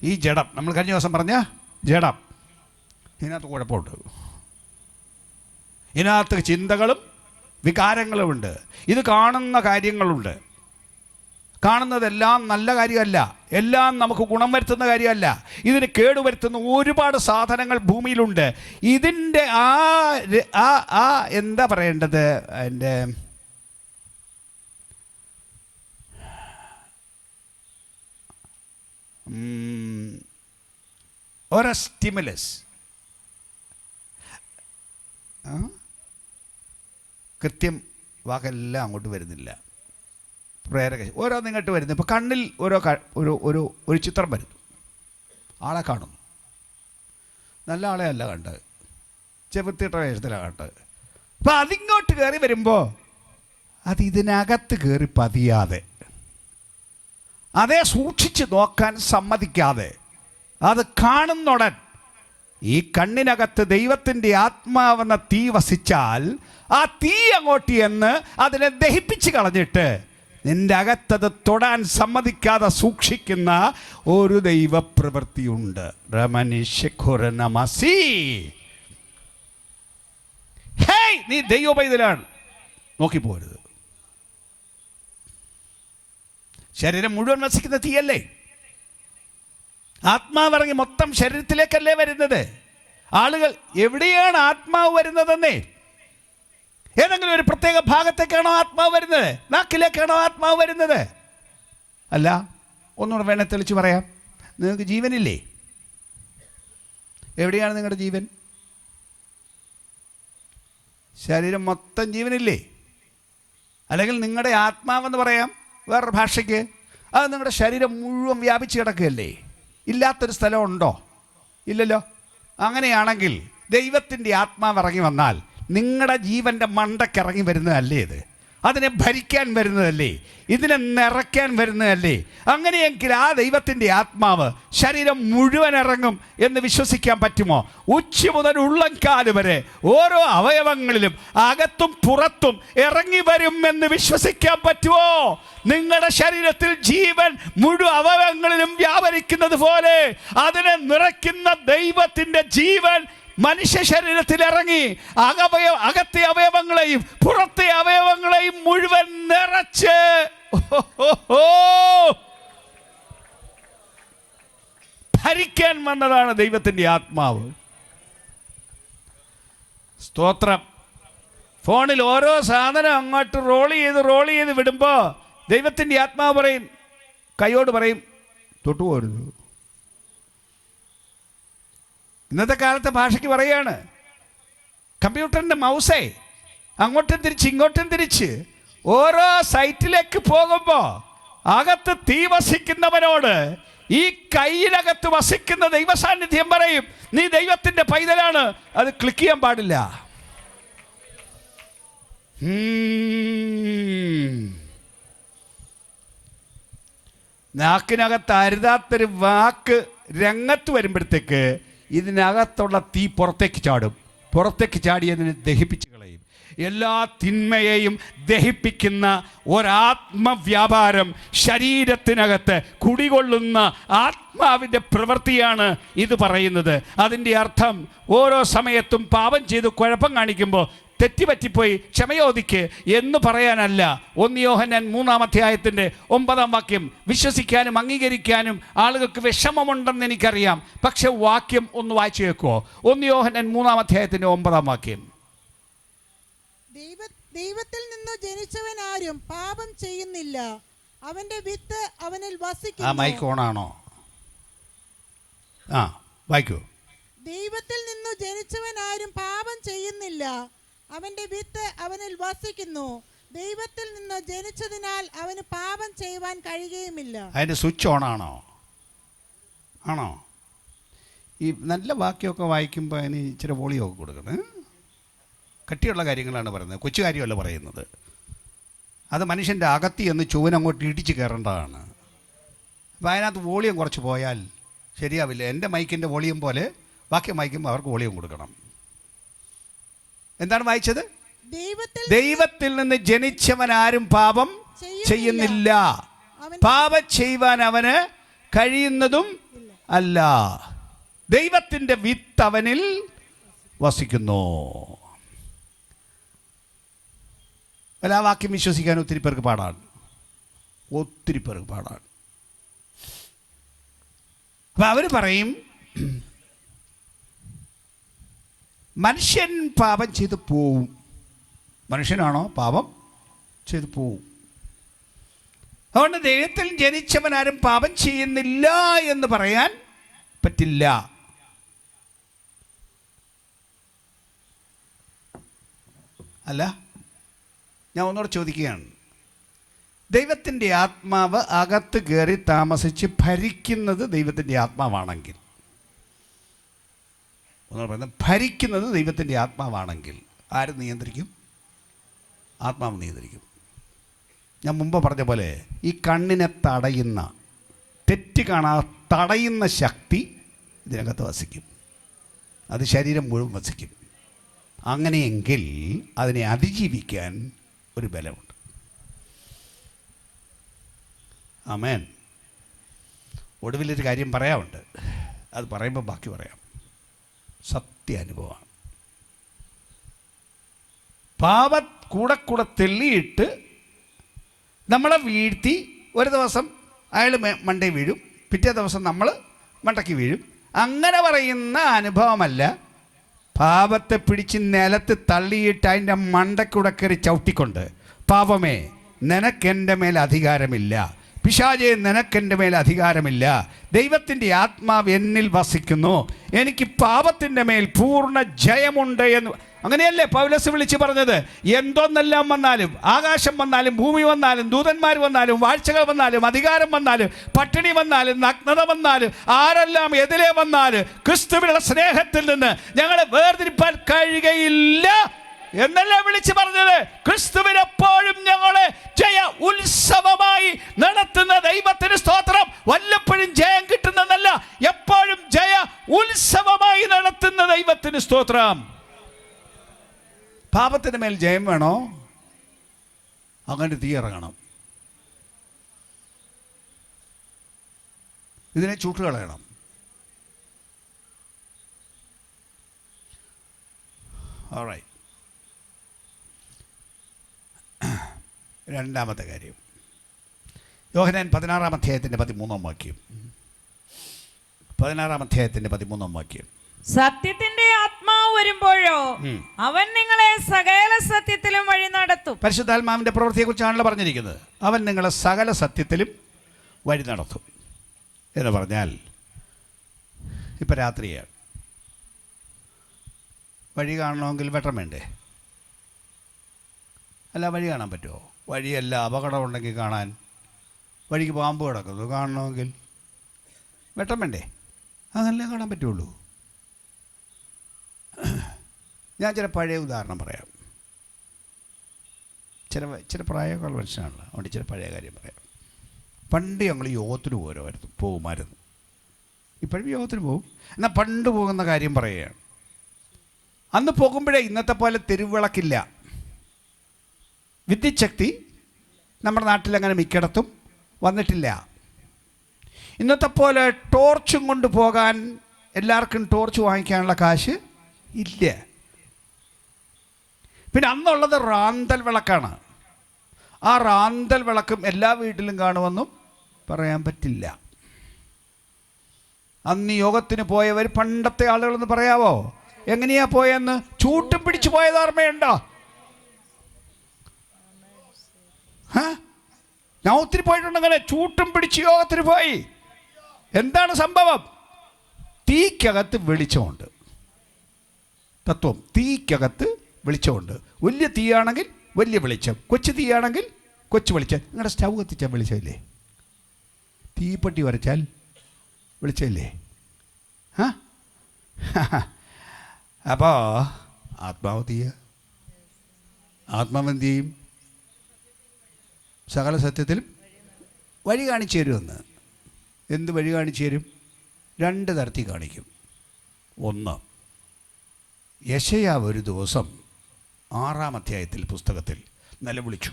ഈ ജഡം, നമ്മൾ കഴിഞ്ഞ ദിവസം പറഞ്ഞ ജഡം, ഇതിനകത്ത് കുഴപ്പമുണ്ട്. ഇതിനകത്ത് ചിന്തകളും വികാരങ്ങളുമുണ്ട്. ഇത് കാണുന്ന കാര്യങ്ങളുണ്ട്. കാണുന്നതെല്ലാം നല്ല കാര്യമല്ല, എല്ലാം നമുക്ക് ഗുണം വരുത്തുന്ന കാര്യമല്ല. ഇതിന് കേടുവരുത്തുന്ന ഒരുപാട് സാധനങ്ങൾ ഭൂമിയിലുണ്ട്. ഇതിൻ്റെ എന്താ പറയേണ്ടത്, അതിൻ്റെ ഒരു സ്റ്റിമുലസ്, കൃത്യം വാക്കെല്ലാം അങ്ങോട്ട് വരുന്നില്ല. പ്രേരക ഓരോന്ന് ഇങ്ങോട്ട് വരുന്നു. ഇപ്പോൾ കണ്ണിൽ ഒരു ചിത്രം വരുന്നു, ആളെ കാണുന്നു. നല്ല ആളെ അല്ല കണ്ടത്, ചെറുത്തിട്ട വേഷത്തിലാണ് കണ്ടത്. അപ്പം അതിങ്ങോട്ട് കയറി വരുമ്പോൾ അത് ഇതിനകത്ത് കയറി പതിയാതെ, അതേ സൂക്ഷിച്ച് നോക്കാൻ സമ്മതിക്കാതെ, അത് കാണുന്നുടൻ ഈ കണ്ണിനകത്ത് ദൈവത്തിൻ്റെ ആത്മാവെന്ന തീ വസിച്ചാൽ ആ തീ അങ്ങോട്ട് എന്ന് അതിനെ ദഹിപ്പിച്ച് കളഞ്ഞിട്ട് നിന്റെ അകത്തത് തൊടാൻ സമ്മതിക്കാതെ സൂക്ഷിക്കുന്ന ഒരു ദൈവപ്രവൃത്തിയുണ്ട്. ഹേയ്, നീ ദൈവപൈതലാണ്, നോക്കിപ്പോരുത്. ശരീരം മുഴുവൻ വസിക്കുന്ന തീയല്ലേ? ആത്മാവിറങ്ങി മൊത്തം ശരീരത്തിലേക്കല്ലേ വരുന്നത്? ആളുകൾ എവിടെയാണ് ആത്മാവ് വരുന്നതെന്നേ? ഏതെങ്കിലും ഒരു പ്രത്യേക ഭാഗത്തേക്കാണോ ആത്മാവ് വരുന്നത്? നാക്കിലേക്കാണോ ആത്മാവ് വരുന്നത്? അല്ല. ഒന്നുകൂടെ വേണേ തെളിച്ച് പറയാം. നിങ്ങൾക്ക് ജീവനില്ലേ? എവിടെയാണ് നിങ്ങളുടെ ജീവൻ? ശരീരം മൊത്തം ജീവനില്ലേ? അല്ലെങ്കിൽ നിങ്ങളുടെ ആത്മാവെന്ന് പറയാം വേറൊരു ഭാഷയ്ക്ക്. അത് നിങ്ങളുടെ ശരീരം മുഴുവൻ വ്യാപിച്ച് കിടക്കുകയല്ലേ? ഇല്ലാത്തൊരു സ്ഥലമുണ്ടോ? ഇല്ലല്ലോ. അങ്ങനെയാണെങ്കിൽ ദൈവത്തിൻ്റെ ആത്മാവ് ഇറങ്ങി വന്നാൽ നിങ്ങളുടെ ജീവൻ്റെ മണ്ടക്കിറങ്ങി വരുന്നതല്ലേ ഇത്? അതിനെ ഭരിക്കാൻ വരുന്നതല്ലേ? ഇതിനെ നിറയ്ക്കാൻ വരുന്നതല്ലേ? അങ്ങനെയെങ്കിൽ ആ ദൈവത്തിൻ്റെ ആത്മാവ് ശരീരം മുഴുവൻ ഇറങ്ങും എന്ന് വിശ്വസിക്കാൻ പറ്റുമോ? ഉച്ച മുതൽ ഉള്ളംകാല് വരെ ഓരോ അവയവങ്ങളിലും അകത്തും പുറത്തും ഇറങ്ങി വരും എന്ന് വിശ്വസിക്കാൻ പറ്റുമോ? നിങ്ങളുടെ ശരീരത്തിൽ ജീവൻ മുഴുവൻ അവയവങ്ങളിലും വ്യാപരിക്കുന്നത് പോലെ അതിനെ നിറയ്ക്കുന്ന ദൈവത്തിൻ്റെ ജീവൻ മനുഷ്യ ശരീരത്തിൽ ഇറങ്ങി അകത്തെ അവയവങ്ങളെയും പുറത്തെ അവയവങ്ങളെയും മുഴുവൻ നിറച്ച് ഭരിക്കാൻ വന്നതാണ് ദൈവത്തിൻ്റെ ആത്മാവ്. സ്തോത്രം. ഫോണിൽ ഓരോ സാധനം അങ്ങോട്ട് റോൾ ചെയ്ത് വിടുമ്പോൾ ദൈവത്തിൻ്റെ ആത്മാവ് പറയും, കൈയോട് പറയും, തൊട്ടുപോരുത്. ഇന്നത്തെ കാലത്തെ ഭാഷയ്ക്ക് പറയാണ്, കമ്പ്യൂട്ടറിൻ്റെ മൗസേ അങ്ങോട്ടും തിരിച്ച് ഇങ്ങോട്ടും തിരിച്ച് ഓരോ സൈറ്റിലേക്ക് പോകുമ്പോൾ അകത്ത് തീ വസിക്കുന്നവനോട് ഈ കയ്യിലകത്ത് വസിക്കുന്ന ദൈവസാന്നിധ്യം പറയും, നീ ദൈവത്തിൻ്റെ പൈതലാണ്, അത് ക്ലിക്ക് ചെയ്യാൻ പാടില്ല. നാക്കിനകത്ത് അരുതാത്തൊരു വാക്ക് രംഗത്ത് വരുമ്പോഴത്തേക്ക് ഇതിനകത്തുള്ള തീ പുറത്തേക്ക് ചാടും. പുറത്തേക്ക് ചാടിയതിനെ ദഹിപ്പിച്ച് കളയും. എല്ലാ തിന്മയെയും ദഹിപ്പിക്കുന്ന ഒരാത്മവ്യാപാരം ശരീരത്തിനകത്ത് കുടികൊള്ളുന്ന ആത്മാവിൻ്റെ പ്രവൃത്തിയാണ് ഇത് പറയുന്നത്. അതിൻ്റെ അർത്ഥം ഓരോ സമയത്തും പാപം ചെയ്ത് കുഴപ്പം കാണിക്കുമ്പോൾ തെറ്റുപറ്റിപ്പോയി ക്ഷമയോദിക്ക് എന്ന് പറയാനല്ല. 1 യോഹന്നാൻ 3-ാം അധ്യായത്തിൻ്റെ 9-ാം വാക്യം വിശ്വസിക്കാനും അംഗീകരിക്കാനും ആളുകൾക്ക് വിഷമമുണ്ടെന്ന് എനിക്കറിയാം. പക്ഷെ വാക്യം ഒന്ന് വായിച്ചു കേൾക്കുമോ? 1 യോഹന്നാൻ 3-ാം അധ്യായത്തിൻ്റെ 9-ാം വാക്യം. ദൈവത്തിൽ നിന്ന് ജനിച്ചവൻ ആരും പാപം ചെയ്യുന്നില്ല, അവന്റെ വിത്ത് അവനിൽ വസിക്കുന്നു. ആ മൈക്ക് ഓണാണോ? ആ വായിക്കൂ. ദൈവത്തിൽ നിന്ന് ജനിച്ചവൻ ആരും പാപം ചെയ്യുന്നില്ല, അവന്റെ വിത്ത് അവനിൽ വസിക്കുന്നു. ദൈവത്തിൽ നിന്ന് ജനിച്ചതിനാൽ അവന് പാപം ചെയ്യുവാൻ കഴിയുകയുമില്ല. അതിന്റെ സ്വിച്ച് ഓണാണോ? ആണോ? ഈ നല്ല വാക്യമൊക്കെ വായിക്കുമ്പോൾ അതിന് ഇച്ചിരി വോളിയൊക്കെ കൊടുക്കണം. കട്ടിയുള്ള കാര്യങ്ങളാണ് പറയുന്നത്, കൊച്ചു കാര്യമല്ല പറയുന്നത്. അത് മനുഷ്യൻ്റെ അകത്തി എന്ന് ചുവനങ്ങോട്ട് ഇടിച്ച് കയറേണ്ടതാണ്. അപ്പോൾ അതിനകത്ത് വോളിയം കുറച്ച് പോയാൽ ശരിയാവില്ല. എൻ്റെ മൈക്കിൻ്റെ വോളിയം പോലെ വാക്യം വായിക്കുമ്പോൾ അവർക്ക് വോളിയം കൊടുക്കണം. എന്താണ് വായിച്ചത്? ദൈവത്തിൽ നിന്ന് ജനിച്ചവൻ ആരും പാപം ചെയ്യുന്നില്ല, പാപം ചെയ്യുവാൻ അവന് കഴിയുന്നതും അല്ല. ദൈവത്തിൻ്റെ വിത്ത് അവനിൽ വസിക്കുന്നു. ആ വാക്യം വിശ്വസിക്കാൻ ഒത്തിരി പേർക്ക് പാടാണ്. അപ്പം അവർ പറയും, മനുഷ്യൻ പാപം ചെയ്ത് പോവും. മനുഷ്യനാണോ പാപം ചെയ്ത് പോവും. അതുകൊണ്ട് ദൈവത്തിൽ ജനിച്ചവനാരും പാപം ചെയ്യുന്നില്ല എന്ന് പറയാൻ പറ്റില്ല. അല്ല, ഞാൻ ഒന്നുകൂടെ ചോദിക്കുകയാണ്, ദൈവത്തിൻ്റെ ആത്മാവ് അകത്ത് കയറി താമസിച്ച് ഭരിക്കുന്നത് ദൈവത്തിൻ്റെ ആത്മാവാണെങ്കിൽ, ഒന്നുകൂടെ പറയുന്നത്, ഭരിക്കുന്നത് ദൈവത്തിൻ്റെ ആത്മാവാണെങ്കിൽ ആര് നിയന്ത്രിക്കും? ആത്മാവ് നിയന്ത്രിക്കും. ഞാൻ മുമ്പ് പറഞ്ഞ പോലെ ഈ കണ്ണിനെ തടയുന്ന, തെറ്റ് കാണാതെ തടയുന്ന ശക്തി ഇതിനകത്ത് വസിക്കും. അത് ശരീരം മുഴുവൻ വസിക്കും. അങ്ങനെയെങ്കിൽ അതിനെ അതിജീവിക്കാൻ ഒരു ബലമുണ്ട്. ആമേൻ. ഒടുവിലൊരു കാര്യം പറയാനുണ്ട്. അത് പറയുമ്പോൾ ബാക്കി പറയാം. സത്യ അനുഭവമാണ്. കൂടെ തെള്ളിയിട്ട് നമ്മളെ വീഴ്ത്തി ഒരു ദിവസം അയാൾ മണ്ടേ വീഴും, പിറ്റേ ദിവസം നമ്മൾ മണ്ടയ്ക്ക് വീഴും. അങ്ങനെ പറയുന്ന അനുഭവമല്ല. പാപത്തെ പിടിച്ച് നിലത്ത് തള്ളിയിട്ട് അതിൻ്റെ മണ്ടയ്ക്കൂടെ കയറി ചവിട്ടിക്കൊണ്ട്, പാപമേ നിനക്കെൻ്റെ മേൽ അധികാരമില്ല, പിശാചേ നിനക്കെൻ്റെ മേൽ അധികാരമില്ല, ദൈവത്തിൻ്റെ ആത്മാവ് എന്നിൽ വസിക്കുന്നു, എനിക്ക് പാപത്തിൻ്റെ മേൽ പൂർണ്ണ ജയമുണ്ട് എന്ന്. അങ്ങനെയല്ലേ പൗലോസ് വിളിച്ച് പറഞ്ഞത്? എന്തൊന്നെല്ലാം വന്നാലും, ആകാശം വന്നാലും, ഭൂമി വന്നാലും, ദൂതന്മാർ വന്നാലും, വാഴ്ചകൾ വന്നാലും, അധികാരം വന്നാലും, പട്ടിണി വന്നാലും, നഗ്നത വന്നാലും, ആരെല്ലാം എതിരെ വന്നാലും ക്രിസ്തുവിനുള്ള സ്നേഹത്തിൽ നിന്ന് ഞങ്ങളെ വേർതിരിപ്പാൻ കഴിയുകയില്ല എന്നല്ല വിളിച്ച് പറഞ്ഞത്. ക്രിസ്തുവിനെപ്പോഴും ഞങ്ങളെ ജയ ഉത്സവമായി നടത്തുന്ന ദൈവത്തിന് സ്തോത്രം. വല്ലപ്പോഴും ജയം കിട്ടുന്നതല്ല, എപ്പോഴും ജയ ഉത്സവമായി നടത്തുന്ന ദൈവത്തിന് സ്തോത്രം. പാപത്തിന് മേൽ ജയം വേണോ? അങ്ങനെ തീ ഇറങ്ങണം. ഇതിനെ ചൂട്ടുകളയണം. ഓൾറൈറ്റ്. രണ്ടാമത്തെ കാര്യം, യോഹന്നാൻ 16-ാം അധ്യായത്തിൻ്റെ 13-ാം വാക്യം. 16-ാം അധ്യായത്തിൻ്റെ 13-ാം വാക്യം. സത്യത്തിന്റെ ആത്മാവ് വരുമ്പോഴോ അവൻ നിങ്ങളെ സകല സത്യത്തിലും വഴി നടത്തും. പരിശുദ്ധാത്മാവിന്റെ പ്രവൃത്തിയെക്കുറിച്ചാണല്ലോ പറഞ്ഞിരിക്കുന്നത്. അവൻ നിങ്ങളെ സകല സത്യത്തിലും വഴി നടത്തും എന്ന് പറഞ്ഞാൽ, ഇപ്പം രാത്രിയാണ്, വഴി കാണണമെങ്കിൽ വെട്ടം വേണ്ടേ? അല്ല, വഴി കാണാൻ പറ്റുമോ? വഴിയല്ല, അപകടമുണ്ടെങ്കിൽ കാണാൻ, വഴിക്ക് പാമ്പ് കിടക്കുന്നു കാണണമെങ്കിൽ വെട്ടം വേണ്ടേ? അങ്ങനല്ലേ കാണാൻ പറ്റുള്ളൂ. ഞാൻ ചില പഴയ ഉദാഹരണം പറയാം. ചില പ്രായമൊക്കെയുള്ള മനുഷ്യനാണല്ലോ, അതുകൊണ്ട് ചില പഴയ കാര്യം പറയാം. പണ്ട് ഞങ്ങൾ യോഗത്തിന് പോകുമായിരുന്നു. ഇപ്പോഴും യോഗത്തിന് പോകും. എന്നാൽ പണ്ട് പോകുന്ന കാര്യം പറയുകയാണ്. അന്ന് പോകുമ്പോഴേ ഇന്നത്തെ പോലെ തെരുവിളക്കില്ല. വിദ്യുച്ഛക്തി നമ്മുടെ നാട്ടിലങ്ങനെ മിക്കയിടത്തും വന്നിട്ടില്ല. ഇന്നത്തെ പോലെ ടോർച്ചും കൊണ്ട് പോകാൻ എല്ലാവർക്കും ടോർച്ച് വാങ്ങിക്കാനുള്ള കാശ് ഇല്ല. പിന്നെ അന്നുള്ളത് റാന്തൽ വിളക്കാണ്. ആ റാന്തൽ വിളക്കും എല്ലാ വീട്ടിലും കാണുമെന്നും പറയാൻ പറ്റില്ല. അന്ന് യോഗത്തിന് പോയവർ പണ്ടത്തെ ആളുകളെന്ന് പറയാവോ? എങ്ങനെയാ പോയെന്ന്? ചൂട്ടും പിടിച്ചു പോയത് ഓർമ്മയുണ്ടോ? ഞാൻ ഒത്തിരി പോയിട്ടുണ്ട് അങ്ങനെ. ചൂട്ടും പിടിച്ച് യോഗത്തിന് പോയി. എന്താണ് സംഭവം? തീക്കകത്ത് വെളിച്ചമുണ്ട്. തത്വം, തീക്കകത്ത് വെളിച്ചമുണ്ട്. വലിയ തീയാണെങ്കിൽ വലിയ വെളിച്ചം, കൊച്ചു തീയാണെങ്കിൽ കൊച്ചു വെളിച്ചം. നിങ്ങളുടെ സ്റ്റൗ കത്തിച്ചാൽ വെളിച്ചമില്ലേ? തീപ്പെട്ടി വരച്ചാൽ വെളിച്ചമില്ലേ? അപ്പോൾ ആത്മാവ് തീയ, ആത്മാവ് എന്ത് ചെയ്യും? സകല സത്യത്തിലും വഴി കാണിച്ചു തരുമെന്ന്. എന്ത് വഴി കാണിച്ചു തരും? രണ്ട് തരത്തിൽ കാണിക്കും. ഒന്ന്, യെശയ്യാവ് ഒരു ദിവസം 6-ാം അധ്യായത്തിൽ പുസ്തകത്തിൽ നിലവിളിച്ചു.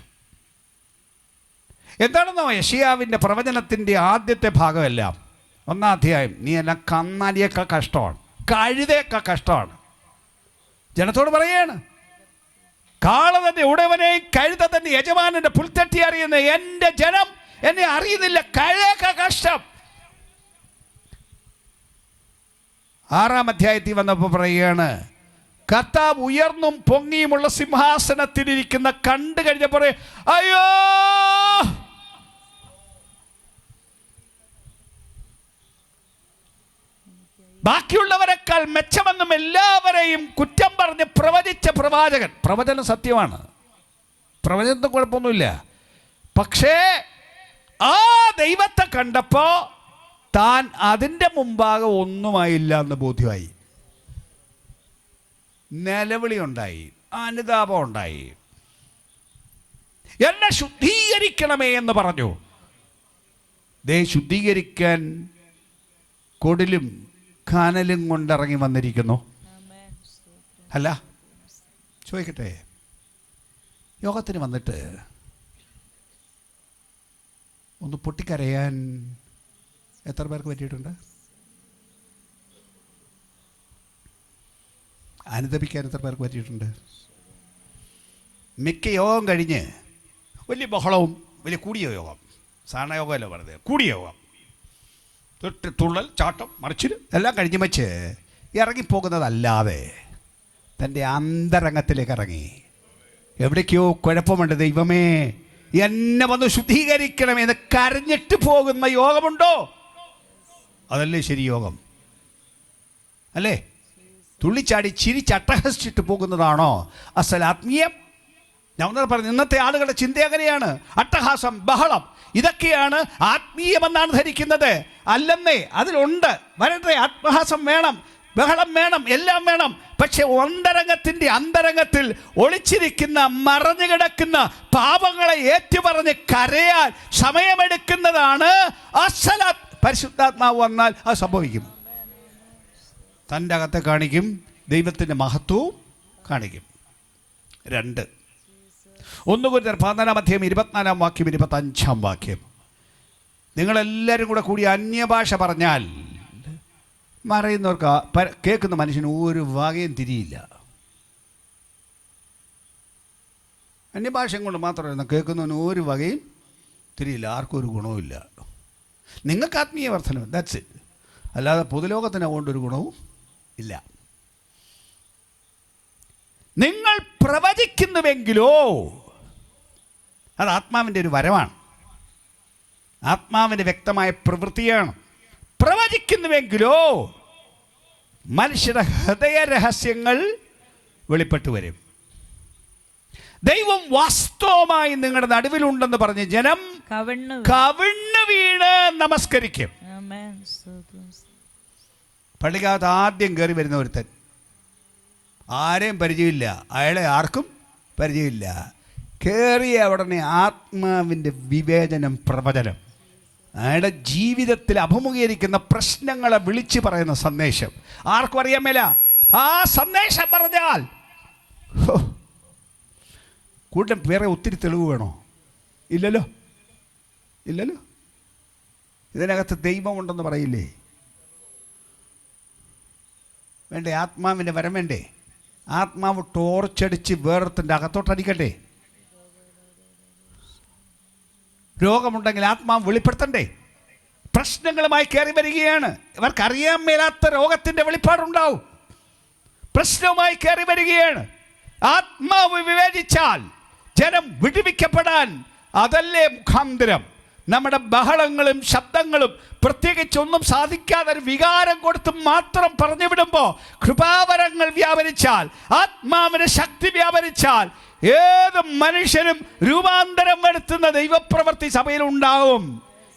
എന്താണെന്നോ? യെശയ്യാവിൻ്റെ പ്രവചനത്തിൻ്റെ ആദ്യത്തെ ഭാഗമെല്ലാം 1-ാം അധ്യായം, നീ എല്ലാം കന്നാലിയേക്കാൾ കഷ്ടമാണ്, കഴുതയേക്കാൾ കഷ്ടമാണ്. ജനത്തോട് പറയുകയാണ്, കാള തന്റെ ഉടവനെയും കഴുത തന്റെ യജമാനന്റെ പുൽത്തട്ടി അറിയുന്ന എൻ്റെ ജനം എന്നെ അറിയുന്നില്ല, കഴുതയേക്കാൾ കഷ്ടം. 6-ാം അധ്യായത്തിൽ വന്നപ്പോൾ പറയുകയാണ്, കർത്താവ് ഉയർന്നും പൊങ്ങിയുമുള്ള സിംഹാസനത്തിലിരിക്കുന്ന കണ്ടു കഴിഞ്ഞപ്പോൾ അയ്യോ, ബാക്കിയുള്ളവരെക്കാൾ മെച്ചമെന്നും എല്ലാവരെയും കുറ്റം പറഞ്ഞ് പ്രവചിച്ച പ്രവാചകൻ. പ്രവചനം സത്യമാണ്, പ്രവചനത്തിന് കുഴപ്പമൊന്നുമില്ല. പക്ഷേ ആ ദൈവത്തെ കണ്ടപ്പോൾ താൻ അതിൻ്റെ മുമ്പാകെ ഒന്നുമായില്ല എന്ന് ബോധ്യമായി. നിലവിളി ഉണ്ടായി, അനുതാപം ഉണ്ടായി. എന്നെ ശുദ്ധീകരിക്കണമേ എന്ന് പറഞ്ഞു. ദേ ശുദ്ധീകരിക്കാൻ കൊടിലും കാനലും കൊണ്ടിറങ്ങി വന്നിരിക്കുന്നു. അല്ല, ചോദിക്കട്ടെ, യോഗത്തിന് വന്നിട്ട് ഒന്ന് പൊട്ടിക്കരയാൻ എത്ര പേർക്ക് പറ്റിയിട്ടുണ്ട്? അനുദപിക്കാൻ എത്ര പേർക്ക് പറ്റിയിട്ടുണ്ട്? മിക്ക യോഗം കഴിഞ്ഞ് വലിയ ബഹളവും വലിയ കൂടിയ യോഗം, സാധാരണ യോഗമല്ലോ പറഞ്ഞത്, കൂടിയ യോഗം, തുള്ളൽ, ചാട്ടം, മറിച്ചിൽ എല്ലാം കഴിഞ്ഞ് വെച്ച് ഇറങ്ങിപ്പോകുന്നതല്ലാതെ തൻ്റെ അന്തരംഗത്തിലേക്ക് ഇറങ്ങി എവിടേക്കോ കുഴപ്പമുണ്ട്, ദൈവമേ എന്നെ വന്ന് ശുദ്ധീകരിക്കണമെന്ന് കരഞ്ഞിട്ട് പോകുന്ന യോഗമുണ്ടോ? അതല്ലേ ശരി യോഗം? അല്ലേ? തുള്ളിച്ചാടി ചിരിച്ചട്ടഹസിച്ചിട്ട് പോകുന്നതാണോ അസൽ ആത്മീയം? ഞാൻ ഒന്നും പറഞ്ഞു, ഇന്നത്തെ ആളുകളുടെ ചിന്ത അങ്ങനെയാണ്. അട്ടഹാസം, ബഹളം, ഇതൊക്കെയാണ് ആത്മീയമെന്നാണ് ധരിക്കുന്നത്. അല്ലെന്നേ, അതിലുണ്ട്, വരട്ടെ, ആത്മഹാസം വേണം, ബഹളം വേണം, എല്ലാം വേണം. പക്ഷെ അന്തരംഗത്തിൽ ഒളിച്ചിരിക്കുന്ന, മറഞ്ഞു കിടക്കുന്ന പാപങ്ങളെ ഏറ്റുപറഞ്ഞ് കരയാൻ സമയമെടുക്കുന്നതാണ് അസല. പരിശുദ്ധാത്മാവ് വന്നാൽ അത് സംഭവിക്കും. തൻ്റെ അകത്തെ കാണിക്കും, ദൈവത്തിൻ്റെ മഹത്വവും കാണിക്കും. 2 കൊരിന്ത്യർ 14-24 25 നിങ്ങളെല്ലാവരും കൂടി അന്യഭാഷ പറഞ്ഞാൽ മറയുന്നവർക്ക്, കേൾക്കുന്ന മനുഷ്യന് ഒരു വകയും തിരിയില്ല. അന്യഭാഷയും കൊണ്ട് മാത്രമല്ല, കേൾക്കുന്നവന് ഒരു വകയും തിരിയില്ല, ആർക്കും ഒരു ഗുണവുമില്ല. നിങ്ങൾക്ക് ആത്മീയ വർധനം, ദാറ്റ്സ് ഇറ്റ്. അല്ലാതെ പൊതുലോകത്തിന് അതുകൊണ്ടൊരു ഗുണവും ഇല്ല. നിങ്ങൾ പ്രവചിക്കുന്നുവെങ്കിലോ അത് ആത്മാവിൻ്റെ ഒരു വരവാണ്, ആത്മാവിൻ്റെ വ്യക്തമായ പ്രവൃത്തിയാണ്. പ്രവചിക്കുന്നുവെങ്കിലോ മനുഷ്യരുടെ ഹൃദയ രഹസ്യങ്ങൾ വെളിപ്പെട്ടു വരും. ദൈവം വാസ്തവമായി നിങ്ങളുടെ നടുവിലുണ്ടെന്ന് പറഞ്ഞ് ജനം കവിണ്ണ് വീണ് നമസ്കരിക്കും. പള്ളിക്കകത്ത് ആദ്യം കയറി വരുന്ന ഒരുത്തൻ, ആരെയും പരിചയമില്ല, അയാളെ ആർക്കും പരിചയമില്ല. കയറിയ ഉടനെ ആത്മാവിൻ്റെ വിവേചനം, പ്രവചനം, അയാളുടെ ജീവിതത്തിൽ അഭിമുഖീകരിക്കുന്ന പ്രശ്നങ്ങളെ വിളിച്ചു പറയുന്ന സന്ദേശം ആർക്കും അറിയാൻ മേല. ആ സന്ദേശം പറഞ്ഞാൽ കൂട്ടം വേറെ ഒത്തിരി തെളിവ് വേണോ? ഇല്ലല്ലോ. ഇതിനകത്ത് ദൈവമുണ്ടെന്ന് പറയില്ലേ? വേണ്ടേ? ആത്മാവിൻ്റെ വരം വേണ്ടേ? ആത്മാവ് ടോർച്ചടിച്ച് വേറൊരുത്തിൻ്റെ അകത്തോട്ടടിക്കട്ടെ? രോഗമുണ്ടെങ്കിൽ ആത്മാവ് വെളിപ്പെടുത്തണ്ടേ? പ്രശ്നങ്ങളുമായി കയറി വരികയാണ്, ഇവർക്കറിയാൻ മേലാത്ത രോഗത്തിൻ്റെ വെളിപ്പാടുണ്ടാവും. പ്രശ്നവുമായി കയറി വരികയാണ്. ആത്മാവ് വിവേചിച്ചാൽ ജനം വിടുവിക്കപ്പെടാൻ അതല്ലേ മുഖാന്തരം. നമ്മുടെ ബഹളങ്ങളും ശബ്ദങ്ങളും പ്രത്യേകിച്ചൊന്നും സാധിക്കാതെ ഒരു വികാരം കൊടുത്ത് മാത്രം പറഞ്ഞു വിടുമ്പോൾ കൃപാവരങ്ങൾ വ്യാപരിച്ചാൽ, ആത്മാവിന് ശക്തി വ്യാപരിച്ചാൽ ഏത് മനുഷ്യനും രൂപാന്തരം വരുത്തുന്ന ദൈവപ്രവൃത്തി സഭയിൽ ഉണ്ടാവും.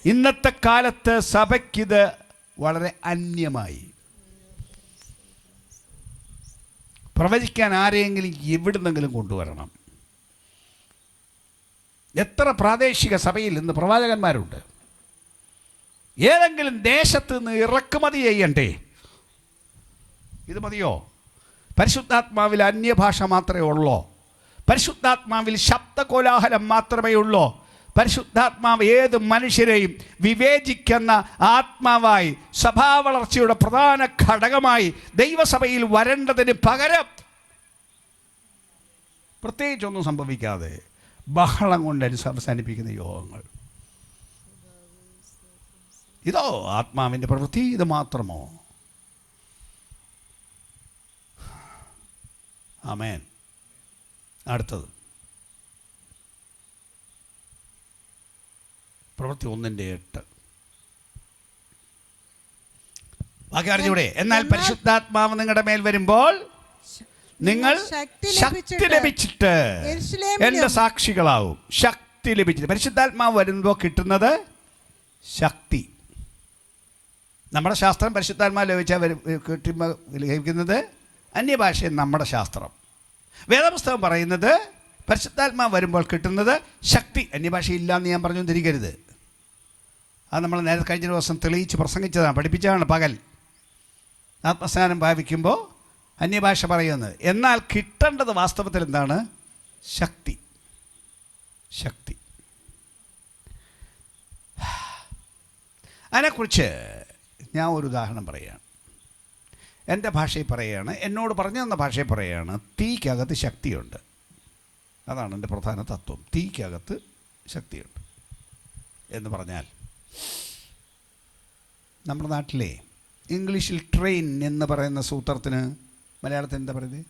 ഇന്നത്തെ കാലത്ത് സഭയ്ക്കിത് വളരെ അന്യമായി. പ്രവചിക്കാൻ ആരെയെങ്കിലും എവിടുന്നെങ്കിലും കൊണ്ടുവരണം. എത്ര പ്രാദേശിക സഭയിൽ ഇന്ന് പ്രവാചകന്മാരുണ്ട്? ഏതെങ്കിലും ദേശത്ത് നിന്ന് ഇറക്കുമതി ചെയ്യണ്ടേ? ഇത് മതിയോ? പരിശുദ്ധാത്മാവിൽ അന്യഭാഷ മാത്രമേ ഉള്ളൂ? പരിശുദ്ധാത്മാവിൽ ശബ്ദകോലാഹലം മാത്രമേ ഉള്ളൂ? പരിശുദ്ധാത്മാവ് ഏത് മനുഷ്യരെയും വിവേചിക്കുന്ന ആത്മാവായി, സഭാവളർച്ചയുടെ പ്രധാന ഘടകമായി ദൈവസഭയിൽ വരേണ്ടതിന് പകരം പ്രത്യേകിച്ചൊന്നും സംഭവിക്കാതെ ബഹളം കൊണ്ട് അവസാനിപ്പിക്കുന്ന യോഗങ്ങൾ, ഇതോ ആത്മാവിൻ്റെ പ്രവൃത്തി? ഇത് മാത്രമോ? ആമേൻ. അടുത്തത് പ്രവൃത്തി 1:8. ബാക്കി അറിഞ്ഞൂടെ? എന്നാൽ പരിശുദ്ധാത്മാവ് നിങ്ങളുടെ മേൽ വരുമ്പോൾ നിങ്ങൾ ശക്തി ലഭിച്ചിട്ട് യെരൂശലേമിലും എൻ്റെ സാക്ഷികളാവും. ശക്തി ലഭിച്ചിട്ട് പരിശുദ്ധാത്മാവ് വരുമ്പോൾ കിട്ടുന്നത് ശക്തി. നമ്മുടെ ശാസ്ത്രം പരിശുദ്ധാത്മാവ് ലഭിച്ചാൽ ലഭിക്കുന്നത് അന്യഭാഷ. നമ്മുടെ ശാസ്ത്രം വേദപുസ്തകം പറയുന്നത് പരിശുദ്ധാത്മാവ് വരുമ്പോൾ കിട്ടുന്നത് ശക്തി. അന്യഭാഷ ഇല്ല എന്ന് ഞാൻ പറഞ്ഞു തിരികരുത്. അത് നമ്മൾ നേരത്തെ കഴിഞ്ഞ ദിവസം തെളിയിച്ച് പ്രസംഗിച്ചതാണ്, പഠിപ്പിച്ചതാണ്. പകൽ ആത്മസ്നാനം ഭാവിക്കുമ്പോൾ അന്യഭാഷ പറയുന്നത്. എന്നാൽ കിട്ടേണ്ടത് വാസ്തവത്തിൽ എന്താണ്? ശക്തി. ശക്തി. അതിനെക്കുറിച്ച് ഞാൻ ഒരു ഉദാഹരണം പറയുകയാണ്. എൻ്റെ ഭാഷയിൽ പറയുകയാണ്, എന്നോട് പറഞ്ഞു തന്ന ഭാഷയിൽ പറയുകയാണ്. തീക്കകത്ത് ശക്തിയുണ്ട്. അതാണ് എൻ്റെ പ്രധാന തത്വം. തീക്കകത്ത് ശക്തിയുണ്ട് എന്ന് പറഞ്ഞാൽ, നമ്മുടെ നാട്ടിലെ ഇംഗ്ലീഷിൽ ട്രെയിൻ എന്ന് പറയുന്ന സൂത്രത്തിന് മലയാളത്തിൽ എന്താ പറയുന്നത്?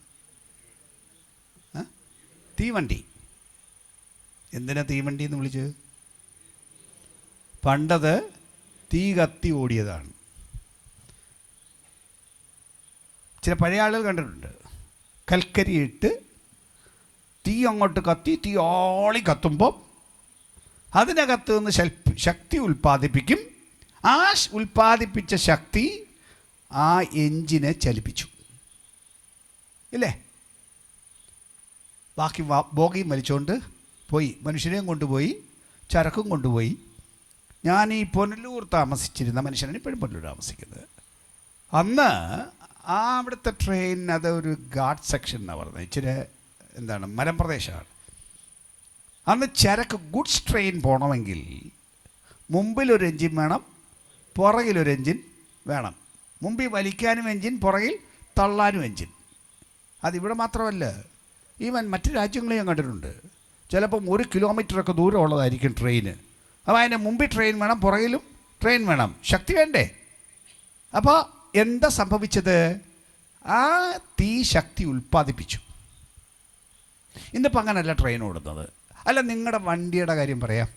തീവണ്ടി. എന്തിനാ തീവണ്ടി എന്ന് വിളിച്ചത്? പണ്ടത് തീ കത്തി ഓടിയതാണ്. ചില പഴയ ആളുകൾ കണ്ടിട്ടുണ്ട്, കൽക്കരിയിട്ട് തീ അങ്ങോട്ട് കത്തി തീ ആളി കത്തുമ്പോൾ അതിനകത്ത് നിന്ന് ശക്തി ഉൽപ്പാദിപ്പിക്കും. ആ ഉൽപ്പാദിപ്പിച്ച ശക്തി ആ എഞ്ചിനെ ചലിപ്പിച്ചു, ഇല്ലേ? ബാക്കി ബോഗിയും വലിച്ചുകൊണ്ട് പോയി, മനുഷ്യരെയും കൊണ്ടുപോയി, ചരക്കും കൊണ്ടുപോയി. ഞാൻ ഈ പുനലൂർ താമസിച്ചിരുന്ന മനുഷ്യനാണ് ഇപ്പോഴും പുനലൂർ താമസിക്കുന്നത്. അന്ന് ആ അവിടുത്തെ ട്രെയിൻ അതൊരു ഗാർഡ് സെക്ഷൻ എന്നാണ് പറഞ്ഞത്. ഇച്ചിരി എന്താണ്, മലമ്പ്രദേശമാണ്. അന്ന് ചരക്ക് ഗുഡ്സ് ട്രെയിൻ പോകണമെങ്കിൽ മുമ്പിലൊരു എൻജിൻ വേണം, പുറകിലൊരു എൻജിൻ വേണം. മുമ്പിൽ വലിക്കാനും എൻജിൻ, പുറകിൽ തള്ളാനും എൻജിൻ. അതിവിടെ മാത്രമല്ല, ഈവൻ മറ്റു രാജ്യങ്ങളെയും കണ്ടിട്ടുണ്ട്. ചിലപ്പം 1 കിലോമീറ്ററൊക്കെ ദൂരമുള്ളതായിരിക്കും ട്രെയിന്. അപ്പോൾ അതിൻ്റെ മുമ്പിൽ ട്രെയിൻ വേണം, പുറകിലും ട്രെയിൻ വേണം. ശക്തി വേണ്ടേ? അപ്പോൾ എന്താ സംഭവിച്ചത്? ആ തീ ശക്തി ഉൽപ്പാദിപ്പിച്ചു. ഇന്നിപ്പോൾ അങ്ങനെയല്ല ട്രെയിൻ ഓടുന്നത്. അല്ല, നിങ്ങളുടെ വണ്ടിയുടെ കാര്യം പറയാം.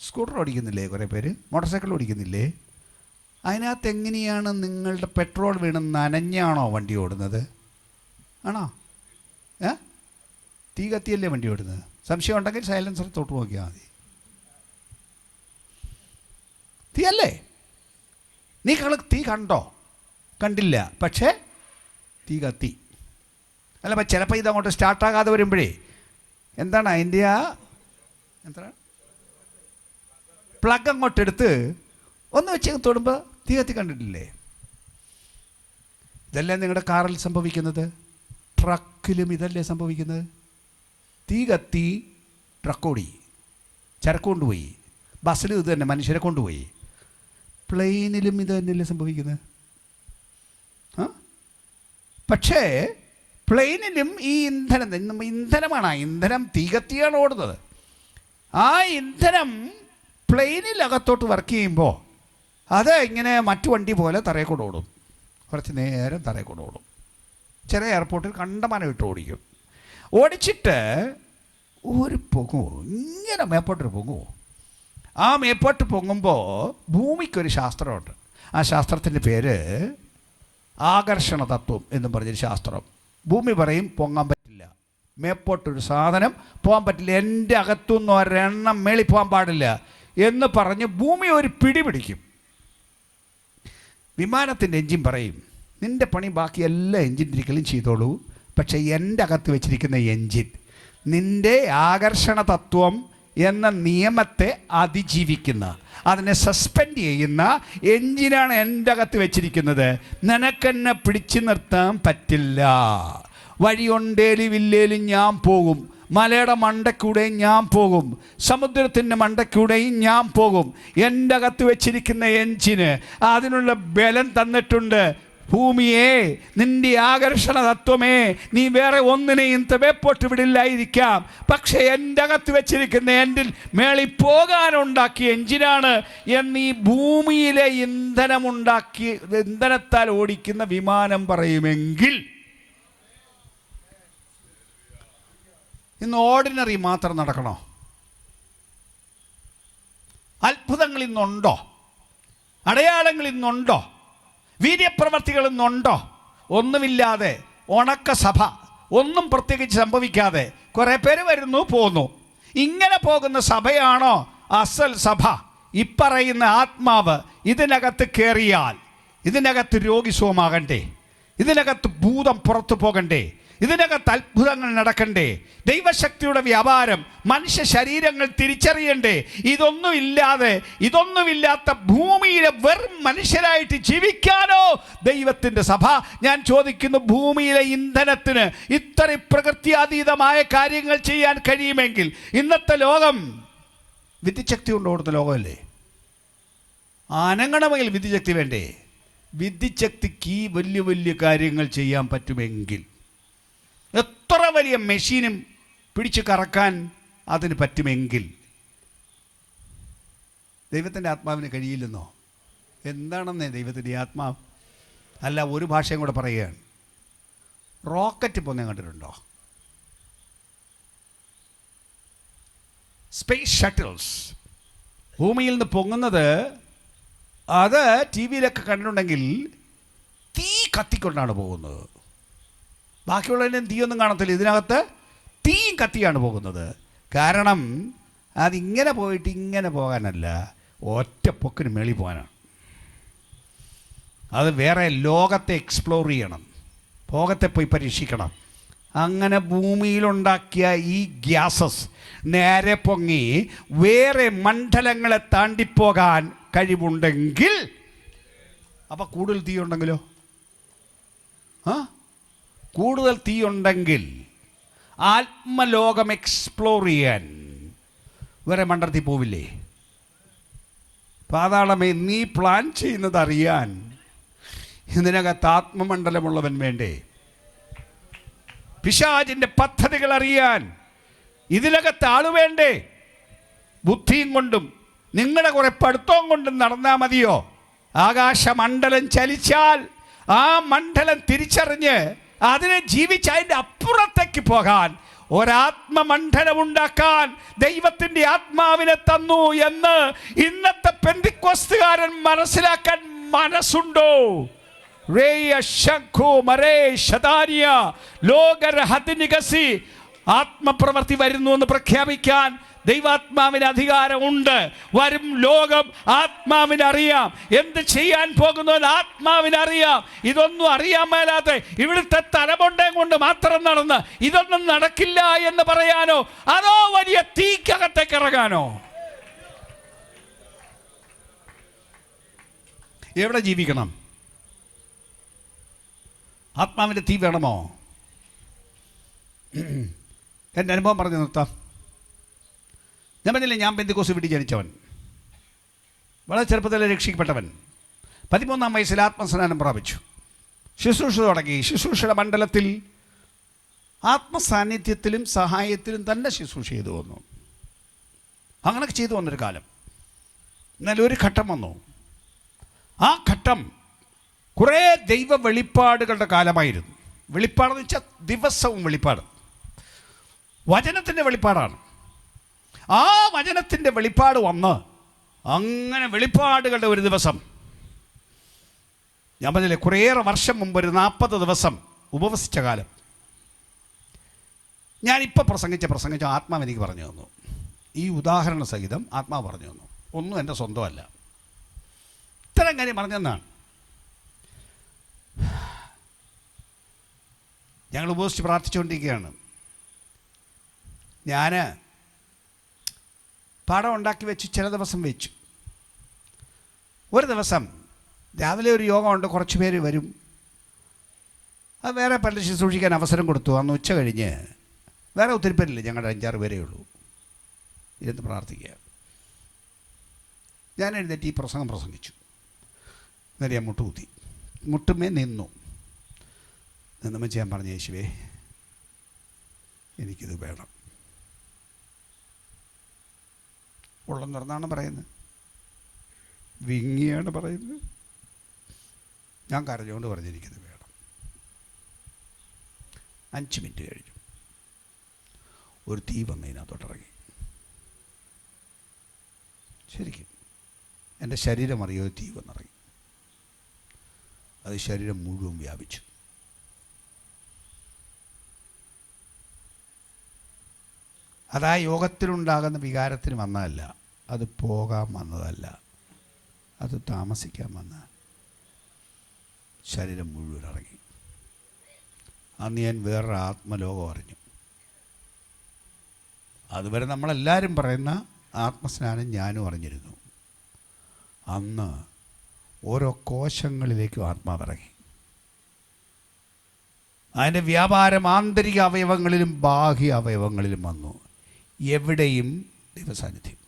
സ്കൂട്ടർ ഓടിക്കുന്നില്ലേ കുറേ പേര്? മോട്ടോർ സൈക്കിൾ ഓടിക്കുന്നില്ലേ? അതിനകത്ത് എങ്ങനെയാണ് നിങ്ങളുടെ പെട്രോൾ വീണ് നനഞ്ഞാണോ വണ്ടി ഓടുന്നത്? ആണോ? തീ കത്തിയല്ലേ വണ്ടി ഓടുന്നത്? സംശയം ഉണ്ടെങ്കിൽ സൈലൻസർ തൊട്ട് നോക്കിയാൽ മതി. തീയല്ലേ? നീ തീ കണ്ടോ? കണ്ടില്ല, പക്ഷേ തീ കത്തി. അല്ല, ചിലപ്പോൾ ഇതങ്ങോട്ട് സ്റ്റാർട്ടാകാതെ വരുമ്പോഴേ എന്താണ് അതിൻ്റെ എന്താണ് പ്ലഗ് അങ്ങോട്ട് എടുത്ത് ഒന്ന് വെച്ച് തൊടുമ്പോൾ തീ കത്തി. കണ്ടിട്ടില്ലേ? ഇതല്ലേ നിങ്ങളുടെ കാറിൽ സംഭവിക്കുന്നത്? ട്രക്കിലും ഇതല്ലേ സംഭവിക്കുന്നത്? തീ കത്തി, ട്രക്ക് ഓടി, ചരക്ക് കൊണ്ടുപോയി. ബസ്സിലും ഇത് തന്നെ, മനുഷ്യരെ കൊണ്ടുപോയി. പ്ലെയിനിലും ഇത് തന്നെയല്ലേ സംഭവിക്കുന്നത്? പക്ഷേ പ്ലെയിനിലും ഈ ഇന്ധനമാണ്. ഇന്ധനം തീ കത്തിയാണ് ഓടുന്നത്. ആ ഇന്ധനം പ്ലെയിനിലകത്തോട്ട് വർക്ക് ചെയ്യുമ്പോൾ അത് ഇങ്ങനെ മറ്റു വണ്ടി പോലെ തറയിൽ കൂടെ ഓടും. കുറച്ച് നേരം തറയിൽ കൂടെ ഓടും. ചില എയർപോർട്ടിൽ കണ്ടമാനം ഇട്ട് ഓടിക്കും. ഓടിച്ചിട്ട് ഒരു പൊങ്ങുമോ, ഇങ്ങനെ മേപ്പോട്ട് പൊങ്ങുമോ. ആ മേപ്പോട്ട് പൊങ്ങുമ്പോൾ ഭൂമിക്കൊരു ശാസ്ത്രമുണ്ട്. ആ ശാസ്ത്രത്തിൻ്റെ പേര് ആകർഷണ തത്വം എന്നും പറഞ്ഞൊരു ശാസ്ത്രം. ഭൂമി പറയും പൊങ്ങാൻ പറ്റില്ല, മേപ്പോട്ടൊരു സാധനം പോകാൻ പറ്റില്ല, എൻ്റെ അകത്തുനിന്ന് ഒരെണ്ണം മേളി പോകാൻ പാടില്ല എന്ന് പറഞ്ഞ് ഭൂമി ഒരു പിടി പിടിക്കും. വിമാനത്തിൻ്റെ എൻജിൻ പറയും, നിൻ്റെ പണി ബാക്കി എല്ലാ എൻജിൻ തിരിക്കലും ചെയ്തോളൂ, പക്ഷേ എൻ്റെ അകത്ത് വെച്ചിരിക്കുന്ന എൻജിൻ നിൻ്റെ ആകർഷണ തത്വം എന്ന നിയമത്തെ അതിജീവിക്കുന്ന, അതിനെ സസ്പെൻഡ് ചെയ്യുന്ന എൻജിനാണ് എൻ്റെ അകത്ത് വെച്ചിരിക്കുന്നത്. നിനക്കെന്നെ പിടിച്ചു നിർത്താൻ പറ്റില്ല. വഴിയുണ്ടേലും ഞാൻ പോകും, മലയുടെ മണ്ടക്കൂടെയും ഞാൻ പോകും, സമുദ്രത്തിൻ്റെ മണ്ടക്കൂടെയും ഞാൻ പോകും. എൻ്റെ അകത്ത് വെച്ചിരിക്കുന്ന എൻജിന് അതിനുള്ള ബലം തന്നിട്ടുണ്ട്. ഭൂമിയെ, നിന്റെ ആകർഷണ തത്വമേ, നീ വേറെ ഒന്നിനെയും തവേപ്പോട്ട് വിടില്ലായിരിക്കാം, പക്ഷേ എൻ്റെ അകത്ത് വെച്ചിരിക്കുന്ന എൻ്റെ മേളിൽ പോകാനുണ്ടാക്കിയ എഞ്ചിനാണ് എന്ന് ഈ ഭൂമിയിലെ ഇന്ധനത്താൽ ഓടിക്കുന്ന വിമാനം പറയുമെങ്കിൽ, ഇന്ന് ഓർഡിനറി മാത്രം നടക്കണോ? അത്ഭുതങ്ങൾ ഇന്നുണ്ടോ? അടയാളങ്ങൾ ഇന്നുണ്ടോ? വീര്യപ്രവർത്തികൾ ഇന്നുണ്ടോ? ഒന്നുമില്ലാതെ ഉണക്ക സഭ, ഒന്നും പ്രത്യേകിച്ച് സംഭവിക്കാതെ കുറേ പേര് വരുന്നു പോകുന്നു. ഇങ്ങനെ പോകുന്ന സഭയാണോ അസൽ സഭ? ഇപ്പറയുന്ന ആത്മാവ് ഇതിനകത്ത് കയറിയാൽ ഇതിനകത്ത് രോഗി സുഖമാകണ്ടേ? ഇതിനകത്ത് ഭൂതം പുറത്തു പോകണ്ടേ? ഇതിനകത്ത് അത്ഭുതങ്ങൾ നടക്കണ്ടേ? ദൈവശക്തിയുടെ വ്യാപാരം, മനുഷ്യ ശരീരങ്ങൾ തിരിച്ചറിയണ്ടേ? ഇതൊന്നുമില്ലാത്ത ഭൂമിയിലെ വെറും മനുഷ്യരായിട്ട് ജീവിക്കാനോ ദൈവത്തിൻ്റെ സഭ? ഞാൻ ചോദിക്കുന്നു, ഭൂമിയിലെ ഇന്ധനത്തിന് ഇത്ര പ്രകൃത്യാതീതമായ കാര്യങ്ങൾ ചെയ്യാൻ കഴിയുമെങ്കിൽ ഇന്നത്തെ ലോകം വിദ്യുച്ഛക്തി കൊണ്ട് ഓടുന്ന ലോകമല്ലേ? അനങ്ങണമെങ്കിൽ വിദ്യുച്ഛക്തി വേണ്ടേ? വിദ്യുച്ഛക്തിക്ക് ഈ വലിയ വലിയ കാര്യങ്ങൾ ചെയ്യാൻ പറ്റുമെങ്കിൽ എത്ര വലിയ മെഷീനും പിടിച്ച് കറക്കാൻ അതിന് പറ്റുമെങ്കിൽ ദൈവത്തിൻ്റെ ആത്മാവിന് കഴിയില്ലെന്നോ? എന്താണെന്നേ ദൈവത്തിൻ്റെ ആത്മാവ്? അല്ല, ഒരു ഭാഷയും കൂടെ പറയുകയാണ്. റോക്കറ്റ് പോന്നെ കണ്ടിട്ടുണ്ടോ? സ്പേസ് ഷട്ടിൽസ് ഭൂമിയിൽ നിന്ന് പൊങ്ങുന്നത്, അത് ടി വിയിലൊക്കെ കണ്ടിട്ടുണ്ടെങ്കിൽ തീ കത്തിക്കൊണ്ടാണ് പോകുന്നത്. ബാക്കിയുള്ളതിനും തീയൊന്നും കാണത്തില്ല, ഇതിനകത്ത് തീയും കത്തിയാണ് പോകുന്നത്. കാരണം അതിങ്ങനെ പോയിട്ട് ഇങ്ങനെ പോകാനല്ല, ഒറ്റ പൊക്കിന് മേളിൽ പോകാനാണ്. അത് വേറെ ലോകത്തെ എക്സ്പ്ലോർ ചെയ്യണം, ലോകത്തെ പോയി പരീക്ഷിക്കണം. അങ്ങനെ ഭൂമിയിലുണ്ടാക്കിയ ഈ ഗ്യാസസ് നേരെ പൊങ്ങി വേറെ മണ്ഡലങ്ങളെ താണ്ടിപ്പോകാൻ കഴിവുണ്ടെങ്കിൽ, അപ്പം കൂടുതൽ തീ ഉണ്ടെങ്കിലോ? കൂടുതൽ തീ ഉണ്ടെങ്കിൽ ആത്മലോകം എക്സ്പ്ലോർ ചെയ്യാൻ വേറെ മണ്ഡലത്തിൽ പോവില്ലേ? പാതാളമേ, നീ പ്ലാൻ ചെയ്യുന്നത് അറിയാൻ ഇതിനകത്ത് ആത്മമണ്ഡലമുള്ളവൻ വേണ്ടേ? പിശാചിൻ്റെ പദ്ധതികൾ അറിയാൻ ഇതിനകത്ത് ആള് വേണ്ടേ? ബുദ്ധിയും കൊണ്ടും നിങ്ങളുടെ കുറെ പഠിത്തവും കൊണ്ടും നടന്നാൽ മതിയോ? ആകാശമണ്ഡലം ചലിച്ചാൽ ആ മണ്ഡലം തിരിച്ചറിഞ്ഞ് അതിനെ ജീവിച്ച് അതിൻ്റെ അപ്പുറത്തേക്ക് പോകാൻ ഒരാത്മമണ്ഡലം ഉണ്ടാക്കാൻ ദൈവത്തിൻ്റെ ആത്മാവിനെ തന്നു എന്ന് ഇന്നത്തെ പെന്തിക്കോസ്തുകാരൻ മനസ്സിലാക്കാൻ മനസ്സുണ്ടോ? ആത്മപ്രവൃത്തി വരുന്നു എന്ന് പ്രഖ്യാപിക്കാൻ ദൈവാത്മാവിന് അധികാരമുണ്ട്. വരും ലോകം ആത്മാവിനറിയാം, എന്ത് ചെയ്യാൻ പോകുന്നുവെന്ന് ആത്മാവിനറിയാം. ഇതൊന്നും അറിയാൻ മേലാതെ ഇവിടുത്തെ തലമുണ്ടയും കൊണ്ട് മാത്രം നടന്ന് ഇതൊന്നും നടക്കില്ല എന്ന് പറയാനോ, അതോ വലിയ തീക്കകത്തേക്ക് ഇറങ്ങാനോ? എവിടെ ജീവിക്കണം? ആത്മാവിൻ്റെ തീ വേണമോ? എൻ്റെ അനുഭവം പറഞ്ഞു നിർത്താം. ഞാൻ പറഞ്ഞില്ലേ, ഞാൻ പെന്തിക്കോസ്ത് വീട്ടിൽ ജനിച്ചവൻ, വളരെ ചെറുപ്പത്തിൽ രക്ഷിക്കപ്പെട്ടവൻ. 13-ാം വയസ്സിൽ ആത്മസ്നാനം പ്രാപിച്ചു, ശുശ്രൂഷ തുടങ്ങി. ശുശ്രൂഷയുടെ മണ്ഡലത്തിൽ ആത്മസാന്നിധ്യത്തിലും സഹായത്തിലും തന്നെ ശുശ്രൂഷ ചെയ്തു വന്നു. അങ്ങനെയൊക്കെ ചെയ്തു വന്നൊരു കാലം. എന്നാലും ഒരു ഘട്ടം വന്നു. ആ ഘട്ടം കുറേ ദൈവ വെളിപ്പാടുകളുടെ കാലമായിരുന്നു. വെളിപ്പാടെന്ന് വെച്ചാൽ ദിവസവും വെളിപ്പാട്, വചനത്തിൻ്റെ വെളിപ്പാടാണ്. ആ വചനത്തിൻ്റെ വെളിപ്പാട് വന്ന് അങ്ങനെ വെളിപ്പാടുകളുടെ ഒരു ദിവസം, ഞാൻ പറഞ്ഞില്ലേ കുറേയേറെ വർഷം മുമ്പ് ഒരു 40 ദിവസം ഉപവസിച്ച കാലം. ഞാനിപ്പോൾ പ്രസംഗിച്ച ആത്മാവ് എനിക്ക് പറഞ്ഞു തന്നു. ഈ ഉദാഹരണ സഹിതം ആത്മാവ് പറഞ്ഞു തന്നു. ഒന്നും എൻ്റെ സ്വന്തമല്ല, ഇത്തരം കാര്യം പറഞ്ഞെന്നാണ്. ഞങ്ങൾ ഉപവസിച്ച് പ്രാർത്ഥിച്ചുകൊണ്ടിരിക്കുകയാണ്. ഞാൻ പടം ഉണ്ടാക്കി വെച്ചു, ചില ദിവസം വെച്ചു. ഒരു ദിവസം രാവിലെ ഒരു യോഗമുണ്ട്, കുറച്ച് പേര് വരും. അത് വേറെ പലരും ശുശ്രൂഷിക്കാൻ അവസരം കൊടുത്തു. അന്ന് ഉച്ച കഴിഞ്ഞ് വേറെ ഒത്തിരി പേരില്ല, ഞങ്ങളുടെ 5-6 പേരേ ഉള്ളൂ, ഇരുന്ന് പ്രാർത്ഥിക്കുക. ഞാൻ എഴുന്നേറ്റ് ഈ പ്രസംഗം പ്രസംഗിച്ചു. എന്നിട്ട് ഞാൻ മുട്ടുകുത്തി, മുട്ടുമേ നിന്നു. നിന്നുമ്പോൾ ഞാൻ പറഞ്ഞു, യേശുവേ എനിക്കിത് വേണം. ഉള്ളം തുറന്നാണ് പറയുന്നത്, വിങ്ങിയാണ് പറയുന്നത്. ഞാൻ കരഞ്ഞുകൊണ്ട് പറഞ്ഞു, എനിക്കിത് വേണം. 5 മിനിറ്റ് കഴിഞ്ഞു, ഒരു തീ വന്നതിനകത്തോട്ടിറങ്ങി. ശരിക്കും എൻ്റെ ശരീരം അറിയോ, തീ വന്നിറങ്ങി. അത് ശരീരം മുഴുവൻ വ്യാപിച്ചു. അതാ യോഗത്തിലുണ്ടാകുന്ന വികാരത്തിന് വന്നതല്ല, അത് പോകാൻ വന്നതല്ല, അത് താമസിക്കാൻ വന്ന ശരീരം മുഴുവൻ ഇറങ്ങി. അന്ന് ഞാൻ വേറൊരു ആത്മലോകം അറിഞ്ഞു. അതുവരെ നമ്മളെല്ലാവരും പറയുന്ന ആത്മസ്നാനം ഞാനും അറിഞ്ഞിരുന്നു. അന്ന് ഓരോ കോശങ്ങളിലേക്കും ആത്മാവിറങ്ങി. അതിൻ്റെ വ്യാപാരം ആന്തരിക അവയവങ്ങളിലും ബാഹ്യ അവയവങ്ങളിലും വന്നു. എവിടെയും ദൈവസാന്നിധ്യം.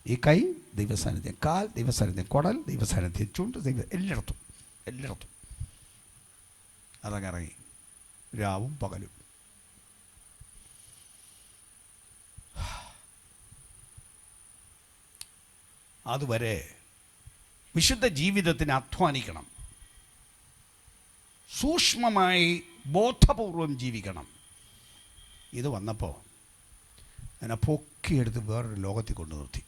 ഈ കൈ ദൈവസാന്നിധ്യം, കാൽ ദൈവസാന്നിധ്യം, കുടൽ ദൈവസാന്നിധ്യം, ചുണ്ട് എല്ലായിടത്തും അതങ്ങ് ഇറങ്ങി, രാവും പകലും. അതുവരെ വിശുദ്ധ ജീവിതത്തിന് അധ്വാനിക്കണം, സൂക്ഷ്മമായി ബോധപൂർവം ജീവിക്കണം. ഇത് വന്നപ്പോൾ എന്നെ പൊക്കിയെടുത്ത് വേറൊരു ലോകത്തിൽ കൊണ്ടു നിർത്തി.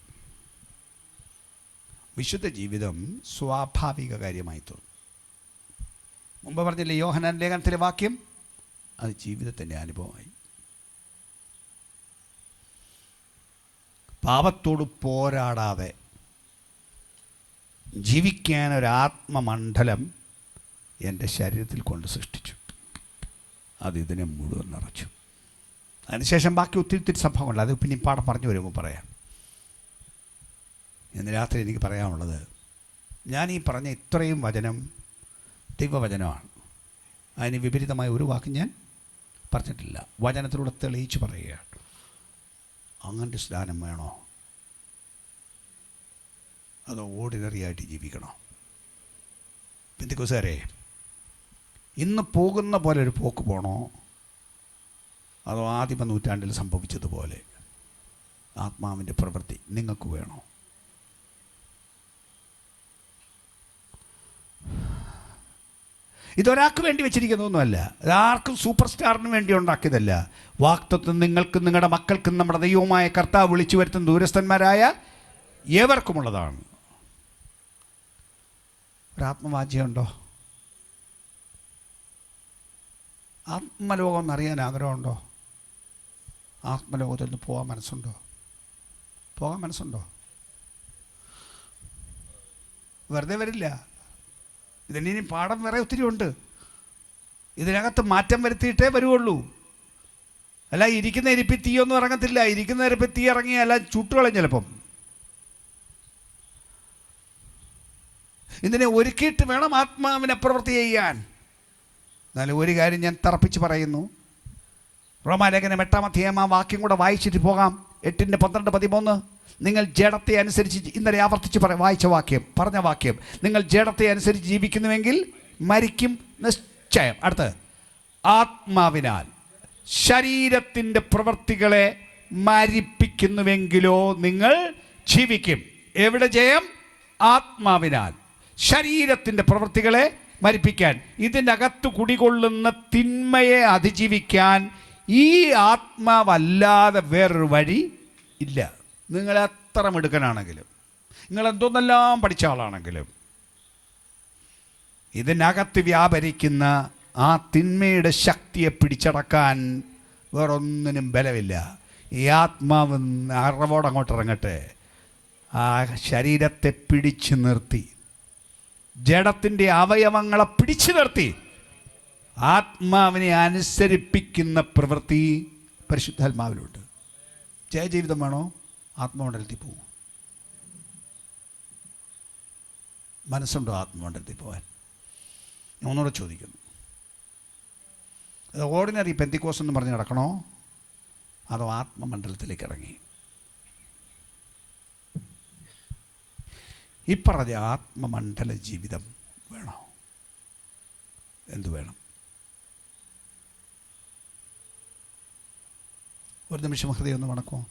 വിശുദ്ധ ജീവിതം സ്വാഭാവിക കാര്യമായി തോന്നും. മുമ്പ് പറഞ്ഞില്ലേ യോഹന്നാൻ ലേഖനത്തിലെ വാക്യം, അത് ജീവിതത്തിൻ്റെ അനുഭവമായി. പാപത്തോട് പോരാടാതെ ജീവിക്കാൻ ഒരാത്മമണ്ഡലം എൻ്റെ ശരീരത്തിൽ കൊണ്ട് സൃഷ്ടിച്ചു. അത് ഇതിനെ മുഴുവൻ നിറച്ചു. അതിനുശേഷം ബാക്കി ഒത്തിരി സംഭവങ്ങളുണ്ട്. അത് പിന്നെ പാഠം പറഞ്ഞു വരുമ്പോൾ പറയാം. ഇന്ന് രാത്രി എനിക്ക് പറയാനുള്ളത്, ഞാൻ ഈ പറഞ്ഞ ഇത്രയും വചനം ദൈവവചനമാണ്. അതിന് വിപരീതമായ ഒരു വാക്ക് ഞാൻ പറഞ്ഞിട്ടില്ല. വചനത്തിലൂടെ തെളിയിച്ച് പറയുകയാണ്. അങ്ങനത്തെ സ്നാനം വേണോ? അതോ ഓർഡിനറി ആയിട്ട് ജീവിക്കണോ? പെന്തിക്കോസുകാരെ, ഇന്ന് പോകുന്ന പോലെ ഒരു പോക്ക് പോകണോ? അതോ ആദിമ നൂറ്റാണ്ടിൽ സംഭവിച്ചതുപോലെ ആത്മാവിൻ്റെ പ്രവൃത്തി നിങ്ങൾക്ക് വേണോ? ഇതൊരാൾക്ക് വേണ്ടി വെച്ചിരിക്കുന്നതൊന്നുമല്ല. ഇതാർക്കും സൂപ്പർ സ്റ്റാറിന് വേണ്ടി ഉണ്ടാക്കിയതല്ല. വാക്തത്വം നിങ്ങൾക്കും നിങ്ങളുടെ മക്കൾക്കും നമ്മുടെ ദൈവമായ കർത്താവ് വിളിച്ചു വരുത്തുന്ന ദൂരസ്ഥന്മാരായ ഏവർക്കുമുള്ളതാണ്. ഒരാത്മവാഞ്ഛയുണ്ടോ? ആത്മലോകം എന്നറിയാൻ ആഗ്രഹമുണ്ടോ? ആത്മലോകത്തിൽ നിന്ന് പോകാൻ മനസ്സുണ്ടോ? വെറുതെ വരില്ല. ഇതിനി പാഠം വേറെ ഒത്തിരി ഉണ്ട്. ഇതിനകത്ത് മാറ്റം വരുത്തിയിട്ടേ വരുവുള്ളൂ. അല്ല ഇരിക്കുന്ന ഇരിപ്പി തീയൊന്നും ഇറങ്ങത്തില്ല. ഇരിക്കുന്ന ഇരിപ്പി തീ ഇറങ്ങിയല്ല ചുട്ടുകളയും ചിലപ്പം. ഇതിനെ ഒരുക്കിയിട്ട് വേണം ആത്മാവിനെ പ്രവൃത്തി ചെയ്യാൻ. എന്നാലും ഒരു കാര്യം ഞാൻ തറപ്പിച്ച് പറയുന്നു. റോമാലേഖനം 8-ാം അധ്യായം ആ വാക്യം കൂടെ വായിച്ചിട്ട് പോകാം. 8:12-13. നിങ്ങൾ ജഡത്തെ അനുസരിച്ച്, ഇന്നലെ ആവർത്തിച്ച് വായിച്ച വാക്യം, പറഞ്ഞ വാക്യം, നിങ്ങൾ ജഡത്തെ അനുസരിച്ച് ജീവിക്കുന്നുവെങ്കിൽ മരിക്കും നിശ്ചയം. അടുത്ത്, ആത്മാവിനാൽ ശരീരത്തിൻ്റെ പ്രവൃത്തികളെ മരിപ്പിക്കുന്നുവെങ്കിലോ നിങ്ങൾ ജീവിക്കും. എവിടെ ജയം? ആത്മാവിനാൽ ശരീരത്തിൻ്റെ പ്രവൃത്തികളെ മരിപ്പിക്കാൻ. ഇതിൻ്റെ അകത്ത് കുടികൊള്ളുന്ന തിന്മയെ അതിജീവിക്കാൻ ഈ ആത്മാവല്ലാതെ വേറൊരു വഴി ഇല്ല. നിങ്ങൾ എത്ര മിടുക്കനാണെങ്കിലും, നിങ്ങൾ എന്തോന്നെല്ലാം പഠിച്ച ആളാണെങ്കിലും, ഇതിനകത്ത് വ്യാപരിക്കുന്ന ആ തിന്മയുടെ ശക്തിയെ പിടിച്ചടക്കാൻ വേറൊന്നിനും ബലമില്ല. ഈ ആത്മാവ് അറിവോടെ അങ്ങോട്ട് ഇറങ്ങട്ടെ. ആ ശരീരത്തെ പിടിച്ചു നിർത്തി, ജഡത്തിൻ്റെ അവയവങ്ങളെ പിടിച്ചു നിർത്തി ആത്മാവിനെ അനുസരിപ്പിക്കുന്ന പ്രവൃത്തി പരിശുദ്ധാത്മാവിലുണ്ട്. ജയജീവിതം വേണോ? ആത്മമണ്ഡലത്തിൽ പോകും. മനസ്സുണ്ടോ ആത്മമണ്ഡലത്തിൽ പോകാൻ? ഞാൻ ഒന്നുകൂടെ ചോദിക്കുന്നു. അത് ഓർഡിനറി പെന്തിക്കോസ് എന്ന് പറഞ്ഞ് നടക്കണോ? അതോ ആത്മമണ്ഡലത്തിലേക്ക് ഇറങ്ങി ഈ പറഞ്ഞ ആത്മമണ്ഡല ജീവിതം വേണോ? എന്തു വേണം? ഒരു നിമിഷം ഹൃദയം ഒന്ന് വണക്കുമോ?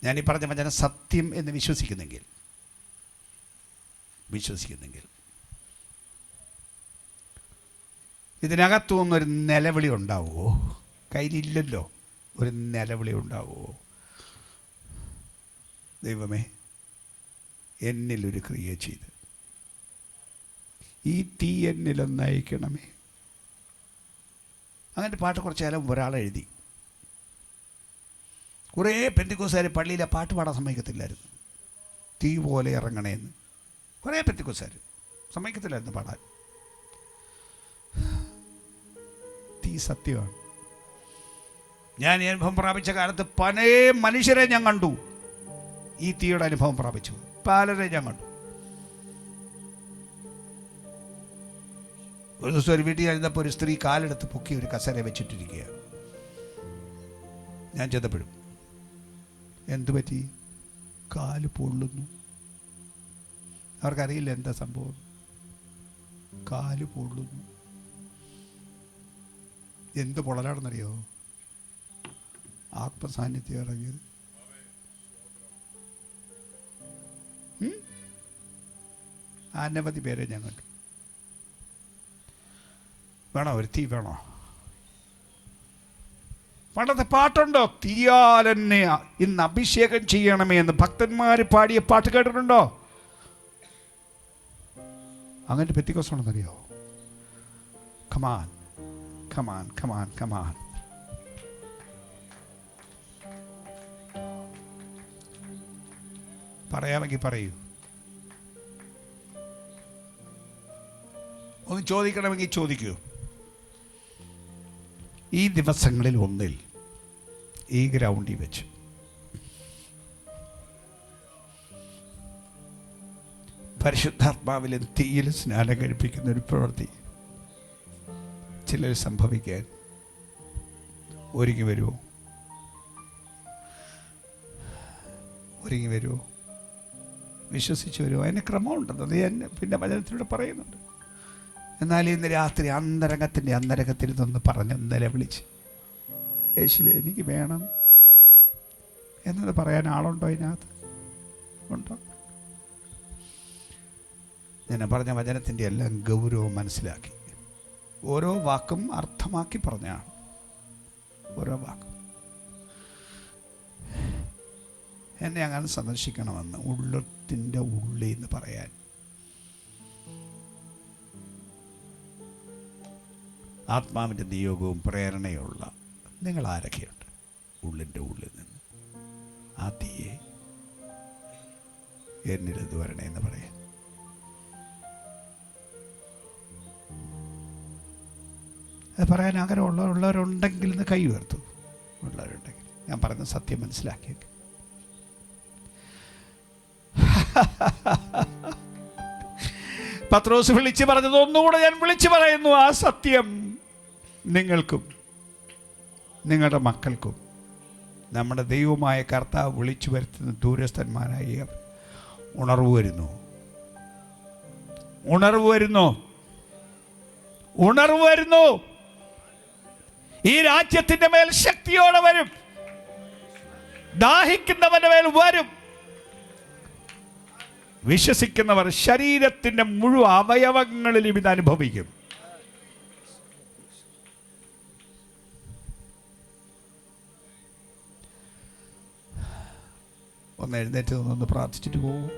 ഞാനീ പറഞ്ഞ വചനം സത്യം എന്ന് വിശ്വസിക്കുന്നെങ്കിൽ ഇതിനകത്തുനിന്നൊരു നിലവിളി ഉണ്ടാവുമോ? കയ്യിലില്ലല്ലോ, ഒരു നിലവിളി ഉണ്ടാവുമോ? ദൈവമേ, എന്നിലൊരു ക്രിയ ചെയ്ത് ഈ തീ എന്നിലൊന്ന് അയക്കണമേ. അങ്ങനത്തെ പാട്ട് കുറച്ച് കാലം ഒരാളെഴുതി. കുറേ പെന്തിക്കോസുകാർ പള്ളിയിലെ പാട്ട് പാടാൻ സമ്മതിക്കത്തില്ലായിരുന്നു. തീ പോലെ ഇറങ്ങണേന്ന് കുറേ പെന്തിക്കോസുകാർ സമ്മതിക്കത്തില്ലായിരുന്നു പാടാൻ. തീ സത്യമാണ്. ഞാൻ ഈ അനുഭവം പ്രാപിച്ച കാലത്ത് പല മനുഷ്യരെ ഞാൻ കണ്ടു. ഈ തീയുടെ അനുഭവം പ്രാപിച്ചു പലരെ ഞാൻ കണ്ടു. ഒരു ദിവസം ഒരു വീട്ടിൽ ഇരുന്നപ്പോൾ ഒരു സ്ത്രീ കാലെടുത്ത് പൊക്കി ഒരു കസേര വെച്ചിട്ടിരിക്കുക. ഞാൻ ചെന്നപ്പെടും. എന്തു പറ്റി? കാല് പൊള്ളുന്നു. അവർക്കറിയില്ല എന്താ സംഭവം. കാല് പൊള്ളുന്നു. എന്ത് പൊള്ളലാണെന്നറിയോ? ആത്മസാന്നിധ്യം ഇറങ്ങിയത്. അനവധി പേരെ ഞാൻ കണ്ടു. വേണോ ഒരു തീ വേണോ? പണ്ടത്തെ പാട്ടുണ്ടോ? തീയാലെന്നെ ഇന്ന് അഭിഷേകം ചെയ്യണമേ എന്ന് ഭക്തന്മാർ പാടിയ പാട്ട് കേട്ടിട്ടുണ്ടോ? അങ്ങനെ പെത്തിക്കോസാണെന്നറിയോ? Come on come on come on come on. പറയാമെങ്കിൽ പറയൂ. ഒന്ന് ചോദിക്കണമെങ്കിൽ ചോദിക്കൂ. ഈ ദിവസങ്ങളിൽ ഒന്നിൽ ഈ ഗ്രൗണ്ടിൽ വെച്ച് പരിശുദ്ധാത്മാവിലും തീയിലും സ്നാനം കഴിപ്പിക്കുന്ന ഒരു പ്രവൃത്തി ചിലർ സംഭവിക്കാൻ ഒരുങ്ങി വരുമോ? ഒരുങ്ങി വരുമോ? വിശ്വസിച്ച് വരുമോ? അതിന് ക്രമമുണ്ടെന്ന് അത് ഞാൻ പിന്നെ വചനത്തിലൂടെ പറയുന്നുണ്ട്. എന്നാൽ ഇന്ന് രാത്രി അന്തരംഗത്തിൽ നിന്ന് പറഞ്ഞ് ഇന്നലെ വിളിച്ച് യേശുവേ എനിക്ക് വേണം എന്നത് പറയാൻ ആളുണ്ടോ അതിനകത്ത്? ഉണ്ടോ? ഞാൻ പറഞ്ഞ വചനത്തിൻ്റെ എല്ലാം ഗൗരവം മനസ്സിലാക്കി ഓരോ വാക്കും അർത്ഥമാക്കി പറഞ്ഞാണ്. ഓരോ വാക്കും എന്നെ അങ്ങനെ സന്ദർശിക്കണമെന്ന് ഉള്ളത്തിൻ്റെ ഉള്ളിൽ എന്ന് പറയാൻ ആത്മാവിൻ്റെ നിയോഗവും പ്രേരണയുള്ള നിങ്ങൾ ആരൊക്കെയുണ്ട്? ഉള്ളിൻ്റെ ഉള്ളിൽ നിന്ന് ആ തീയെ എന്നിലെന്ന് വരണേ എന്ന് പറയാൻ. അത് പറയാൻ ആഗ്രഹമുള്ളവരുണ്ടെങ്കിൽ ഇന്ന് കൈ ഉയർത്തു. ഉള്ളവരുണ്ടെങ്കിൽ ഞാൻ പറയുന്ന സത്യം മനസ്സിലാക്കിയേക്ക്. പത്രോസ് വിളിച്ചു പറഞ്ഞത് ഒന്നുകൂടെ ഞാൻ വിളിച്ചു പറയുന്നു. ആ സത്യം നിങ്ങൾക്കും നിങ്ങളുടെ മക്കൾക്കും നമ്മുടെ ദൈവമായ കർത്താവ് വിളിച്ചു വരുത്തുന്ന ദൂരസ്ഥന്മാരായി ഉണർവ് വരുന്നു. ഉണർവ് വരുന്നു. ഉണർവ് വരുന്നു. ഈ രാജ്യത്തിൻ്റെ മേൽ ശക്തിയോടെ വരും. ദാഹിക്കുന്നവന്റെ മേൽ വരും. വിശ്വസിക്കുന്നവർ ശരീരത്തിൻ്റെ മുഴുവൻ അവയവങ്ങളിലും ഇത് അനുഭവിക്കും. ഒന്ന് എഴുന്നേറ്റ് നിന്ന് പ്രാർത്ഥിച്ചിട്ട് പോകും.